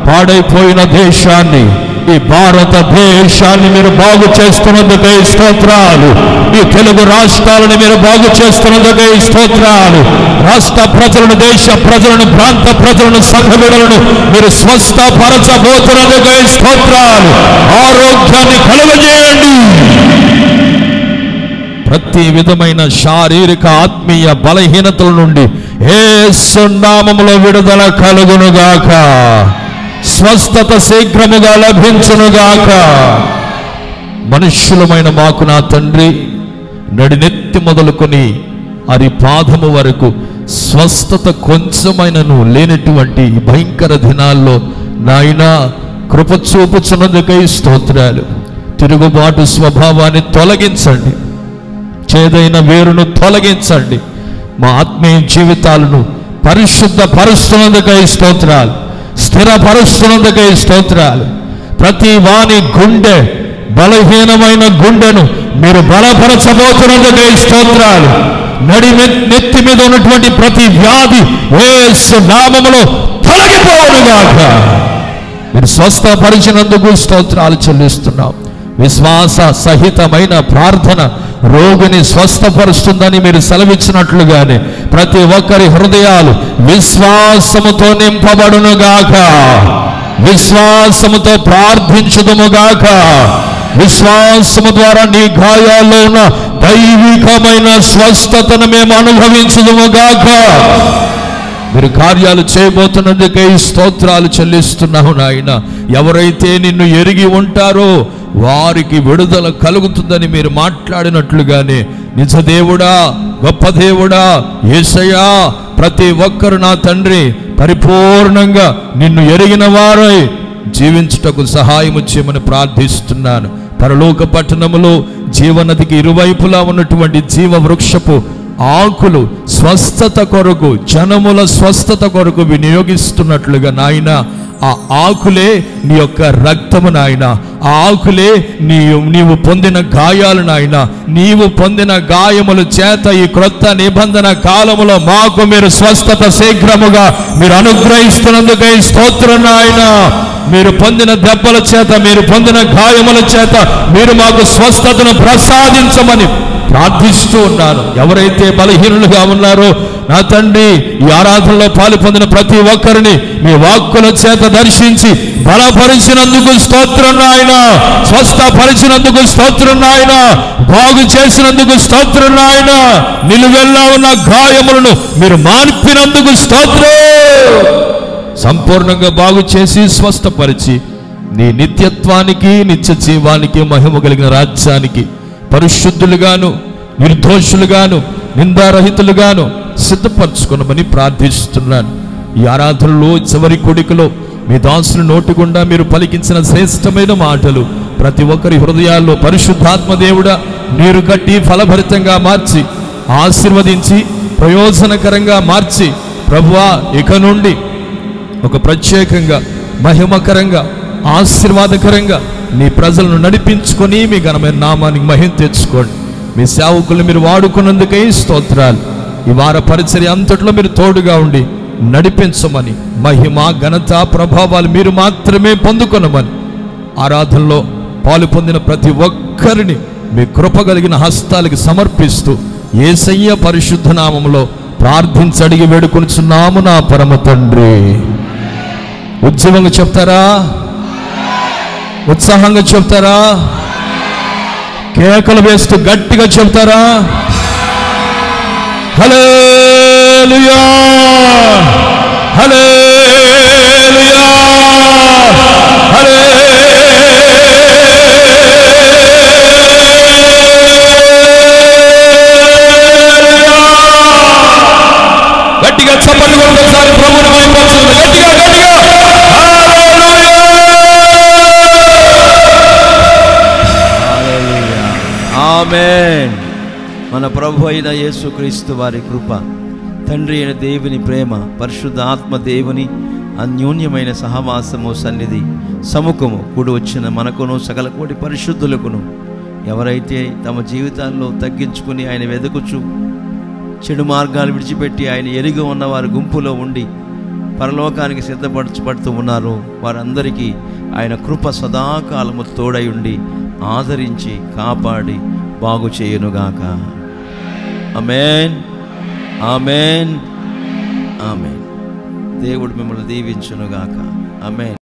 పాడైపోయిన దేశాన్ని, ఈ భారతదేశాన్ని మీరు బాగు చేస్తున్నందుకై స్తోత్రాలు. ఈ తెలుగు రాష్ట్రాలను మీరు బాగు చేస్తున్నందుకై స్తోత్రాలు. రాష్ట్ర ప్రజలను, దేశ ప్రజలను, ప్రాంత ప్రజలను, సంఘ బిడ్డలను మీరు స్వస్థపరచబోతున్నందుకై స్తోత్రాలు. ఆరోగ్యాన్ని కలుగజేయండి. ప్రతి విధమైన శారీరక, ఆత్మీయ బలహీనతల నుండి యేసు నామములో విడుదల కలుగునుగాక. స్వస్థత శీఘ్రముగా లభించునుగాక. మనుష్యులమైన మాకు నా తండ్రి, నడినెత్తి మొదలుకొని అరి పాదము వరకు స్వస్థత కొంచెమైనను లేనటువంటి భయంకర దినాల్లో నాయన కృప చూపుచున్నందుకై స్తోత్రాలు. తిరుగుబాటు స్వభావాన్ని తొలగించండి, చేదైన వేరును తొలగించండి. మా ఆత్మీయ జీవితాలను పరిశుద్ధ పరుస్తున్నందుకై స్తోత్రాలు, స్థిరపరుస్తున్నందుకై స్తోత్రాలు. ప్రతి వాని గుండె, బలహీనమైన గుండెను మీరు బలపరచబోతున్నందుకై స్తోత్రాలు. నెత్తి మీద ఉన్నటువంటి ప్రతి వ్యాధి యేసు నామములో తొలగిపోవునుగాక. మీరు స్వస్థపరిచినందుకు స్తోత్రాలు చెల్లిస్తున్నాం. విశ్వాస సహితమైన ప్రార్థన రోగిని స్వస్థపరుస్తుందని మీరు సెలవిచ్చినట్లుగానే ప్రతి ఒక్కరి హృదయాలు విశ్వాసముతో నింపబడునుగాక. విశ్వాసముతో ప్రార్థించుదుముగాక. విశ్వాసము ద్వారా నీ గాయాల్లో ఉన్న దైవికమైన స్వస్థతను మేము అనుభవించుదుముగాక. మీరు కార్యాలు చేయబోతున్నందుకై స్తోత్రాలు చెల్లిస్తున్నావు నాయన. ఎవరైతే నిన్ను ఎరిగి ఉంటారో వారికి విడుదల కలుగుతుందని మీరు మాట్లాడినట్లుగానే నిజ దేవుడా, గొప్ప దేవుడా, యేసయ్యా, ప్రతి ఒక్కరు నా తండ్రి పరిపూర్ణంగా నిన్ను ఎరిగిన వారై జీవించుటకు సహాయము చేయమని ప్రార్థిస్తున్నాను. పరలోక పట్టణములో జీవనదికి ఇరువైపులా ఉన్నటువంటి జీవ వృక్షపు ఆకులు స్వస్థత కొరకు, జనముల స్వస్థత కొరకు వినియోగిస్తున్నట్లుగా నాయన, ఆ ఆకులే నీ యొక్క రక్తము నాయన. ఆ ఆకులే నీవు పొందిన గాయాలు నాయన. నీవు పొందిన గాయముల చేత ఈ క్రొత్త నిబంధన కాలములో మాకు మీరు స్వస్థత శీఘ్రముగా మీరు అనుగ్రహిస్తున్నందుకై స్తోత్రం నాయన. మీరు పొందిన దెబ్బల చేత, మీరు పొందిన గాయముల చేత మీరు మాకు స్వస్థతను ప్రసాదించమని ప్రార్థిస్తూ ఉన్నాను. ఎవరైతే బలహీనులుగా ఉన్నారో నా తండ్రి, ఈ ఆరాధనలో పాలు పొందిన ప్రతి ఒక్కరిని మీ వాక్కుల చేత దర్శించి బలపరిచినందుకు స్తోత్రం నాయన, స్వస్థపరిచినందుకు స్తోత్రం నాయన, బాగు చేసినందుకు స్తోత్రం నాయన, నిలువెల్లా ఉన్న గాయములను మీరు మాన్పినందుకు స్తోత్రం. సంపూర్ణంగా బాగు చేసి స్వస్థపరిచి నీ నిత్యత్వానికి, నిత్య జీవానికి, మహిమ కలిగిన రాజ్యానికి పరిశుద్ధులుగాను, నిర్దోషులుగాను, నిందారహితులుగాను సిద్ధపరచుకున్నామని ప్రార్థిస్తున్నాను. ఈ ఆరాధనలో చివరి కొడికలో మీ దాసుని నోటి గుండా మీరు పలికించిన శ్రేష్టమైన మాటలు ప్రతి ఒక్కరి హృదయాల్లో పరిశుద్ధాత్మ దేవుడా నీరు కట్టి ఫలభరితంగా మార్చి, ఆశీర్వదించి, ప్రయోజనకరంగా మార్చి, ప్రభువా ఇక నుండి ఒక ప్రత్యేకంగా, మహిమకరంగా, ఆశీర్వాదకరంగా నీ ప్రజలను నడిపించుకొని మీ ఘనమైన నామానికి మహిమ తెచ్చుకోండి. మీ సేవకులు మీరు వాడుకున్నందుకై స్తోత్రాలు. ఈ వార పరిచర్య అంతట్లో మీరు తోడుగా ఉండి నడిపించమని, మహిమ, ఘనత, ప్రభావాలు మీరు మాత్రమే పొందుకొనమని ఆరాధనలో పాలు పొందిన ప్రతి ఒక్కరిని మీ కృప కలిగిన హస్తాలకి సమర్పిస్తూ యేసయ్య పరిశుద్ధ నామములో ప్రార్థించి అడిగి వేడుకొనుచున్నాము నా పరమ తండ్రి. ఉద్యమంగా చెప్తారా? ఉత్సాహంగా చెప్తారా? కేకలు వేస్తూ గట్టిగా చెప్తారా? హల్లెలూయా, హల్లెలూయా, హల్లెలూయా. గట్టిగా చప్పట్లు కొట్టి ఒకసారి ప్రభువుని మహిమపరచండి. గట్టిగా గట్టిగా ఆమేన్. మన ప్రభు అయిన యేసుక్రీస్తు వారి కృప, తండ్రి అయిన దేవుని ప్రేమ, పరిశుద్ధ ఆత్మ దేవుని అన్యోన్యమైన సహవాసము, సన్నిధి, సముఖము కూడి వచ్చిన మనకును సకల కోటి పరిశుద్ధులకును, ఎవరైతే తమ జీవితాల్లో తగ్గించుకుని ఆయన వెదకుచు చెడు మార్గాలు విడిచిపెట్టి ఆయన ఎరిగి ఉన్న వారి గుంపులో ఉండి పరలోకానికి సిద్ధపరచబడుతూ ఉన్నారు, వారందరికీ ఆయన కృప సదాకాలము తోడై ఉండి ఆదరించి కాపాడి బాగు చేయునుగాక. ఆమేన్, ఆమేన్, ఆమేన్. దేవుడు మిమ్మల్ని దీవించునుగాక. ఆమేన్.